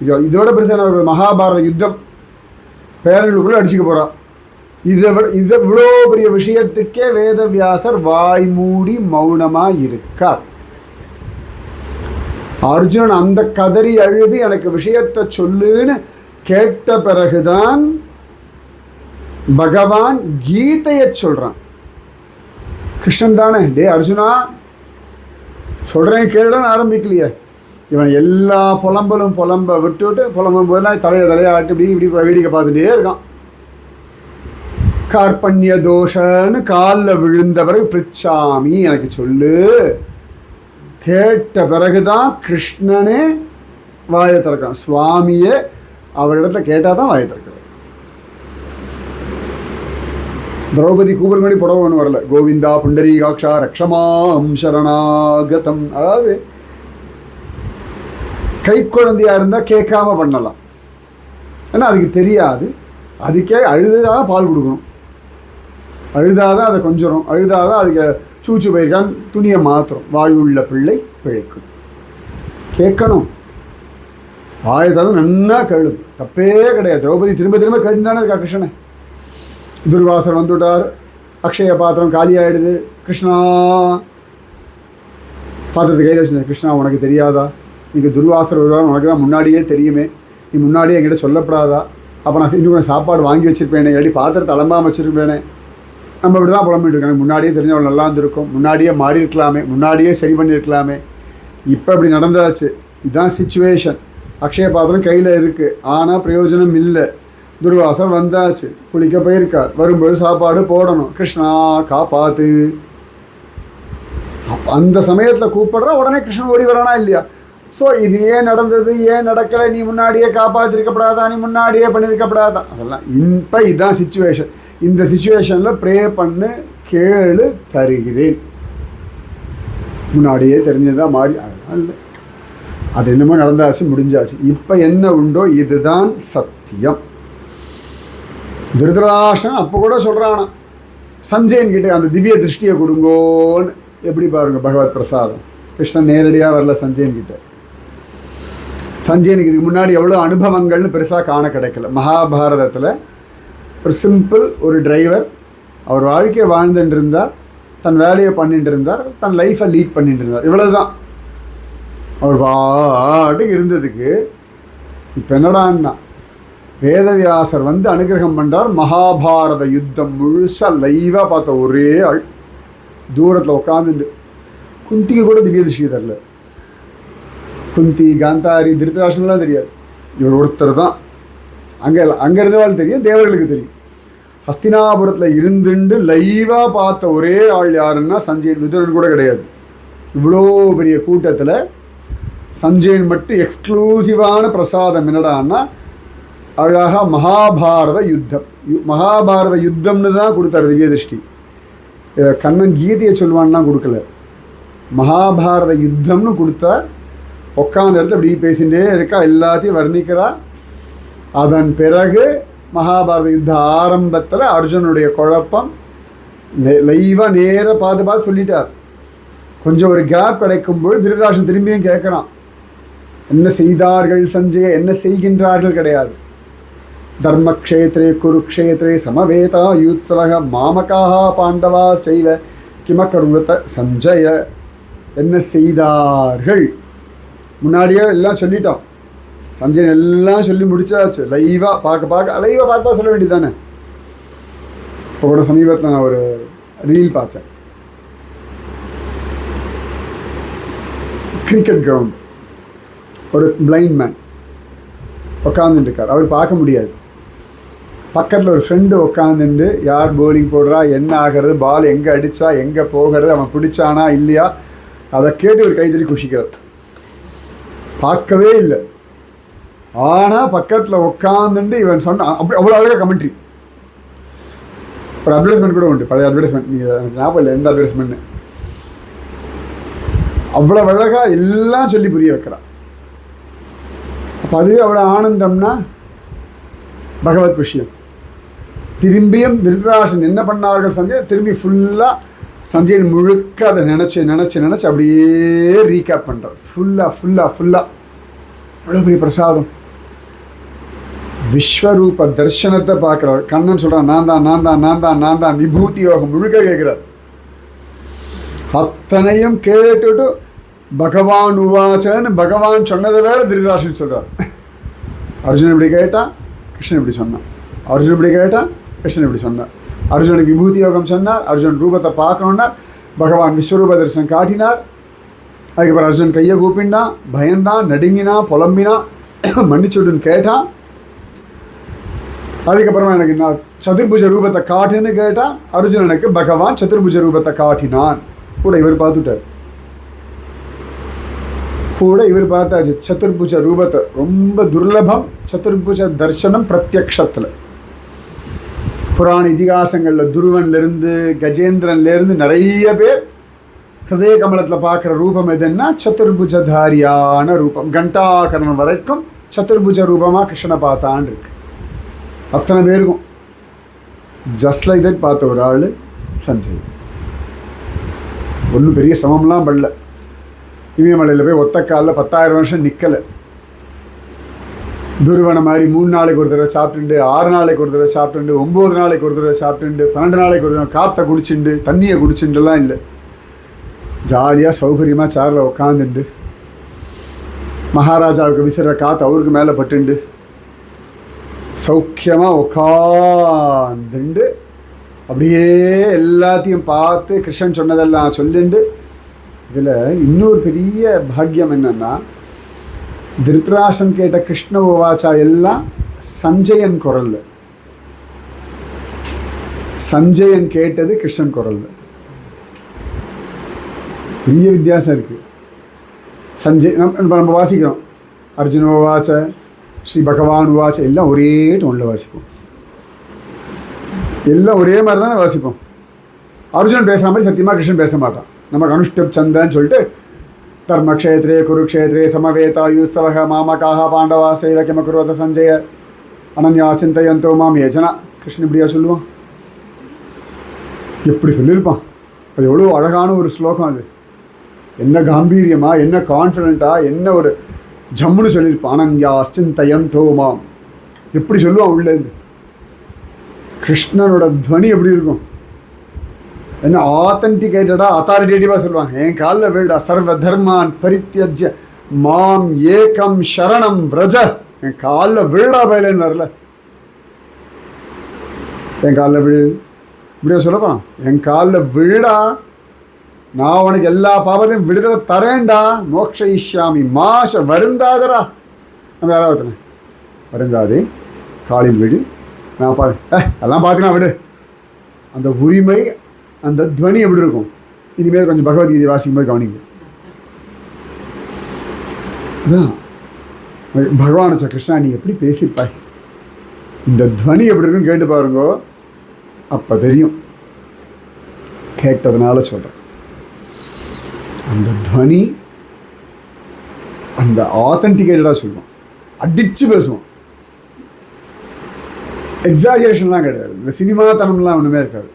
இதோட பெருசான ஒரு மகாபாரத யுத்தம் பேரர்களுக்குள்ளே அடிச்சுக்க போகிறா. இவ்வளோ பெரிய விஷயத்துக்கே வேதவியாசர் வாய் மூடி மௌனமாக இருக்கார். அர்ஜுனன் அந்த கதறி அழுது எனக்கு விஷயத்தை சொல்லுன்னு கேட்ட பிறகுதான் பகவான் கீதையை சொல்கிறான். கிருஷ்ணன் தானே, டே அர்ஜுனா சொல்கிறேன் கேளுன்னு ஆரம்பிக்கலையே. இவன் எல்லா புலம்ப விட்டு புலம்பும் போதெல்லாம் தலையாட்டி இப்படி வேடிக்கை பார்த்துட்டே இருக்கான். கார்பண்ய தோஷன்னு காலில் விழுந்த பிறகு பிரிச்சாமி எனக்கு சொல்லு கேட்ட பிறகுதான் கிருஷ்ணனே வாயை திறக்கான். சுவாமியே அவரிடத்துல கேட்டால் தான் வாயை திறக்கிறார். திரௌபதி கூபர்மணி புடவை ஒன்று வரல, கோவிந்தா புண்டரீகாட்சா ரக்ஷமாம் சரணாகதம். அதாவது கை குழந்தையா இருந்தால் கேட்காம பண்ணலாம், ஏன்னா அதுக்கு தெரியாது. அதுக்கே அழுதாதான் பால் கொடுக்கணும், அழுதாதான் அதை கொஞ்சம், அழுதாதான் அதுக்கு சூச்சு போயிருக்கான் துணியை மாத்திரம். வாயுள்ள பிள்ளை பிழைக்கும். கேட்கணும், ஆயுதம் நன்னா கேளு, தப்பே கிடையாது. திரௌபதி திரும்ப திரும்ப கேட்டுதானே இருக்கா கிருஷ்ணனை. துர்வாசர் வந்துவிட்டார், அக்ஷய பாத்திரம் காலி ஆகிடுது. கிருஷ்ணா பாத்திரத்தை கையில் வச்சுருந்தேன். கிருஷ்ணா உனக்கு தெரியாதா, நீங்கள் துர்வாசர் வருவார் உனக்கு தான் முன்னாடியே தெரியுமே, நீ முன்னாடியே என்கிட்ட சொல்லப்படாதா? அப்போ நான் இன்னும் கொஞ்சம் சாப்பாடு வாங்கி வச்சுருப்பேனே, இல்லாட்டி பாத்திரத்தை அலம்பாமல் வச்சுருப்பேனே. நம்ம இப்படி தான் புலம்பிட்டு இருக்காங்க. முன்னாடியே தெரிஞ்சவள் நல்லா இருந்திருக்கும், முன்னாடியே மாறி இருக்கலாமே, முன்னாடியே சரி பண்ணியிருக்கலாமே. இப்போ இப்படி நடந்தாச்சு, இதுதான் சிச்சுவேஷன். அக்ஷய பாத்திரம் கையில் இருக்குது, ஆனால் பிரயோஜனம் இல்லை. துர்வாசர் வந்தாச்சு, குளிக்க போயிருக்கார், வரும்போது சாப்பாடு போடணும். கிருஷ்ணா காப்பாத்து. அந்த சமயத்தில் கூப்பிடுற உடனே கிருஷ்ணன் ஓடி வரானா இல்லையா? ஸோ இது ஏன் நடந்தது, ஏன் நடக்கலை, நீ முன்னாடியே காப்பாற்றிருக்கப்படாதா, நீ முன்னாடியே பண்ணியிருக்கப்படாதா, அதெல்லாம் இப்போ இதுதான் சிச்சுவேஷன். இந்த சிச்சுவேஷனில் ப்ரே பண்ணு, கேளு, தருகிறேன். முன்னாடியே தெரிஞ்சதான் மாறி அதெல்லாம் இல்லை, அது என்னமோ நடந்தாச்சு, முடிஞ்சாச்சு. இப்போ என்ன உண்டோ இதுதான் சத்தியம். திருதராஷ்டிரன் அப்போ கூட சொல்கிறானா சஞ்சயன் கிட்ட அந்த திவ்ய திருஷ்டியை கொடுங்கோன்னு. எப்படி பாருங்க பகவத் பிரசாதம். கிருஷ்ணன் நேரடியாக வரல சஞ்சயன் கிட்ட. சஞ்சயனுக்கு இதுக்கு முன்னாடி எவ்வளோ அனுபவங்கள்னு பெருசாக காண கிடைக்கல. மகாபாரதத்தில் ஒரு சிம்பிள் ஒரு டிரைவர், அவர் வாழ்க்கையை வாழ்ந்துட்டு இருந்தார், தன் வேலையை பண்ணிட்டு இருந்தார், தன் லைஃப்பை லீட் பண்ணிட்டு இருந்தார், இவ்வளோதான். அவர் பாட்டுக்கு இருந்ததுக்கு இப்போ என்னடான்னா வேதவியாசர் வந்து அனுகிரகம் பண்ணுறார். மகாபாரத யுத்தம் முழுசாக லைவாக பார்த்த ஒரே ஆள், தூரத்தில் உட்காந்துட்டு. குந்திக்கு கூட திவ்ய திருஷ்டி தரல. குந்தி, காந்தாரி, திருத்தராஷ்டிரம்லாம் தெரியாது, இவர் ஒருத்தர் தான். அங்கே இருந்தவாள் தெரியும், தேவர்களுக்கு தெரியும். ஹஸ்தினாபுரத்தில் இருந்துட்டு லைவாக பார்த்த ஒரே ஆள் யாருன்னா சஞ்சயன். விதுரன் கூட கிடையாது. இவ்வளோ பெரிய கூட்டத்தில் சஞ்சயன் மட்டும் எக்ஸ்க்ளூசிவான பிரசாதம் என்னடான்னா அழகாக மகாபாரத யுத்தம். மகாபாரத யுத்தம்னு தான் கொடுத்தாரு திவ்ய திருஷ்டி. கண்ணன் கீதையை சொல்லுவான்லாம் கொடுக்கல, மகாபாரத யுத்தம்னு கொடுத்தார். உட்காந்த இடத்துல அப்படி பேசிகிட்டே இருக்கா, எல்லாத்தையும் வர்ணிக்கிறா. அதன் பிறகு மகாபாரத யுத்த ஆரம்பத்தில் அர்ஜுனுடைய குழப்பம் லைவாக நேராக பார்த்து சொல்லிட்டார். கொஞ்சம் ஒரு கேப் கிடைக்கும்போது திருதராஷ்டிரன் திரும்பியும் கேட்குறான், என்ன செய்தார்கள் சஞ்சய, என்ன செய்கின்றார்கள் கிடையாது. தர்மக்ஷேத்ரே குருக்ஷேத்ரே சமவேதா யூத்சவக மாமகாக பாண்டவா செய்வ கிமகர்வத சஞ்சய. என்ன செய்தார்கள் முன்னாடியே எல்லாம் சொல்லிட்டோம். சஞ்சயன் எல்லாம் சொல்லி முடிச்சாச்சு. லைவாக பார்க்க சொல்ல வேண்டியது தானே. இப்போ கூட சமீபத்தில் நான் ஒரு ரீல் பார்த்தேன். கிரிக்கெட் கிரவுண்ட், ஒரு பிளைண்ட் மேன் உட்காந்துட்டு இருக்கார். அவர் பார்க்க முடியாது. பக்கத்தில் ஒரு ஃப்ரெண்டு உட்காந்துட்டு யார் போலிங் போடுறா, என்ன ஆகிறது, பால் எங்கே அடித்தா எங்கே போகிறது, அவன் பிடிச்சானா இல்லையா, அதை கேட்டு ஒரு கைத்தறி குஷிக்கிறார். பார்க்கவே இல்லை, ஆனால் பக்கத்தில் உட்காந்துட்டு இவன் சொன்ன அப்படி அவ்வளோ அழகாக கமெண்ட்ரி. ஒரு அட்வர்டைஸ்மெண்ட் கூட உண்டு, பழைய அட்வர்டைஸ்மெண்ட், நீங்கள் எனக்கு ஞாபகம் இல்லை எந்த அட்வர்டைஸ்மெண்ட்னு. அவ்வளோ அழகாக எல்லாம் சொல்லி புரிய வைக்கிறான். அப்போ அதுவே அவ்வளோ ஆனந்தம்னா பகவத் விஷயம். திரும்பியும் திருதராஷ்டிரன் என்ன பண்ணார்கள் சஞ்சய், திரும்பி ஃபுல்லாக சஞ்சயன் முழுக்க அதை நினச்சி அப்படியே ரீகேப் பண்ணுறார். ஃபுல்லாக அவ்வளோ பெரிய பிரசாதம். விஸ்வரூப தர்சனத்தை பார்க்குறார். கண்ணன் சொல்கிறான் நான் தான் நான் தான் நான் தான் நான் தான், விபூதி யோகம் முழுக்க கேட்குறார். அத்தனையும் கேட்டுட்டு பகவான் உவாச்சன்னு பகவான் சொன்னதை வேற திருதராஷ்டிரன் சொல்கிறார். அர்ஜுனன் இப்படி கேட்டான், கிருஷ்ணன் இப்படி சொன்னான். அர்ஜுனன் இப்படி கேட்டான், கிருஷ்ணன் இப்படி சொன்னார். அர்ஜுனுக்கு விபூதி யோகம் சொன்னார். அர்ஜுன் ரூபத்தை பார்க்கணுன்னா பகவான் விஸ்வரூப தரிசனம் காட்டினார். அதுக்கப்புறம் அர்ஜுன் கையை கூப்பிண்டான், பயந்தான், நடுங்கினான், புலம்பினான், மன்னிச்சுடுன்னு கேட்டான். அதுக்கப்புறமா எனக்கு நான் சதுர்புஜ ரூபத்தை காட்டுன்னு கேட்டான். அர்ஜுனனுக்கு பகவான் சதுர்புஜ ரூபத்தை காட்டினான். கூட இவர் பார்த்துட்டார், கூட இவர் பார்த்தாச்சு சதுர்புஜ ரூபத்தை. ரொம்ப துர்லபம் சதுர்புஜ தர்சனம் பிரத்யக்ஷத்தில். புராண இதிகாசங்களில் துருவன்லேருந்து கஜேந்திரன்லேருந்து நிறைய பேர் ஹிருதய கமலத்தில் பார்க்குற ரூபம் எதுன்னா சதுர்புஜதாரியான ரூபம். கண்டாகரணம் வரைக்கும் சதுர்புஜ ரூபமாக கிருஷ்ணனை பார்த்தான்னு இருக்கு. அத்தனை பேருக்கும் ஜஸ்ட் லைக் தட் பார்த்த ஒரு ஆள் சஞ்சய். ஒன்றும் பெரிய சமம்லாம் பண்ணல. இமயமலையில் போய் ஒத்த காலில் 10,000 வருஷம் நிற்கலை. துருவனை மாதிரி 3 நாளைக்கு ஒரு தடவை சாப்பிட்டுண்டு, 6 நாளைக்கு ஒரு தடவை சாப்பிட்டுண்டு, 9 நாளைக்கு ஒரு தடவை சாப்பிட்டுண்டு, 12 நாளைக்கு ஒரு தடவை காற்றை குடிச்சுண்டு, தண்ணியை குடிச்சுண்டுலாம் இல்லை. ஜாலியாக சௌகரியமாக சேரில் உட்காந்துண்டு, மகாராஜாவுக்கு விசிற காற்று அவருக்கு மேலே பட்டுண்டு சௌக்கியமாக உட்காந்துண்டு அப்படியே எல்லாத்தையும் பார்த்து கிருஷ்ணன் சொன்னதெல்லாம் சொல்லிண்டு. இதில் இன்னொரு பெரிய பாக்கியம் என்னன்னா, திருத்தராஷ்டிரன் கேட்ட கிருஷ்ண உவாச்சா எல்லாம் சஞ்சயன் குரல்ல. சஞ்சயன் கேட்டது கிருஷ்ணன் குரல்ல. பெரிய வித்தியாசம் இருக்கு. சஞ்சய் நம்ம வாசிக்கிறோம், அர்ஜுன உவாச்ச, ஸ்ரீ பகவான் உவாச்ச, எல்லாம் ஒரே டோனில் வாசிப்போம். எல்லாம் ஒரே மாதிரி தானே வாசிப்போம். அர்ஜுனன் பேசுகிற மாதிரி சத்தியமாக கிருஷ்ணன் பேச மாட்டான். நமக்கு அனுஷ்டப் சந்தன்னு சொல்லிட்டு தர்மக்ஷேத்ரே குருக்ஷேத்ரே சமவேதாயுத்சவ மாமகாக பாண்டவா சேவக்கியமகுரோத சஞ்சய அனன்யா சிந்தையந்தோ மாம் யஜனா. கிருஷ்ணன் இப்படியா சொல்லுவான்? எப்படி சொல்லியிருப்பான்? அது எவ்வளோ அழகான ஒரு ஸ்லோகம். அது என்ன காம்பீரியமா, என்ன கான்ஃபிடென்ட்டாக, என்ன ஒரு ஜம்முன்னு சொல்லியிருப்பான். அனன்யா சிந்தையந்தோ மாம் எப்படி சொல்லுவான் உள்ளேருந்து. கிருஷ்ணனோட துவனி எப்படி இருக்கும்? என்ன ஆத்தன்டிகேட்டடாக அத்தாரிட்டேட்டிவாக சொல்லுவாங்க. என் காலில் விழுடா, சர்வ தர்மான் பரித்தியஜ்ய மாம் ஏகம் சரணம் விரஜ. என் காலில் விழுடா பயிலன்னு வரல, என் காலில் விழு இப்படியா சொல்லப்போம். என் காலில் விழுடா, நான் உனக்கு எல்லா பாவத்தையும் விடுதலை தரேன்டா. மோக்ஷ இஷ்யாமி மாஷ, வருந்தாதரா. நம்ம யாராவது வருந்தாதே, காலில் விடு, நான் எல்லாம் பார்த்துக்கலாம் விடு. அந்த உரிமை, அந்த துவனி எப்படி இருக்கும்? இனிமேல் கொஞ்சம் பகவத்கீதை வாசிக்கும் போது கவனிங்க. அதான் பகவான கிருஷ்ணா நீ எப்படி பேசியிருப்பாய், இந்த துவனி எப்படி இருக்குன்னு கேட்டு பாருங்கோ, அப்போ தெரியும். கேட்டதுனால சொல்கிறேன். அந்த துவனி அந்த ஆத்தன்டிகேட்டடாக சொல்லுவோம், அடித்து பேசுவோம். எக்ஸாஜரேஷன்லாம் கிடையாது, இந்த சினிமாத்தனம்லாம் ஒன்றுமே இருக்காது.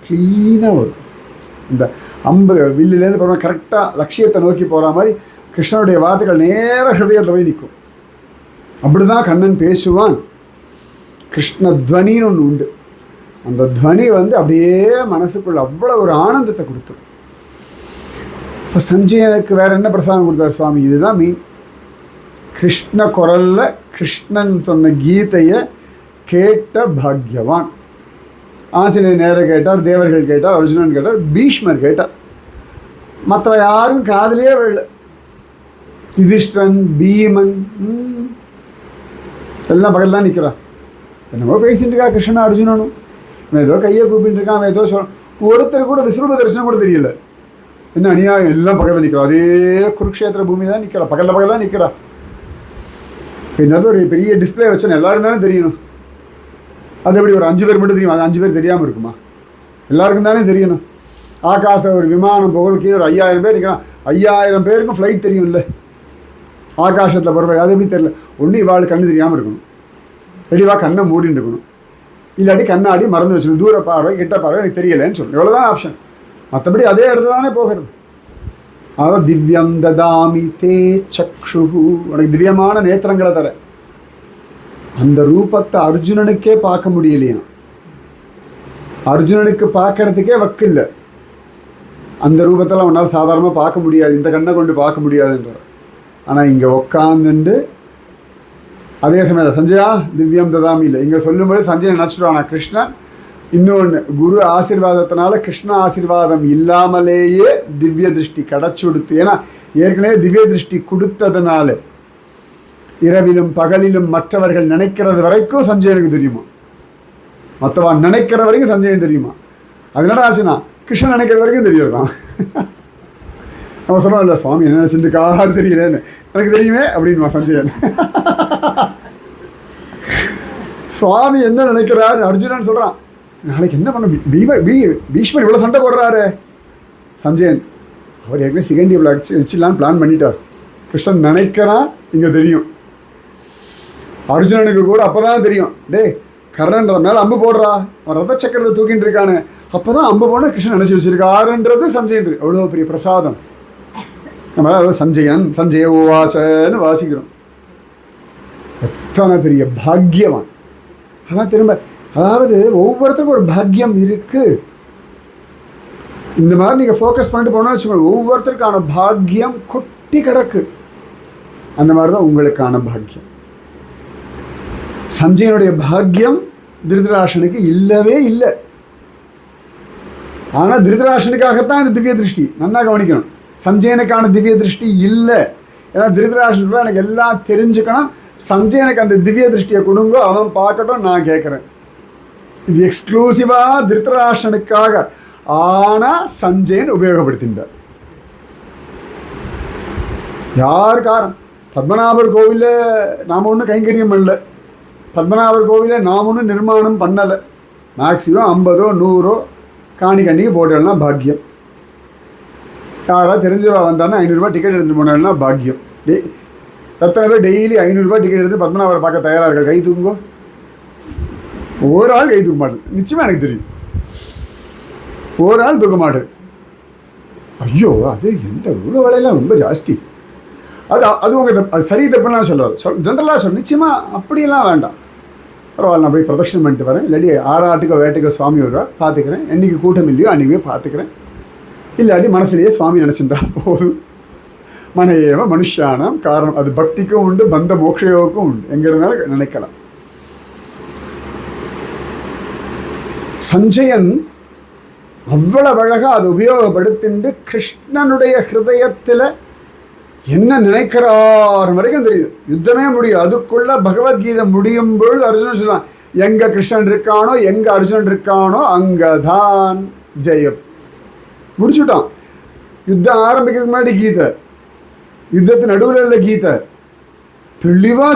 க்ளீனாக வரும். இந்த அம்பு வில்லுலேருந்து போகிற கரெக்டாக லட்சியத்தை நோக்கி போகிற மாதிரி கிருஷ்ணனுடைய வார்த்தைகள் நேர ஹிருதயத்தில் போய் நிற்கும். அப்படி தான் கண்ணன் பேசுவான். கிருஷ்ண துவனின்னு ஒன்று உண்டு. அந்த துவனி அப்படியே மனசுக்குள்ள அவ்வளோ ஒரு ஆனந்தத்தை கொடுத்துரும். இப்போ சஞ்சயனுக்கு வேறு என்ன பிரசாதம் கொடுத்தார் சுவாமி? இதுதான் மீன். கிருஷ்ண குரலில் கிருஷ்ணன் சொன்ன கீதையை கேட்ட பாக்யவான். ஆஞ்சநேயர் நேரம் கேட்டார், தேவர்கள் கேட்டார், அர்ஜுனன் கேட்டார், பீஷ்மர் கேட்டார். மற்ற யாரும் காதலியே விழல. யுதிஷ்டன், பீமன் எல்லாம் பக்கத்தில் தான் நிற்கிறான். என்னமோ பேசிட்டு இருக்கா கிருஷ்ணன் அர்ஜுனனும். அவன் ஏதோ கையை கூப்பிட்டு இருக்கான், அவன் ஏதோ சொல்ல. ஒருத்தர் கூட விஸ்வரூப தரிசனம் கூட தெரியல. என்ன அநியாயம், எல்லாம் பக்கத்தில் நிற்கிறான். அதே குருக்ஷேத்திர பூமி தான் நிற்கிறா, பக்கத்தில் தான் நிற்கிறா. இந்த ஒரு பெரிய டிஸ்பிளே வச்சோன்னு எல்லாரும் தானே தெரியணும். அது எப்படி ஒரு 5 பேர் மட்டும் தெரியும்? அது 5 பேர் தெரியாமல் இருக்குமா? எல்லாருக்கும் தானே தெரியணும். ஆகாச ஒரு விமானம் போகிறது, கீழே ஒரு 5000 பேர் நிற்கிறான். 5000 பேருக்கும் ஃப்ளைட் தெரியும் இல்லை? ஆகாசத்தில் போகிற அது எப்படி தெரியல? ஒன்று இவாள் கண்ணு தெரியாமல் இருக்கணும், ரெடிவாக கண்ணை மூடின்னு இருக்கணும், இல்லாட்டி கண்ணாடி மறந்து வச்சுக்கணும். தூர பார்வை கிட்ட பார்வை எனக்கு தெரியலைன்னு சொல்லணும். இவ்வளோதான் ஆப்ஷன். மற்றபடி அதே இடத்துல தானே போகிறது. அதான் திவ்யம் ததாமி தே சக்ஷு, உனக்கு திவ்யமான நேத்திரங்களை தர. அந்த ரூபத்தை அர்ஜுனனுக்கே பார்க்க முடியலையா, அர்ஜுனனுக்கு பார்க்கறதுக்கே வக்கில்லை. அந்த ரூபத்தில் அவனால் சாதாரணமாக பார்க்க முடியாது, இந்த கண்ணை கொண்டு பார்க்க முடியாதுன்ற. ஆனால் இங்கே உக்காந்துண்டு அதே சமயம் சஞ்சயா திவ்யம் ததாமி இல்லை இங்கே சொல்லும்போது சஞ்சய் நினச்சிடுவானா கிருஷ்ணன். இன்னொன்று, குரு ஆசீர்வாதத்தினால கிருஷ்ண ஆசீர்வாதம் இல்லாமலேயே திவ்ய திருஷ்டி கிடச்சுடுத்து. ஏன்னா ஏற்கனவே திவ்ய திருஷ்டி கொடுத்ததுனால இரவிலும் பகலிலும் மற்றவர்கள் நினைக்கிறது வரைக்கும் சஞ்சயனுக்கு தெரியுமா, மற்றவன் நினைக்கிற வரைக்கும் சஞ்சயன் தெரியுமா. அது என்னடா ஆச்சுன்னா கிருஷ்ணன் நினைக்கிறது வரைக்கும் தெரியலாம். நம்ம சொல்கிறோம் இல்லை, சுவாமி என்ன நினச்சிட்டு தெரியலேன்னு, எனக்கு தெரியுமே அப்படின்மா சஞ்சயன். சுவாமி என்ன நினைக்கிறாரு அர்ஜுனன் சொல்கிறான், நாளைக்கு என்ன பண்ண பீஷ்மர் இவ்வளோ சண்டை போடுறாரு. சஞ்சயன் அவர் ஏற்கனவே செகண்ட் இவ்வளோ வச்சிடலான்னு பிளான் பண்ணிட்டார். கிருஷ்ணன் நினைக்கிறான் இங்கே தெரியும். அர்ஜுனனுக்கு கூட அப்போ தான் தெரியும், டே கர்ணன்ற மேலே அம்பு போடுறா, அவன் ரத சக்கரத்தை தூக்கிட்டு இருக்கானு, அப்போ தான் அம்பு போனால் கிருஷ்ணன் நினச்சி வச்சிருக்காருன்றது சஞ்சயன் தெரியும். எவ்வளோ பெரிய பிரசாதம். நம்ம அதாவது சஞ்சயன் சஞ்சய ஓவாச்சன்னு வாசிக்கிறோம். எத்தனை பெரிய பாக்யவான். அதான் திரும்ப அதாவது ஒவ்வொருத்தருக்கும் ஒரு பாக்கியம் இருக்குது. இந்த மாதிரி நீங்கள் ஃபோக்கஸ் பண்ணிட்டு போனால் வச்சுக்கோங்க, ஒவ்வொருத்தருக்கான பாக்கியம் கொட்டி கிடக்கு. அந்த மாதிரி தான் உங்களுக்கான பாக்கியம். சஞ்சயனுடைய பாக்கியம் திருதராஷ்டனுக்கு இல்லவே இல்லை. ஆனால் திருதராஷ்டனுக்காகத்தான் இந்த திவ்ய திருஷ்டி. நல்லா கவனிக்கணும், சஞ்சயனுக்கான திவ்ய திருஷ்டி இல்லை. ஏன்னா திருதராஷ்டன் எனக்கு எல்லாம் தெரிஞ்சுக்கணும், சஞ்சயனுக்கு அந்த திவ்ய திருஷ்டியை கொடுங்கோ, அவன் பார்க்கட்டும், நான் கேட்குறேன். இது எக்ஸ்க்ளூசிவாக திருதராஷ்டனுக்காக. ஆனால் சஞ்சயன் உபயோகப்படுத்தின்றார். யார் காரணம்? பத்மநாபர் கோவிலில் நாம் ஒன்றும் கைங்கரியம் பண்ணல, பத்மநாபர் கோவிலில் நாம் ஒன்றும் நிர்மாணம் பண்ணலை. மேக்ஸிமம் 50 100 காணிக்கு போட்டோம்னா பாக்கியம். யாராவது தெரிஞ்சவா வந்தாங்கன்னா 500 ரூபாய் டிக்கெட் எடுத்துகிட்டு போனாங்கன்னா பாக்கியம். எத்தனை பேர் டெய்லி 500 ரூபாய் டிக்கெட் எடுத்து பத்மநாபரை பார்க்க தயாராக இருக்க? கை தூங்குங்கோ. ஒரு ஆள் கை தூக்க மாட்டேன், நிச்சயமாக எனக்கு தெரியும். ஒரு ஆள் தூக்க மாட்டேன். ஐயோ அது எந்த இவ்வளோ வேலையெல்லாம் ரொம்ப ஜாஸ்தி. அது உங்கள் அது சரி தப்புலாம் சொல்லுவார். ஜென்ரலாக சொல்ல நிச்சயமாக அப்படியெல்லாம் வேண்டாம். பரவாயில்ல, நான் போய் பிரதட்சணம் பண்ணிட்டு வரேன், இல்லாட்டி ஆறாட்டுக்கோ வேட்டைக்கோ சுவாமி வருவா பார்த்துக்கிறேன், என்றைக்கு கூட்டம் இல்லையோ அன்றைக்கே பார்த்துக்கிறேன், இல்லாட்டி மனசுலேயே சுவாமி நினச்சிட்டா போதும். மனையேவ மனுஷானம் காரணம். அது பக்திக்கும் உண்டு, பந்த மோக்ஷயோகம் உண்டு, எங்கே இருந்தாலும் நினைக்கலாம். சஞ்சயன் அவ்வளவு அழகாக அதை உபயோகப்படுத்திண்டு கிருஷ்ணனுடைய ஹிருதயத்தில் என்ன நினைக்கிறார் வரைக்கும் தெரியுது. யுத்தமே முடியும், அதுக்குள்ள பகவத்கீதை முடியும் பொழுது அர்ஜுனன் சொல்லுவான், எங்கே கிருஷ்ணன் இருக்கானோ எங்கே அர்ஜுனன் இருக்கானோ அங்கே தான் ஜெயம். முடிச்சுட்டான். யுத்தம் ஆரம்பிக்கிறதுக்கு முன்னாடி கீதை, யுத்தத்தின் நடுவில் இல்லை கீதை, தெளிவாக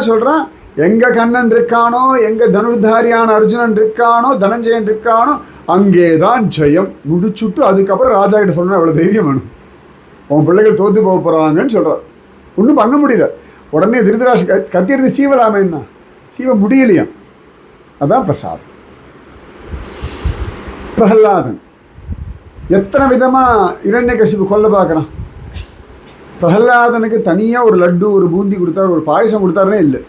சொல்கிறான். எங்கே கண்ணன் இருக்கானோ, எங்கே தனுர்தாரியான அர்ஜுனன் இருக்கானோ, தனஞ்சயன் இருக்கானோ அங்கே தான் ஜெயம். முடிச்சுட்டு அதுக்கப்புறம் ராஜா கிட்ட சொன்ன அவ்வளோ தைரியம் வேணும். உன் பிள்ளைகள் தோற்று போக போகிறாங்கன்னு சொல்கிறார். ஒன்றும் பண்ண முடியல. உடனே திருதராஷ்டிர கத்தியிருந்து சீவலாமேன்னா சீவ முடியலையாம். அதான் பிரசாதம். பிரகலாதன் எத்தனை விதமாக இரண்யகசிபு கொல்ல பார்க்குறான். பிரகலாதனுக்கு தனியாக ஒரு லட்டு ஒரு பூந்தி கொடுத்தார், ஒரு பாயசம் கொடுத்தாருனே இல்லை.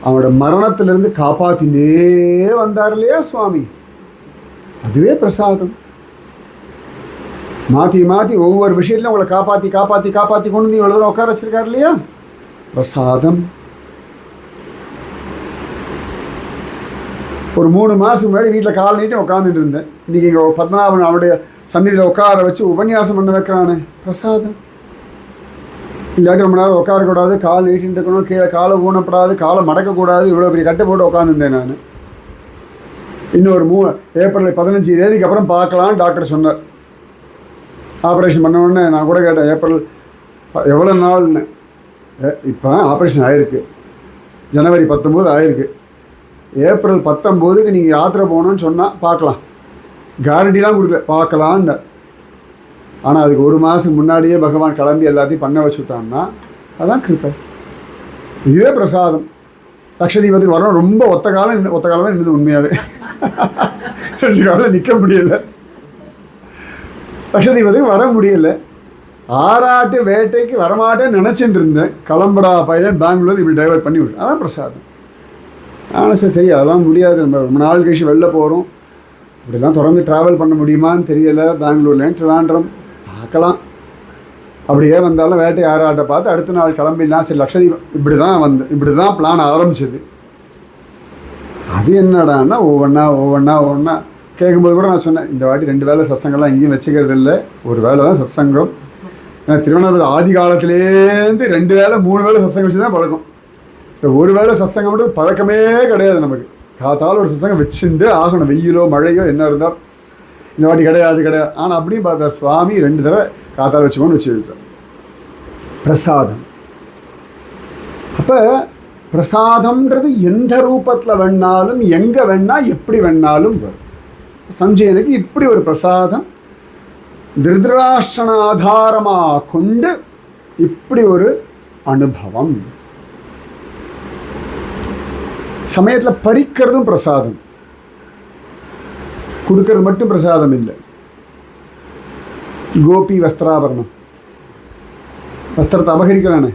அவனோட மரணத்திலிருந்து காப்பாற்றினே வந்தார் இல்லையா சுவாமி, அதுவே பிரசாதம். மாற்றி மாற்றி ஒவ்வொரு விஷயத்துலையும் உங்களை காப்பாற்றி காப்பாற்றி காப்பாற்றி கொண்டு வந்து இவ்வளோ தூரம் உட்கார வச்சிருக்காரு இல்லையா, பிரசாதம். ஒரு 3 மாதத்துக்கு முன்னாடி வீட்டில் கால் நீட்டி உட்காந்துட்டு இருந்தேன். இன்றைக்கி இங்கே பத்மநாபன் அவனுடைய சந்நிதியில் உட்கார வச்சு உபன்யாசம் பண்ண வைக்கிறானே, பிரசாதம். இல்லாட்டி ரொம்ப நேரம் உட்காரக்கூடாது, கால் நீட்டின்னு இருக்கணும், கீழே காலை ஊனப்படாது, காலை மடக்கக்கூடாது, இவ்வளோ பெரிய கட்டை போட்டு உட்காந்துருந்தேன் நான். இன்னொரு ஏப்ரல் 15 தேதிக்கு அப்புறம் பார்க்கலான்னு டாக்டர் சொன்னார். ஆப்ரேஷன் பண்ண உடனே நான் கூட கேட்டேன், ஏப்ரல் எவ்வளோ நாள்னு. இப்போ ஆப்ரேஷன் ஆகிருக்கு, ஜனவரி 19 ஆகிருக்கு. ஏப்ரல் 19க்கு நீங்கள் யாத்திரை போகணுன்னு சொன்னால் பார்க்கலாம், கேரண்டிலாம் கொடுக்கல, பார்க்கலான்னு. ஆனால் அதுக்கு 1 மாதத்துக்கு முன்னாடியே பகவான் கிளம்பி எல்லாத்தையும் பண்ண வச்சுட்டான்னா அதான் கிருப்பை. இதுவே பிரசாதம். லட்சதீபத்துக்கு வரணும், ரொம்ப ஒத்த காலம் தான் நின்றுது உண்மையாகவே. 2 காலம் நிற்க முடியலை, லட்சதீபத்துக்கு வர முடியலை. ஆராட்டு வேட்டைக்கு வரமாட்டேன்னு நினச்சிட்டு இருந்தேன். கிளம்புறா பையன் பெங்களூர் இப்படி டைவர்ட் பண்ணி விடு. அதான் பிரசாதம். ஆனால் சரி அதெல்லாம் முடியாது. நம்ம ரொம்ப நாள் கழிச்சு வெளில போகிறோம். இப்படிலாம் தொடர்ந்து ட்ராவல் பண்ண முடியுமான்னு தெரியலை. பெங்களூர்லேயும் ட்ரிவாண்ட்ரம் பார்க்கலாம். அப்படியே வந்தாலும் வேட்டை ஆராட்டை பார்த்து அடுத்த நாள் கிளம்பிடலாம். சரி லட்சதீபம் இப்படி தான் பிளான் ஆரம்பிச்சது. அது என்னடான்னா ஒவ்வொன்றா கேட்கும்போது கூட நான் சொன்னேன், இந்த வாட்டி 2 வேளை சத்சங்கம்லாம் எங்கேயும் வச்சுக்கிறது இல்லை, ஒரு வேளை தான் சத்சங்கம். ஏன்னா திருவண்ணாமலை ஆதி காலத்துலேருந்து 2 வேளை 3 வேளை சத்சங்கம் வச்சு தான் பழக்கம். இந்த ஒரு வேளை சத்சங்கம் மட்டும் பழக்கமே கிடையாது நமக்கு. காத்தால் ஒரு சத்சங்கம் வச்சுட்டு ஆகணும், வெயிலோ மழையோ என்ன இருந்தால். இந்த வாட்டி கிடையாது. ஆனால் அப்படியும் பார்த்தா சுவாமி 2 தடவை காத்தால் வச்சுக்கோன்னு வச்சு எழுத்தார். பிரசாதம். அப்போ பிரசாதம்ன்றது எந்த ரூபத்தில் வேணாலும் எங்கே வேணால் எப்படி வேணாலும் வரும். சஞ்சயனுக்கு இப்படி ஒரு பிரசாதம் திருதராஷ்டிரனை ஆதாரமாக கொண்டு இப்படி ஒரு அனுபவம். சமயத்தில் பறிக்கிறதும் பிரசாதம், கொடுக்கறது மட்டும் பிரசாதம் இல்லை. கோபி வஸ்திராபரணம், வஸ்திரத்தை அபகரிக்கிறானே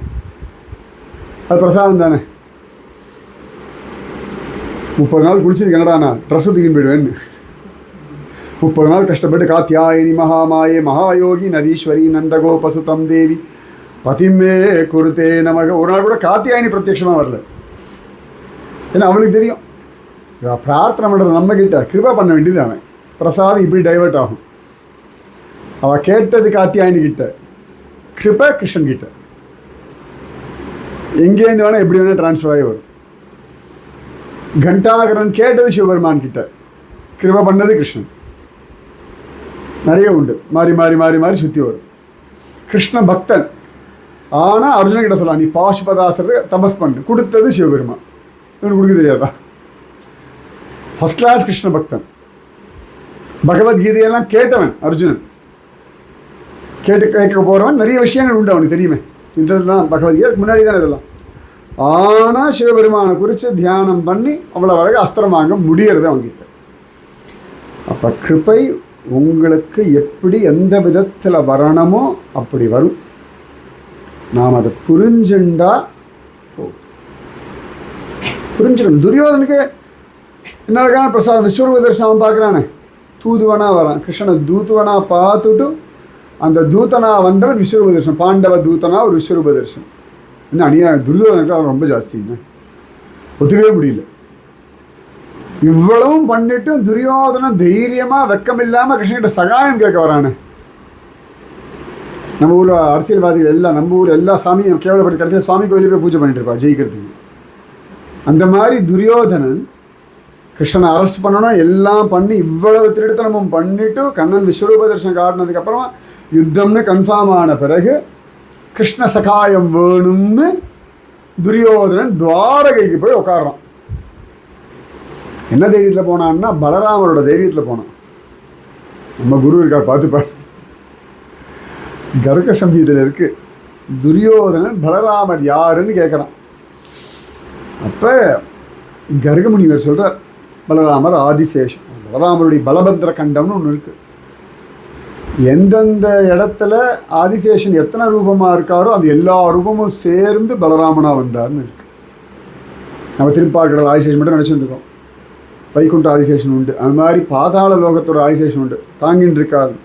அது பிரசாதம் தானே. 30 நாள் குளிச்சதுக்கு என்னடானா ட்ரெஸ்ஸு தூக்கின்னு போயிடுவேன்னு. 30 நாள் கஷ்டப்பட்டு காத்தியாயினி மகாமாயே மகாயோகி நதீஸ்வரி நந்தகோபசுதம் தேவி பதிமே குருத்தே நமக. ஒரு நாள் கூட காத்தியாயினி பிரத்யட்சமாக வரல. ஏன்னா அவளுக்கு தெரியும் பிரார்த்தனை பண்ணுறது நம்மக்கிட்ட கிருபா பண்ண வேண்டியது. அவன் பிரசாதம் இப்படி டைவர்ட் ஆகும். அவள் கேட்டது காத்தியாயினி கிட்ட, கிருபா கிருஷ்ணன் கிட்ட. எங்கேருந்து வேணால் எப்படி வேணால் ட்ரான்ஸ்ஃபர் ஆகி வரும். கண்டாகரன் கேட்டது சிவபெருமான் கிட்ட, கிருபா பண்ணது கிருஷ்ணன். நிறைய உண்டு, மாறி மாறி மாறி மாறி சுற்றி வரும். கிருஷ்ண பக்தன் ஆனால் அர்ஜுன கிட்ட சொல்லலாம், நீ பாசுபதாசத்தை தபஸ் பண்ணு, கொடுத்தது சிவபெருமான். இவனுக்கு கொடுக்க தெரியாதா? ஃபஸ்ட் கிளாஸ் கிருஷ்ண பக்தன். பகவத்கீதையெல்லாம் கேட்டவன் அர்ஜுனன். கேட்க போகிறவன். நிறைய விஷயங்கள் உண்டு அவனுக்கு தெரியுமே. இதெல்லாம் பகவத்கீதை முன்னாடி தான் இதெல்லாம். ஆனால் சிவபெருமானை குறித்து தியானம் பண்ணி அவ்வளோ அழகாக அஸ்திரம் வாங்க முடியறது அவங்ககிட்ட. அப்போ கிருபை உங்களுக்கு எப்படி எந்த விதத்தில் வரணுமோ அப்படி வரும். நாம் அதை புரிஞ்சுண்டா போதும். புரிஞ்சிடும். துரியோதனுக்கு என்ன அழகான பிரசாதம். விஸ்வரூப தரிசனம் பார்க்குறானே, தூதுவனா வரான். கிருஷ்ணனை தூதுவனா பார்த்துட்டு அந்த தூதனா வந்தவன் விஸ்வரூப தரிசனம். பாண்டவ தூதனா ஒரு விஸ்வரூப தரிசனம். என்ன அநியாயம். துரியோதனுக்கு அவன் ரொம்ப ஜாஸ்தி. என்ன ஒத்துக்கவே முடியல. இவ்வளவும் பண்ணிட்டு துரியோதனன் தைரியமாக வெக்கம் இல்லாமல் கிருஷ்ணகிட்ட சகாயம் கேட்க வரானே. நம்ம ஊரில் அரசியல்வாதிகள் எல்லாம், நம்ம ஊரில் எல்லா சாமியும் கேவலப்பட்டு கிடச்சி சுவாமி கோயிலே போய் பூஜை பண்ணிட்டு இருப்பா ஜெயிக்கிறதுக்கு. அந்த மாதிரி துரியோதனன் கிருஷ்ணனை அரெஸ்ட் பண்ணணும் எல்லாம் பண்ணி இவ்வளவு திருடுத்தனமும் பண்ணிட்டு கண்ணன் விஸ்வரூப தரிசனம் காட்டினதுக்கப்புறமா யுத்தம்னு கன்ஃபார்ம் ஆன பிறகு கிருஷ்ண சகாயம் வேணும்னு துரியோதனன் துவாரகைக்கு போய் உட்காடுறான். என்ன தைரியத்தில் போனான்னா பலராமரோட தைரியத்தில் போனான். நம்ம குரு இருக்கார் பார்த்துப்பார். கர்க சங்கீதத்தில் இருக்கு. துரியோதனன் பலராமர் யாருன்னு கேட்குறான். அப்போ கர்கமுனிவர் சொல்கிறார், பலராமர் ஆதிசேஷன். பலராமருடைய பலபத்ர கண்டம்னு ஒன்று இருக்குது. எந்தெந்த இடத்துல ஆதிசேஷன் எத்தனை ரூபமாக இருக்காரோ அது எல்லா ரூபமும் சேர்ந்து பலராமனாக வந்தார்னு இருக்கு. நம்ம திருப்பார்கடல் ஆதிசேஷன் மட்டும் நினச்சிருக்கோம். வைகுண்ட ஆதிசேஷன் உண்டு. அது மாதிரி பாதாள லோகத்தோட ஆதிசேஷன் உண்டு. தாங்கின்னு இருக்காரு.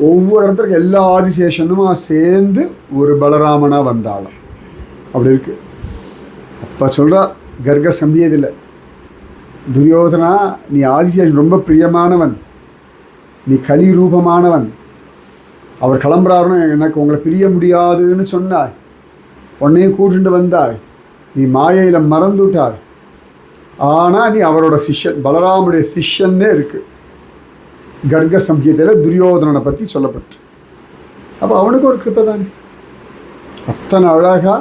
ஒவ்வொரு இடத்துக்கு எல்லா ஆதிசேஷனுமா சேர்ந்து ஒரு பலராமனாக வந்தாலும் அப்படி இருக்கு. அப்போ சொல்கிறா கர்க சம்பியதில், துரியோதனா நீ ஆதிசேஷன் ரொம்ப பிரியமானவன், நீ கலி ரூபமானவன். அவர் கிளம்புறாருன்னு எனக்கு உங்களை பிரிய முடியாதுன்னு சொன்னாய். உன்னையும் கூட்டுண்டு வந்தாய். நீ மாயையில் மறந்துட்டாய். ஆனால் நீ அவரோட சிஷ்யன், பலராமுடைய சிஷ்யன்னே இருக்குது கர்க சம்ஹிதையில் துரியோதனனை பற்றி சொல்லப்பட்டு. அப்போ அவனுக்கு ஒரு கிருப்பை தானே. அத்தனை அழகாக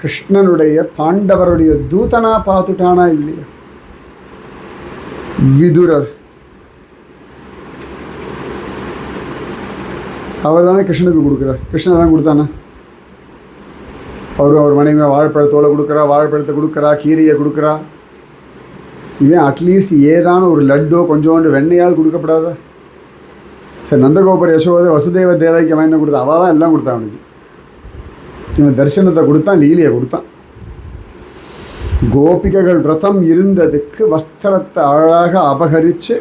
கிருஷ்ணனுடைய பாண்டவருடைய தூதனா பார்த்துட்டானா இல்லையா. விதுரர் அவர் தானே கிருஷ்ணனுக்கு கொடுக்குறார். கிருஷ்ணன் தான் கொடுத்தானே. அவர் மனைவி வாழைப்பழத்தோலை கொடுக்குறா, வாழைப்பழத்தை கொடுக்குறா, கீரையை கொடுக்குறா. இவன் அட்லீஸ்ட் ஏதான ஒரு லட்டோ கொஞ்சோண்டு வெண்ணையாவது கொடுக்கப்படாத. சரி, நந்தகோபுர யசோதை வசுதேவ தேவைக்கு அவன் என்ன கொடுத்தான்? அவள் தான் எல்லாம் கொடுத்தான் அவனுக்கு. இவன் தரிசனத்தை கொடுத்தான், லீலையை கொடுத்தான். கோபிகைகள் விரதம் இருந்ததுக்கு வஸ்திரத்தை அழகாக அபகரித்து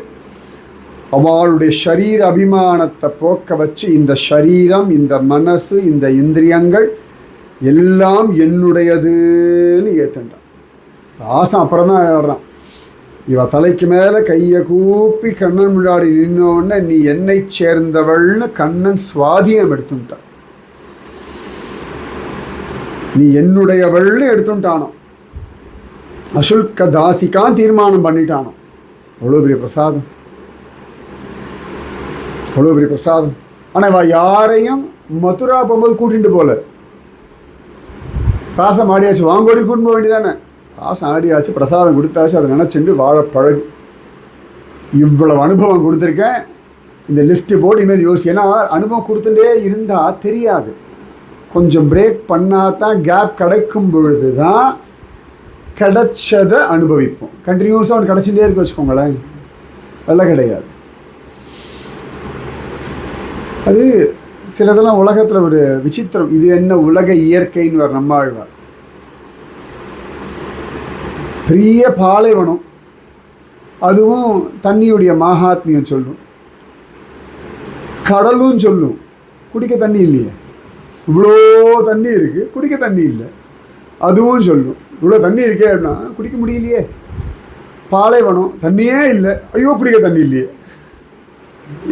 அவளுடைய ஷரீர அபிமானத்தை போக்க வச்சு, இந்த ஷரீரம், இந்த மனசு, இந்த இந்திரியங்கள் எல்லாம் என்னுடையதுன்னு ஏற்றுண்டான். ஆசம் அப்புறம் தான் வர்றான். இவ தலைக்கு மேலே கையை கூப்பி கண்ணன் முன்னாடி நின்னோடனே நீ என்னை சேர்ந்தவள்னு கண்ணன் சுவாதீனம் எடுத்துட்டான். நீ என்னுடையவள்னு எடுத்துட்டானோ. அசுல்க தாசிக்கான் தீர்மானம் பண்ணிட்டானோ. அவ்வளோ பெரிய பிரசாதம், அவ்வளோ பெரிய பிரசாதம். ஆனால் இவ யாரையும் மதுரா போகும்போது கூட்டிகிட்டு போகல. காசை மாடியாச்சு, வாங்கோடி கூட்டிட்டு போக வேண்டியதானே. காசு ஆடியாச்சு, பிரசாதம் கொடுத்தாச்சு, அதை நினச்சிட்டு வாழ பழகு. இவ்வளவு அனுபவம் கொடுத்துருக்கேன், இந்த லிஸ்ட்டு போட்டு இனிமேல் யோசி. ஏன்னா அனுபவம் கொடுத்துட்டே இருந்தால் தெரியாது. கொஞ்சம் பிரேக் பண்ணால் தான், கேப் கிடைக்கும் பொழுது தான் கிடைச்சதை அனுபவிப்போம். கண்டினியூஸாக ஒன்று கிடச்சிட்டே இருக்கு வச்சுக்கோங்களேன், அதெல்லாம் கிடையாது. அது சிலதெல்லாம் உலகத்தில் ஒரு விசித்திரம். இது என்ன உலக இயற்கைன்னு வேறு நம்மாழ்வார். பெரிய பாலைவனம், அதுவும் தண்ணியுடைய மகாத்மியம் சொல்லும், கடலும் சொல்லும். குடிக்க தண்ணி இல்லையே, இவ்வளோ தண்ணி இருக்குது, குடிக்க தண்ணி இல்லை, அதுவும் சொல்லும். இவ்வளோ தண்ணி இருக்கே அப்படின்னா குடிக்க முடியலையே. பாலைவனம், தண்ணியே இல்லை, ஐயோ குடிக்க தண்ணி இல்லையே.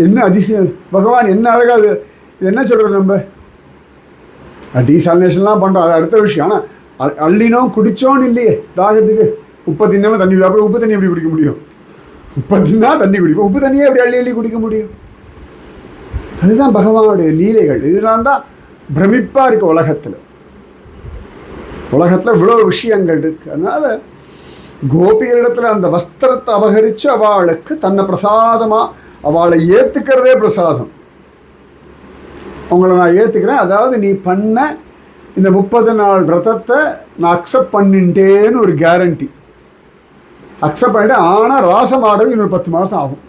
என்ன அதிசயம் பகவான், என்ன அழகாது. இது என்ன சொல்கிறது, நம்ம டீசாலினேஷன்லாம் பண்ணுறோம், அது அடுத்த விஷயம். ஆனால் அள்ளினோம் குடித்தோன்னு இல்லையே. தாகத்துக்கு உப்பு தின்னாமல் தண்ணி, அப்புறம் உப்பு தண்ணி எப்படி குடிக்க முடியும்? உப்பு தின்னா தண்ணி குடிப்போம், உப்பு தண்ணியே எப்படி அள்ளி அள்ளி குடிக்க முடியும்? அதுதான் பகவானுடைய லீலைகள். இதெல்லாம் தான் பிரமிப்பாக இருக்குது உலகத்தில். உலகத்தில் இவ்வளோ விஷயங்கள் இருக்குது. அதனால் கோபிகளிடத்தில் அந்த வஸ்திரத்தை அபகரித்து அவளுக்கு தன்னை பிரசாதமாக அவளை ஏற்றுக்கிறதே பிரசாதம். உங்களை நான் ஏற்றுக்கிறேன், அதாவது நீ பண்ண இந்த 30 நாள் விரதத்தை நான் அக்செப்ட் பண்ணிட்டேன்னு ஒரு கேரண்டி. அக்செப்ட் பண்ணிட்டேன். ஆனால் ராசம் ஆடுறது இன்னொரு 10 மாதம் ஆகும்.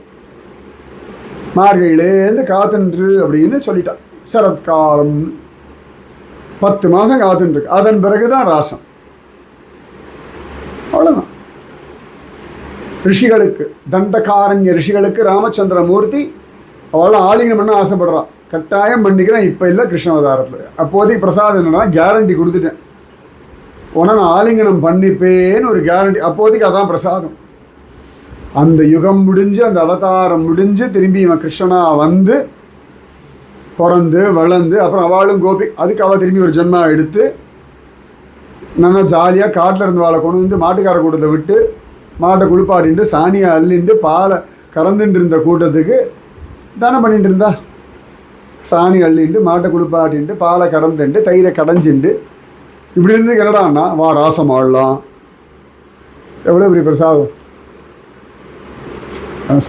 மார்கழியிலேருந்து காத்துன்று அப்படின்னு சொல்லிட்டான். சரத்காலம் 10 மாதம் காத்துட்டுருக்கு. அதன் பிறகு தான் ராசம். அவ்வளோதான். ரிஷிகளுக்கு, தண்டகாரண்ய ரிஷிகளுக்கு ராமச்சந்திரமூர்த்தி அவளாம் ஆலிங்கம் பண்ண ஆசைப்படுறான். கட்டாயம் பண்ணிக்கிறேன், இப்போ இல்லை கிருஷ்ணாவதாரத்தில். அப்போதைக்கு பிரசாதம் என்னன்னா, கேரண்டி கொடுத்துட்டேன், உன நான் ஆலிங்கனம் பண்ணிப்பேன்னு ஒரு கேரண்டி. அப்போதைக்கு அதான் பிரசாதம். அந்த யுகம் முடிஞ்சு, அந்த அவதாரம் முடிஞ்சு, திரும்பி இவன் கிருஷ்ணனா வந்து பிறந்து வளர்ந்து, அப்புறம் அவளும் கோபி, அதுக்கு அவள் திரும்பி ஒரு ஜென்மா எடுத்து நல்லா ஜாலியாக காட்டில் இருந்து வாழை கொண்டு வந்து மாட்டுக்கார கூட்டத்தை விட்டு மாட்டை குளிப்பாட்டின்ட்டு சாணியை அள்ளிண்டு பாலை கறந்துட்டு இருந்த கூட்டத்துக்கு தானே பண்ணிட்டு இருந்தா. சாணி அள்ளிண்டு மாட்டை குளிப்பாட்டின்ட்டு பாலை கடந்துட்டு தயிரை கடைஞ்சிண்டு இப்படி இருந்து என்னடான்னா வா ராசம் ஆடலாம். எவ்வளோ பெரிய பிரசாதம்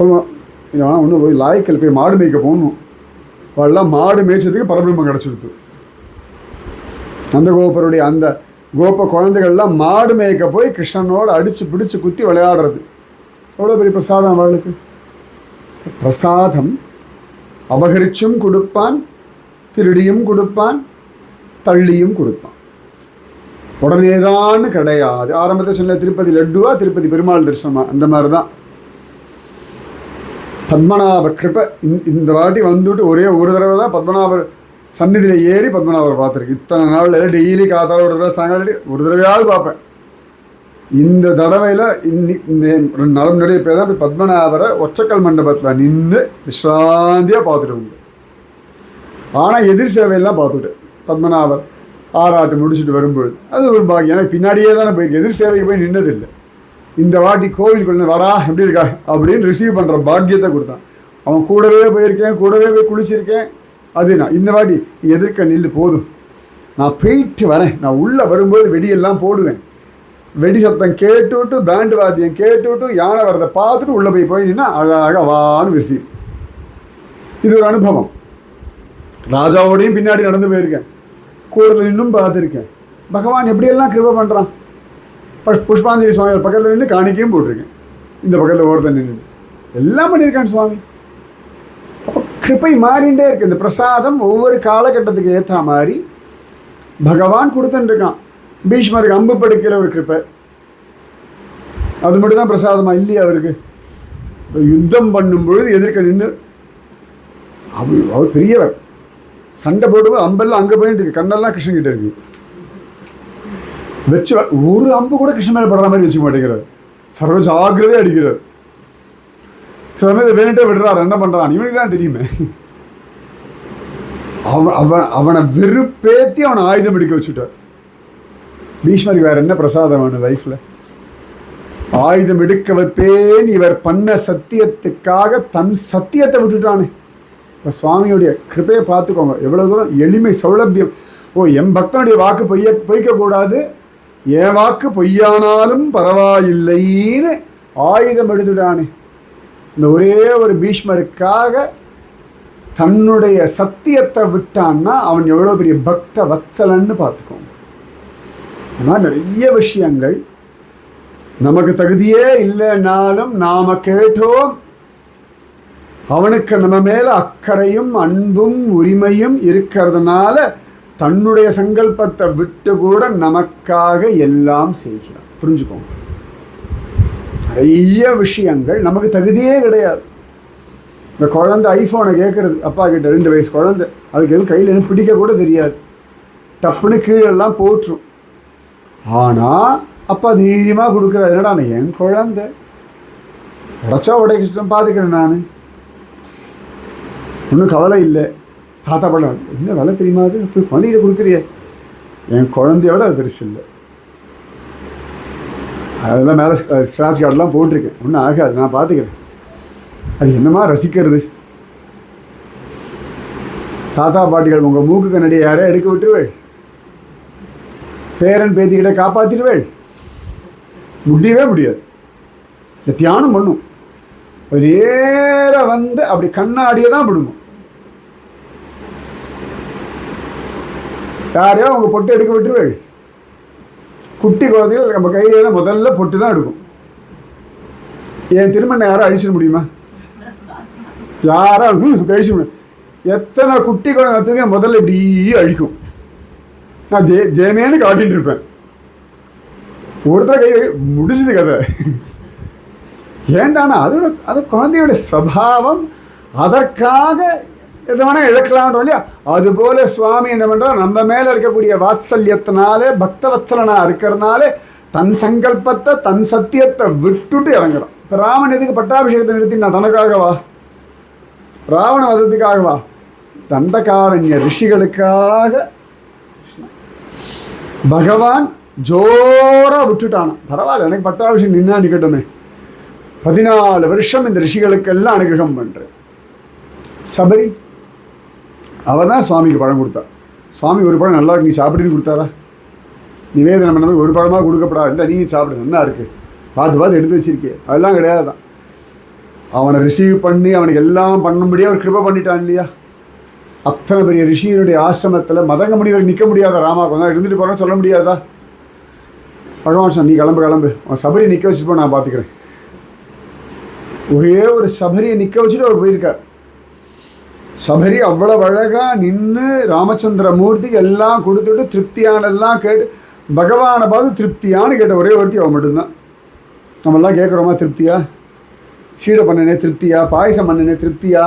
சொல்லுவோம். இதெல்லாம் ஒன்றும் போய் லாய்க்கல் போய் மாடு மேய்க்க போகணும். அவெல்லாம் மாடு மேய்ச்சதுக்கு பரபிரம்மம் கிடச்சிடுது. அந்த கோபருடைய அந்த கோப குழந்தைகள்லாம் மாடு மேய்க்க போய் கிருஷ்ணனோடு அடித்து பிடிச்சி குத்தி விளையாடுறது. எவ்வளோ பெரிய பிரசாதம் அவளுக்கு. பிரசாதம் அபகரிச்சும் கொடுப்பான், திருடியும் கொடுப்பான், தள்ளியும் கொடுப்பான். உடனேதான் கிடையாது. ஆரம்பத்தில் சொன்ன திருப்பதி லட்டுவா திருப்பதி பெருமாள் தரிசனமா, அந்த மாதிரி தான். பத்மநாப கிருப்பை இந்த வாட்டி வந்துட்டு ஒரே ஒரு தடவை தான் பத்மநாபர் சந்நிதியில் ஏறி பத்மநாபரை பார்த்துருக்கு. இத்தனை நாள் டெய்லி காத்தால ஒரு தடவை சாயங்காலம் ஒரு தடவையாவது பார்ப்பேன். இந்த தடவையில் இந்த 2 நாள் முன்னாடி இப்போ தான் போய் பத்மநாபரை ஒற்றைக்கல் மண்டபத்தில் நின்று விஸ்ராந்தியாக பார்த்துட்டு உண்டு. ஆனால் எதிர் சேவையெல்லாம் பார்த்துட்டேன். பத்மநாபர் ஆராட்டு முடிச்சுட்டு வரும்பொழுது அது ஒரு பாக்கியம். எனக்கு பின்னாடியே தானே போயிருக்கு, எதிர் சேவைக்கு போய் நின்னதில்லை. இந்த வாட்டி கோவிலுக்குள்ள வரா எப்படி இருக்கா அப்படின்னு ரிசீவ் பண்ணுற பாக்கியத்தை கொடுத்தான். அவன் கூடவே போயிருக்கேன், கூடவே போய் குளிச்சிருக்கேன். அது நான் இந்த வாட்டி எதிர்க்க நில்லு போதும், நான் போயிட்டு வரேன். நான் உள்ளே வரும்போது வெடியெல்லாம் போடுவேன். வெடி சத்தம் கேட்டுவிட்டு பேண்டு வாத்தியம் கேட்டுவிட்டு யானை வரதை பார்த்துட்டு உள்ளே போய் நின்னா அழகாக வான்னு ரிசீவ். இது ஒரு அனுபவம். ராஜாவோடையும் பின்னாடி நடந்து போயிருக்கேன், கூடத்தில் இன்னும் பார்த்துருக்கேன். பகவான் எப்படியெல்லாம் கிருபை பண்ணுறான். புஷ்பாஞ்சலி சுவாமி பக்கத்தில் நின்று காணிக்கையும் போட்டிருக்கேன், இந்த பக்கத்தில் ஓரத்தில் நின்று எல்லாம் பண்ணியிருக்கான் சுவாமி. அப்போ கிருபை மாறிண்டே இருக்கு. இந்த பிரசாதம் ஒவ்வொரு காலகட்டத்துக்கு ஏற்ற மாதிரி பகவான் கொடுத்துட்டுருக்கான். பீஷ்மருக்கு அம்பு படுக்கிற ஒரு கிருப்பை, அது மட்டும் தான் பிரசாதமா இல்லையா அவருக்கு? யுத்தம் பண்ணும் பொழுது எதிர்க்க நின்று அவர் பெரியவர், சண்டை போடும்போது அம்பெல்லாம் அங்கே போயிட்டு இருக்கு, கண்ணெல்லாம் கிருஷ்ணன் கிட்ட இருக்கு. வச்சு ஒரு அம்பு கூட கிருஷ்ணன் மேலே படுற மாதிரி வச்சுக்க மாட்டேங்கிறார், சர்வ ஜாக்கிரதையே அடிக்கிறார். சில சமயத்தை வேணுட்டே விடுறாரு, என்ன பண்றான் இவனுக்கு தான் தெரியுமே. அவனை வெறுப்பேத்தி அவனை ஆயுதம் எடுக்க வச்சுட்டார். பீஷ்மருக்கு வேற என்ன பிரசாதம் வேணும் லைஃப்ல? ஆயுதம் எடுக்க வைப்பேன் இவர் பண்ண சத்தியத்துக்காக தன் சத்தியத்தை விட்டுட்டானே. இப்போ சுவாமியுடைய கிருபையை பார்த்துக்கோங்க, எவ்வளோ தூரம் எளிமை சௌலபியம். என் பக்தனுடைய வாக்கு பொய்க்கக்கூடாது, என் வாக்கு பொய்யானாலும் பரவாயில்லைன்னு ஆயுதம் எடுத்துட்டானே. இந்த ஒரே ஒரு பீஷ்மருக்காக தன்னுடைய சத்தியத்தை விட்டான்னா அவன் எவ்வளோ பெரிய பக்த வத்சலன்னு பார்த்துக்கோங்க. இந்த மாதிரி நிறைய விஷயங்கள் நமக்கு தகுதியே இல்லைனாலும் நாம கேட்டோம், அவனுக்கு நம்ம மேல அக்கறையும் அன்பும் உரிமையும் இருக்கிறதுனால தன்னுடைய சங்கல்பத்தை விட்டு கூட நமக்காக எல்லாம் செய்கிறான். புரிஞ்சுக்கோங்க, நிறைய விஷயங்கள் நமக்கு தகுதியே கிடையாது. இந்த குழந்தை ஐஃபோனை கேட்குறது அப்பா கிட்ட, 2 வயசு குழந்தை, அதுக்கு எதுவும் கையில் என்ன பிடிக்க கூட தெரியாது, டப்புன்னு கீழெல்லாம் போட்டுரும். ஆனால் அப்பா தைரியமாக கொடுக்குறாரு. என்னடா என் குழந்தை உடைச்சா உடைக்கிட்டோம், பார்த்துக்கிறேன் நான், ஒன்றும் கவலை இல்லை. தாத்தா படம் என்ன வேலை தெரியுமா, அது போய் குழந்தைகிட்ட கொடுக்குறிய, என் குழந்தையோட அது பெருசு இல்லை. அதெல்லாம் மேலே ஸ்க்ராட்ச் கார்டெலாம் போட்டிருக்கேன், ஒன்றும் ஆகாது, நான் பார்த்துக்கிறேன். அது என்னமா ரசிக்கிறது? தாத்தா பாட்டிகள் உங்கள் மூக்கு கண்ணடியை யாரையா எடுக்க விட்டுருவேள்? பேரன் பேத்திக்கிட்ட காப்பாற்றிடுவேள்? முடியவே முடியாது. இந்த தியானம் பண்ணும், நேராக வந்து அப்படி கண்ணாடியை தான் விடுங்க. யாரையோ அவங்க பொட்டு எடுக்க விட்டுருவேள்? குட்டி குழந்தைகள் நம்ம கையில் முதல்ல பொட்டு தான் எடுக்கும். என் திருமணம் யாரும் அழிச்சிட முடியுமா? யாரும் கழிச்சு முடியும். எத்தனை குட்டி குழந்தை தூக்கி முதல்ல இப்படி அழிக்கும். நான் ஜேமேன்னு காட்டின்னு இருப்பேன், ஒருத்தர் கை முடிஞ்சது கதை. ஏண்டானா அது குழந்தையோட ஸ்வபாவம், அதற்காக எது வேணால் இழக்கலாம்ன்றோம் இல்லையா? அதுபோல சுவாமி என்ன பண்ணுறோம், நம்ம மேலே இருக்கக்கூடிய வாத்சல்யத்தினாலே பக்தவத்சலனாக இருக்கிறதுனாலே தன் சங்கல்பத்தை தன் சத்தியத்தை விட்டுட்டு இறங்குறோம். இப்போ ராமன் எதுக்கு பட்டாபிஷேகத்தை நிறுத்தி நான் தனக்காகவா, ராவண வதத்துக்காகவா? தண்டகாரண்ய ரிஷிகளுக்காக பகவான் ஜோரா விட்டுட்டானா. பரவாயில்ல, எனக்கு பட்டாபிஷேகம் நின்னா நிக்கட்டுமே, 14 வருஷம் இந்த ரிஷிகளுக்கெல்லாம் அனுகிரகம் பண்ணுறேன். சபரி அவள் தான் சுவாமிக்கு பழம் கொடுத்தா. சுவாமி ஒரு பழம் நல்லா இருக்கு, நீ சாப்பிடுன்னு கொடுத்தாரா? நிவேதனம் பண்ண ஒரு பழமாக கொடுக்கப்படாது, இந்த நீ சாப்பிடு, நல்லா இருக்குது, பார்த்து எடுத்து வச்சிருக்கே, அதெல்லாம் கிடையாது தான். அவனை ரிசீவ் பண்ணி அவனுக்கு எல்லாம் பண்ணும்படியாக அவர் கிருபை பண்ணிட்டான் இல்லையா? அத்தனை பெரிய ரிஷியினுடைய ஆசிரமத்தில் மதங்க முனிவர் நிற்க முடியாதா? ராமா கொஞ்சம் இருந்துட்டு போகிறோன்னு சொல்ல முடியாதா? பகவான் சொன்ன, நீ கிளம்பு அவன் சபரியை நிற்க வச்சுப்போ, நான் பார்த்துக்கிறேன். ஒரே ஒரு சபரியை நிற்க வச்சுட்டு அவர் போயிருக்கார். சபரி அவ்வளவு அழகாக நின்று ராமச்சந்திர மூர்த்திக்கு எல்லாம் கொடுத்துட்டு திருப்தியானெல்லாம் கேட்டு பகவானை பார்த்து திருப்தியான்னு கேட்ட ஒரே ஒருத்தி அவன் மட்டும்தான். நம்மெல்லாம் கேட்குறோமா திருப்தியா? சீடை பண்ணனே திருப்தியா? பாயசம் பண்ணனே திருப்தியா?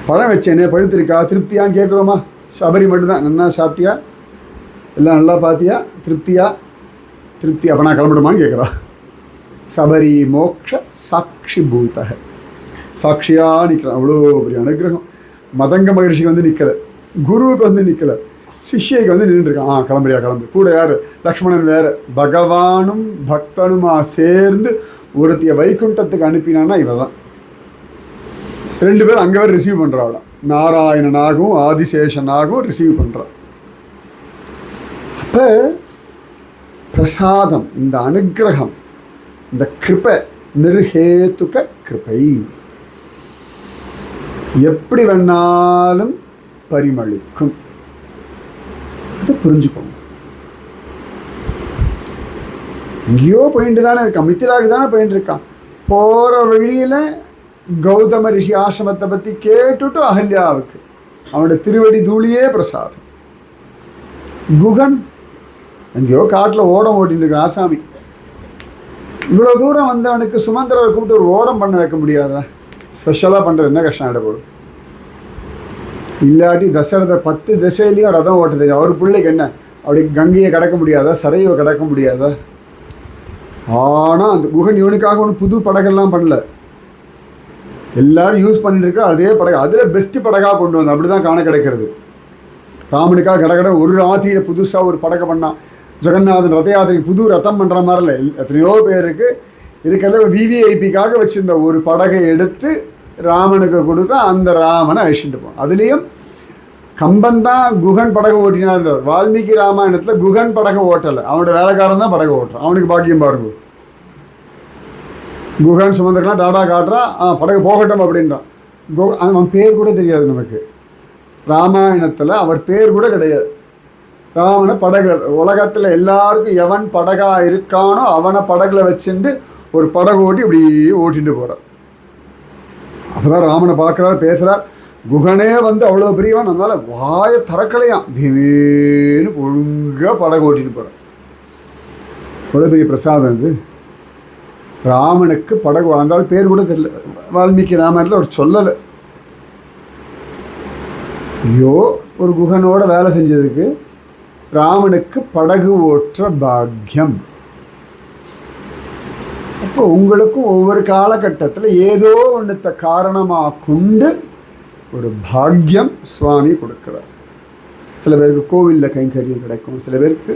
பழம் வச்சேனே பழுத்திருக்கா திருப்தியான்னு கேட்குறோமா? சபரி மட்டும்தான், நல்லா சாப்பிட்டியா, எல்லாம் நல்லா பார்த்தியா, திருப்தியா? திருப்தி, அப்போ நான் கிளம்பிடுமான்னு கேட்குறா. சபரி மோக்ஷ சாட்சி பூதக, சாட்சியாக நிற்கிறான். அவ்வளோ பெரிய அனுகிரகம். மதங்க மகரிஷிக்கு வந்து நிற்கலை, குருவுக்கு வந்து நிற்கலை, சிஷ்யைக்கு வந்து நின்றுருக்கான். கிளம்பு. கூட யார்? லக்ஷ்மணன் வேறு. பகவானும் பக்தனுமா சேர்ந்து ஒருத்திய வைகுண்டத்துக்கு அனுப்பினான்னா இவ தான். 2 பேரும் அங்கே வேறு ரிசீவ் பண்ணுறாள். நாராயணனாகவும் ஆதிசேஷனாகவும் ரிசீவ் பண்ணுறான். அப்போ பிரசாதம், இந்த அனுகிரகம், இந்த கிருபை நிர்ஹேதுக கிருபை எப்படி வேணாலும் பரிமளிக்கும். அதை புரிஞ்சுக்கோங்க. எங்கேயோ போயிட்டு தானே இருக்கான், மித்திராவுக்கு தானே போயிட்டு இருக்கான். போகிற வழியில் கௌதம ரிஷி ஆசிரமத்தை பற்றி கேட்டுட்டு அகல்யாவுக்கு அவனுடைய திருவடி தூளியே பிரசாதம். குகன் எங்கேயோ காட்டில் ஓடம் ஓட்டின்னு இருக்க ஆசாமி. இவ்வளோ தூரம் வந்தவனுக்கு சுமந்திரரை கூப்பிட்டு ஒரு ஓடம் பண்ண வைக்க முடியாதா? ஸ்பெஷலாக பண்ணுறது என்ன கஷ்டம் ஆகிடப்போகுது. இல்லாட்டி தசரதர் 10 திசையிலையும் ரதம் ஓட்ட தெரியும். அவர் பிள்ளைக்கு என்ன அப்படி கங்கையை கடக்க முடியாதா, சரையை கடக்க முடியாதா? ஆனால் அந்த குகன் இவனுக்காக ஒன்றும் புது படகெல்லாம் பண்ணல. எல்லாரும் யூஸ் பண்ணிட்டு இருக்க அதே படகு, அதில் பெஸ்ட்டு படகாக கொண்டு வந்தோம். அப்படி தான் காண கிடைக்கிறது. ராமனுக்காக கடகட ஒரு ராத்திரியில் புதுசாக ஒரு படகை பண்ணான். ஜெகநாதன் ரத யாத்திரைக்கு புது ரத்தம் பண்ணுற மாதிரில எத்தனையோ பேருக்கு இருக்கிறத விவிஐபிக்காக வச்சுருந்த ஒரு படகை எடுத்து ராமனுக்கு கொடுத்தா அந்த ராமனை அழிச்சுட்டு போனான். அதுலேயும் கம்பன் தான் குகன் படகு ஓட்டினார். வால்மீகி ராமாயணத்தில் குகன் படகு ஓட்டலை, அவனோட வேலைக்காரன் தான் படகு ஓட்டுறான். அவனுக்கு பாக்கியம் பாருங்க. குகன் சுமந்திரலாம் டாடா காட்டுறான், படகு போகட்டும் அப்படின்றான். அவன் பேர் கூட தெரியாது நமக்கு. ராமாயணத்தில் அவர் பேர் கூட கிடையாது. ராமனை படகு உலகத்தில் எல்லாருக்கும் எவன் படகா இருக்கானோ அவனை படகுல வச்சுட்டு ஒரு படகு ஓட்டி இப்படி ஓட்டிட்டு போகிறார். அப்போ தான் ராமனை பார்க்குறார், பேசுகிறார். குகனே வந்து அவ்வளோ பெரியவன், அதனால் வாயை திறக்கலையாம். திடீர்னு ஒழுங்காக படகு ஓட்டிட்டு போகிறார். அவ்வளோ பெரிய பிரசாதம் இது. ராமனுக்கு படகு வாழ்ந்தால் பேர் கூட தெரியல. வால்மீகி ராமாயணத்தில் அவர் சொல்லலை. ஐயோ, ஒரு குகனோட வேலை செஞ்சதுக்கு ராமனுக்கு படகு ஓற்ற பாக்கியம். அப்போ உங்களுக்கும் ஒவ்வொரு காலகட்டத்தில் ஏதோ ஒன்றத்தை காரணமாக கொண்டு ஒரு பாக்கியம் சுவாமி கொடுக்குறார். சில பேருக்கு கோவிலில் கைங்கரியம் கிடைக்கும், சில பேருக்கு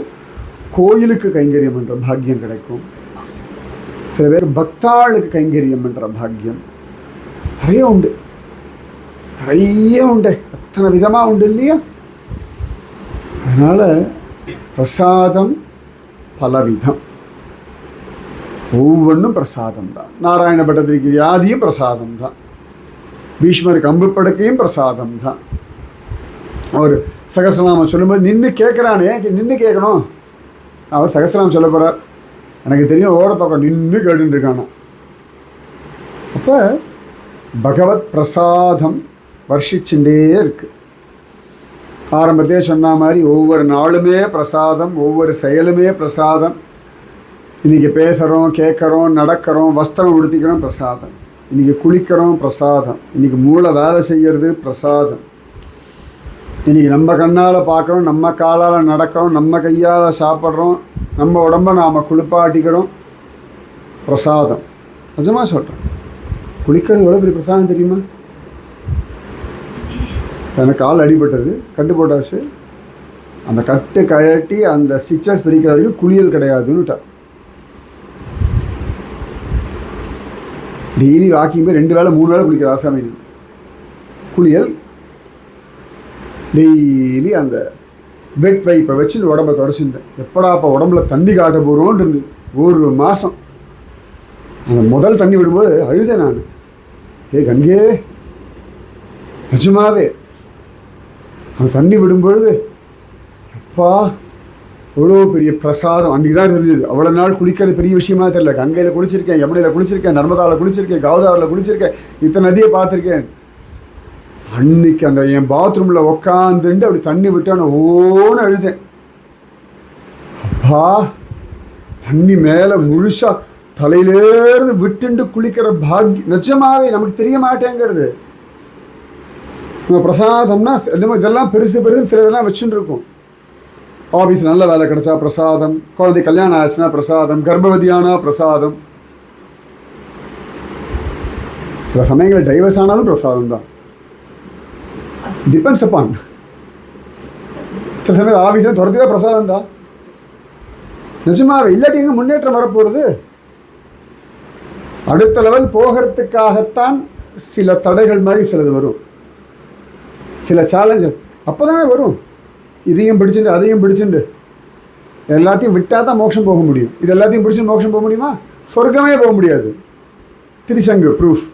கோயிலுக்கு கைங்கரியம் என்ற பாக்கியம் கிடைக்கும், சில பேர் பக்தாளுக்கு கைங்கரியம் என்ற பாக்கியம். நிறைய உண்டு, நிறைய உண்டு, அத்தனை விதமாக உண்டு இல்லையா? அதனால் பிரசாதம் பலவிதம், ஒவ்வொன்றும் பிரசாதம் தான். நாராயண பட்டத்திற்கு வியாதியும் பிரசாதம் தான். பீஷ்மருக்கு அம்பு படுக்கையும் பிரசாதம் தான். அவர் சகஸ்ரநாமம் சொல்லும்போது நின்று கேட்குறானே, நின்று கேட்கணும். அவர் சகஸ்ரநாமம் சொல்ல போகிறார், எனக்கு தெரியும் ஓரத்தொக்க நின்று கேட்டுன்னு இருக்கானோ. அப்போ பகவத் பிரசாதம் வர்ஷிச்சுட்டே இருக்குது. ஆரம்பத்தையே சொன்ன மாதிரி ஒவ்வொரு நாளுமே பிரசாதம், ஒவ்வொரு செயலுமே பிரசாதம். இன்றைக்கி பேசுகிறோம், கேட்குறோம், நடக்கிறோம், வஸ்திரம் உடுத்திக்கிறோம், பிரசாதம். இன்றைக்கி குளிக்கிறோம், பிரசாதம். இன்றைக்கி மூளை வேலை செய்கிறது, பிரசாதம். இன்றைக்கி நம்ம கண்ணால் பார்க்குறோம், நம்ம காலால் நடக்கிறோம், நம்ம கையால் சாப்பிட்றோம், நம்ம உடம்பை நாம் குளிப்பாட்டிக்கிறோம், பிரசாதம். நிஜமாக சொல்கிறேன், குளிக்கிறது எவ்வளோ பெரிய பிரசாதம் தெரியுமா? எனக்கு கால் அடிபட்டது, கட்டு போட்டாச்சு. அந்த கட்டு கழட்டி அந்த ஸ்டிச்சஸ் பிரிக்கிற வரைக்கும் குளியல் கிடையாதுன்னுட்டார். டெய்லி வாக்கிங் போய் 2 வேளை 3 வேளை குளிக்கிற ஆசாமி. குளியல் டெய்லி அந்த வெட் வைப்பை வச்சு உடம்பை தொடச்சிருந்தேன். எப்படா அப்போ உடம்புல தண்ணி காட்ட போகிறோன்னு இருந்து ஒரு மாதம். அந்த முதல் தண்ணி விடும்போது அழுதேன் நான். கங்கே, நிஜமாவே அந்த தண்ணி விடும்பொழுது அப்பா எவ்வளோ பெரிய பிரசாதம். அன்றைக்கி தான் தெரிஞ்சது. அவ்வளோ நாள் குளிக்கிறது பெரிய விஷயமா தெரியல. கங்கையில் குளிச்சிருக்கேன், யமுனையில் குளிச்சிருக்கேன், நர்மதாவில் குளிச்சிருக்கேன், கோதாவரியில் குளிச்சிருக்கேன், இத்தனை நதியை பார்த்துருக்கேன். அன்னைக்கு அந்த என் பாத்ரூமில் உக்காந்துட்டு அப்படி தண்ணி விட்டான ஓன்னு அழுதேன். அப்பா, தண்ணி மேலே முழுசாக தலையிலேருந்து விட்டுண்டு குளிக்கிற பாக்கியம் நிஜமாவே நமக்கு தெரிய மாட்டேங்கிறது. நம்ம பிரசாதம்னா இதெல்லாம் பெருசு பெருசு சில இதெல்லாம் வச்சுட்டு இருக்கோம். ஆஃபீஸ் நல்ல வேலை கிடைச்சா பிரசாதம், குழந்தை கல்யாணம் ஆச்சுன்னா பிரசாதம், கர்ப்பவதியானா பிரசாதம், சில சமயங்கள் டைவர்ஸ் ஆனாலும் பிரசாதம் தான். Depends upon. சில சமயம் ஆஃபீஸில் தொடர்ச்சியாக பிரசாதம் தான். நிஜமாவே இல்லாட்டி எங்கே முன்னேற்றம் வரப்போகிறது? அடுத்த லெவல் போகிறதுக்காகத்தான் சில தடைகள் மாதிரி சிலது வரும், சில சேலஞ்சஸ் அப்போ தானே வரும். இதையும் பிடிச்சிட்டு அதையும் பிடிச்சிட்டு எல்லாத்தையும் விட்டால் தான் மோட்சம் போக முடியும். இது எல்லாத்தையும் பிடிச்சி மோட்சம் போக முடியுமா? சொர்க்கமே போக முடியாது. திரிசங்கு ப்ரூஃப்.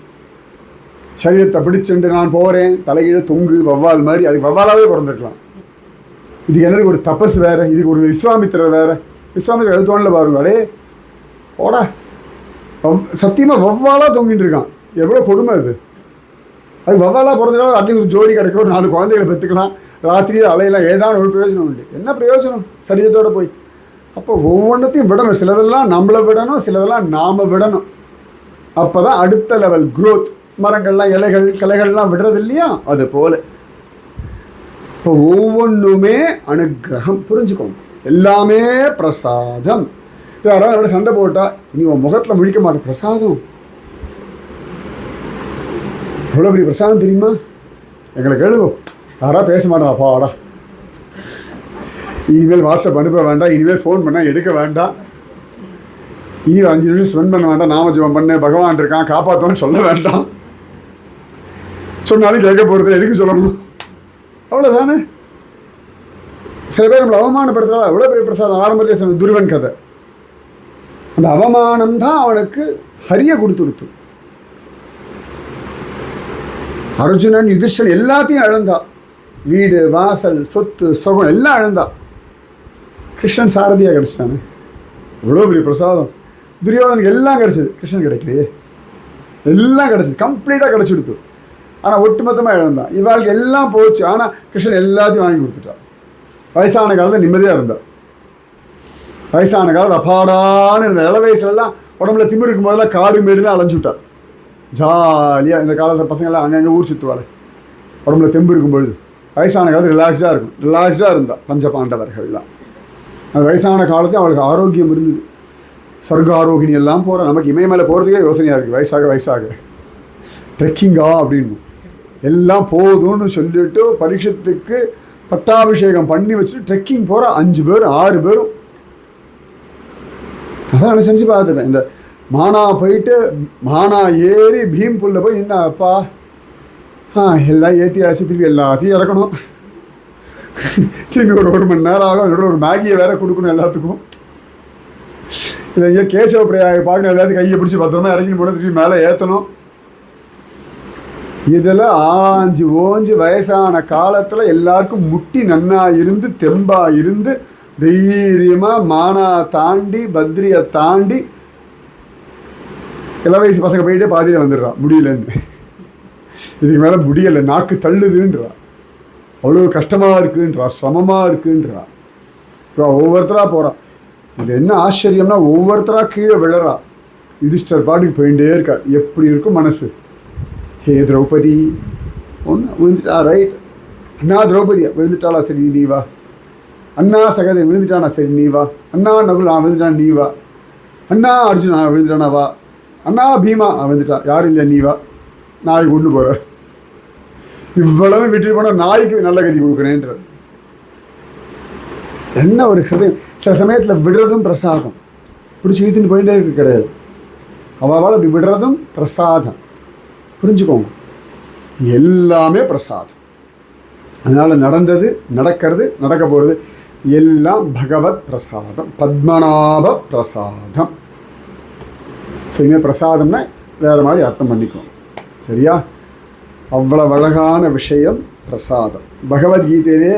சரீரத்தை பிடிச்சுட்டு நான் போகிறேன், தலைகீழ தொங்கு வவ்வால் மாதிரி, அது வவ்வாலாகவே பிறந்திருக்கலாம். இதுக்கு என்னது ஒரு தபஸ் வேறு, இதுக்கு ஒரு விஸ்வாமித்திரர் வேறு. விஸ்வாமித்திரர் எழுத்தோனில் பாருங்க, அடே ஓடா சத்தியமாக வவ்வாலாக தொங்கிட்டு இருக்கான். எவ்வளோ கொடுமை அது. அது வவ்வாலாக பிறந்தனால அட்லீஸ்ட் ஒரு ஜோடி கிடைக்கும், ஒரு 4 குழந்தைகளை பெற்றுக்கலாம், ராத்திரியில் அலையெல்லாம், ஏதாவது ஒரு பிரயோஜனம் உண்டு. என்ன பிரயோஜனம் சரீரத்தோடு போய்? அப்போ ஒவ்வொன்றத்தையும் விடணும். சிலதெல்லாம் நம்மளை விடணும், சிலதெல்லாம் நாம் விடணும். அப்போ தான் அடுத்த லெவல் க்ரோத். மரங்கள்லாம் இலைகள் கிளைகள்லாம் விடுறது இல்லையா, அது போல். இப்போ ஒவ்வொன்றுமே அனுக்கிரகம், புரிஞ்சுக்கோங்க. எல்லாமே பிரசாதம். யாராவது அப்படி சண்டை போட்டால் இனி உன் முகத்தில் முழிக்க மாட்டேன், பிரசாதம். எவ்வளோ பெரிய பிரசாதம் தெரியுமா? எங்களை கேளுவோம். யாராவது பேச மாட்டோம், அப்பாடா இனிமேல் வாட்ஸ்அப் அனுப்ப வேண்டாம், இனிமேல் ஃபோன் பண்ணால் எடுக்க வேண்டாம், இனி 5 நிமிஷம் ஸ்பெண்ட் பண்ண வேண்டாம், நாம ஜெபம் பண்ண, பகவான் இருக்கான் காப்பாற்றோன்னு சொல்ல வேண்டாம். சொன்னாலும் கேட்க போகிறது, எதுக்கு சொல்லணும்? அவ்வளோதானே. சில பேர் நம்மளை அவமானப்படுத்துகிறா, எவ்வளோ பெரிய பிரசாதம். ஆரம்பத்தில் சொன்ன துருவன் கதை, அந்த அவமானம் தான் அவனுக்கு ஹரிய கொடுத்துடுத்து. அர்ஜுனன் யுதிஷ்டன் எல்லாத்தையும் இழந்தா, வீடு வாசல் சொத்து சுகம் எல்லாம் இழந்தா. கிருஷ்ணன் சாரதியாக கிடச்சிட்டானே, எவ்வளோ பெரிய பிரசாதம். துரியோதனுக்கு எல்லாம் கிடச்சிது, கிருஷ்ணன் கிடைக்கலையே. எல்லாம் கிடச்சிது, கம்ப்ளீட்டாக கிடச்சி கொடுத்து. ஆனால் ஒட்டுமொத்தமாக இழந்தான். இவாளுக்கு எல்லாம் போச்சு, ஆனால் கிருஷ்ணன் எல்லாத்தையும் வாங்கி கொடுத்துட்டான். வயசான காலத்தில் நிம்மதியாக இருந்தாள். வயசான காலத்தில் அப்பாடான்னு இருந்த. இள வயசுலலாம் உடம்புல திமிரு இருக்கும் போதெல்லாம் காடு மேடுலாம் அலைஞ்சுட்டார். ஜாலியாக இந்த காலத்தில் பசங்கள்லாம் அங்கங்கே ஊர் சுற்றுவாள். உடம்புல தெம்பு இருக்கும் பொழுது வயசான காலத்தில் ரிலாக்ஸ்டாக இருந்தாள். பஞ்ச பாண்டவர்கள்லாம் அந்த வயசான காலத்தில் அவளுக்கு ஆரோக்கியம் இருந்தது. சொர்க்க ஆரோக்கியம் எல்லாம் போகிறோம். நமக்கு இமயமலை போகிறதுக்கே யோசனையாக இருக்குது. வயசாக ட்ரெக்கிங்கா அப்படின்னு எல்லாம் போதும்னு சொல்லிட்டு பரீட்சத்துக்கு பட்டாபிஷேகம் பண்ணி வச்சுட்டு ட்ரெக்கிங் போகிற 5 பேர் 6 பேரும். அதான் நான் செஞ்சு பார்த்துட்டேன். இந்த மானா போயிட்டு மானா ஏறி பீம் புல்ல போய் நின்னா, அப்பா எல்லாம் ஏற்றியாச்சு, திருப்பி எல்லாத்தையும் இறக்கணும், திரும்பி ஒரு மணி நேரம் ஆகும். அதோட ஒரு மேகியை வேற கொடுக்கணும் எல்லாத்துக்கும். இல்லை இங்கே கேசவ பிரியாக பார்க்கணும், எல்லாத்தையும் கையை பிடிச்சி பத்திரமா இறக்கின்னு போனால் திருப்பி மேலே ஏற்றணும். இதில் ஆஞ்சு ஓஞ்சு வயசான காலத்தில் எல்லாருக்கும் முட்டி நன்னா இருந்து தெம்பாக இருந்து தைரியமாக மானா தாண்டி பத்ரியை தாண்டி இள வயசு பசங்க போயிட்டே பாதியில் வந்துடுறான் முடியலன்னு. இதுக்கு மேலே முடியலை, நாக்கு தள்ளுதுன்றா, அவ்வளோ கஷ்டமாக இருக்குன்றா, சிரமமாக இருக்குன்றா. ஒவ்வொருத்தராக போகிறான். இது என்ன ஆச்சரியம்னா ஒவ்வொருத்தராக கீழே விழறா. யுதிஷ்டர் பாட்டுக்கு போயிட்டே இருக்கா. எப்படி இருக்கும் மனசு? ஹே திரௌபதி ஒன்று விழுந்துட்டா, ரைட். அண்ணா திரௌபதியா விழுந்துட்டாளா, சரி நீ வா. அண்ணா சகதை விழுந்துட்டானா, சரி நீ வா. அண்ணா நகுல் விழுந்துட்டான், நீ வா. அண்ணா அர்ஜுனா விழுந்துட்டானா, வா. அண்ணா பீமா விழுந்துட்டான், யாரும் இல்லை, நீ வா. நாய் கொண்டு போகிற. இவ்வளவு விட்டு போனால் நாய்க்கு நல்ல கதி கொடுக்குறேன்ற என்ன ஒரு ஹிருதயம். சில சமயத்தில் விடுறதும் பிரசாதம். பிடிச்சி இழுத்துட்டு போயிட்டே இருக்கு கிடையாது. அவள் அப்படி விடுறதும் பிரசாதம். புரிஞ்சுக்கோங்க, எல்லாமே பிரசாதம். அதனால் நடந்தது, நடக்கிறது, நடக்க போகிறது எல்லாம் பகவத் பிரசாதம், பத்மநாப பிரசாதம். ஸோ இனிமேல் பிரசாதம்னா வேறு மாதிரி அர்த்தம் பண்ணிக்கோங்க, சரியா? அவ்வளவு அழகான விஷயம் பிரசாதம். பகவத்கீதையிலே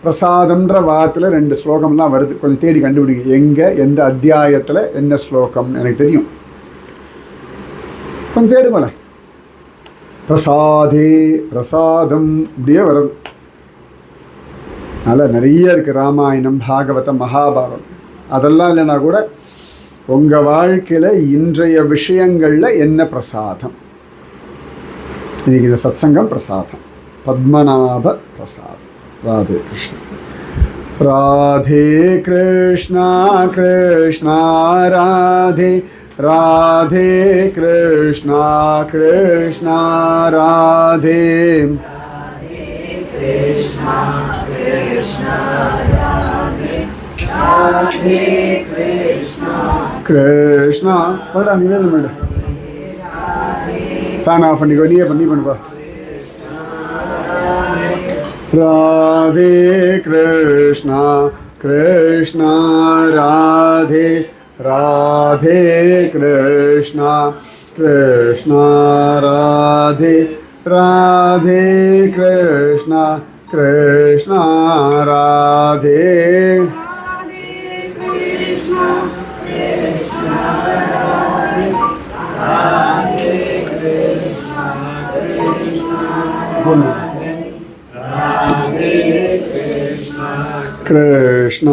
பிரசாதம்ன்ற வாரத்தில் 2 ஸ்லோகம்லாம் வருது. கொஞ்சம் தேடி கண்டுபிடிங்க, எங்கே எந்த அத்தியாயத்தில் என்ன ஸ்லோகம் எனக்கு தெரியும். கொஞ்சம் தேடுங்களேன். பிரசாதே பிரசாதம் இப்படியே வருது. அதனால் நிறைய இருக்குது. ராமாயணம், பாகவதம், மகாபாரதம். அதெல்லாம் இல்லைன்னா கூட உங்கள் வாழ்க்கையில் இன்றைய விஷயங்களில் என்ன பிரசாதம்? இன்றைக்கி இந்த சத்சங்கம் பிரசாதம், பத்மநாப பிரசாதம். Radhe Krishna. Radhe Krishna Krishna Radhe Radhe Krishna Krishna Radhe Krishna Krishna Radhe Radhe Krishna Krishna. Bada நிவேதம் madam, fan of பண்ணிக்கோ, நீயே பண்ணுப்பா. Radhe Krishna Krishna Radhe Radhe Krishna Krishna Radhe Radhe Krishna Krishna Radhe Krishna Krishna Radhe Radhe बोलो कृष्ण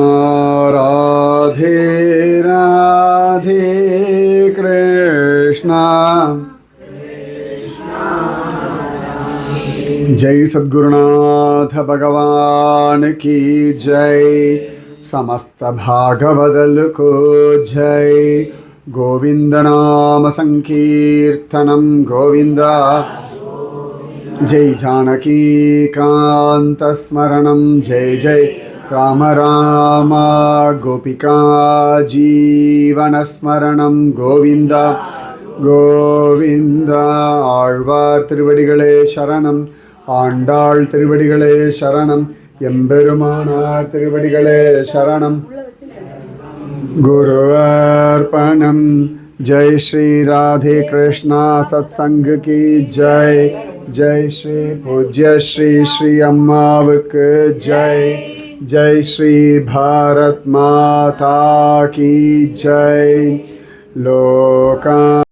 राधे राधे कृष्ण जय सद्गुरुनाथ भगवान की जय समस्त भागवदल को जय गोविंद नाम संकीर्तनम गोविंदा जय जानकी कांत स्मरणम जय जय राम राम गोपिका जीवन स्मरणम गोविंदा गोविंदा ஆழ்வார் திருவடிகளே சரணம் ஆண்டாள் திருவடிகளே சரணம் எம்பெருமானார் திருவடிகளே சரணம் गुरुर्पणम जय श्री राधे कृष्णा सत्संग की जय जय श्री पूज्य श्री श्री अम्मावक जय जय श्री भारत माता की जय लोका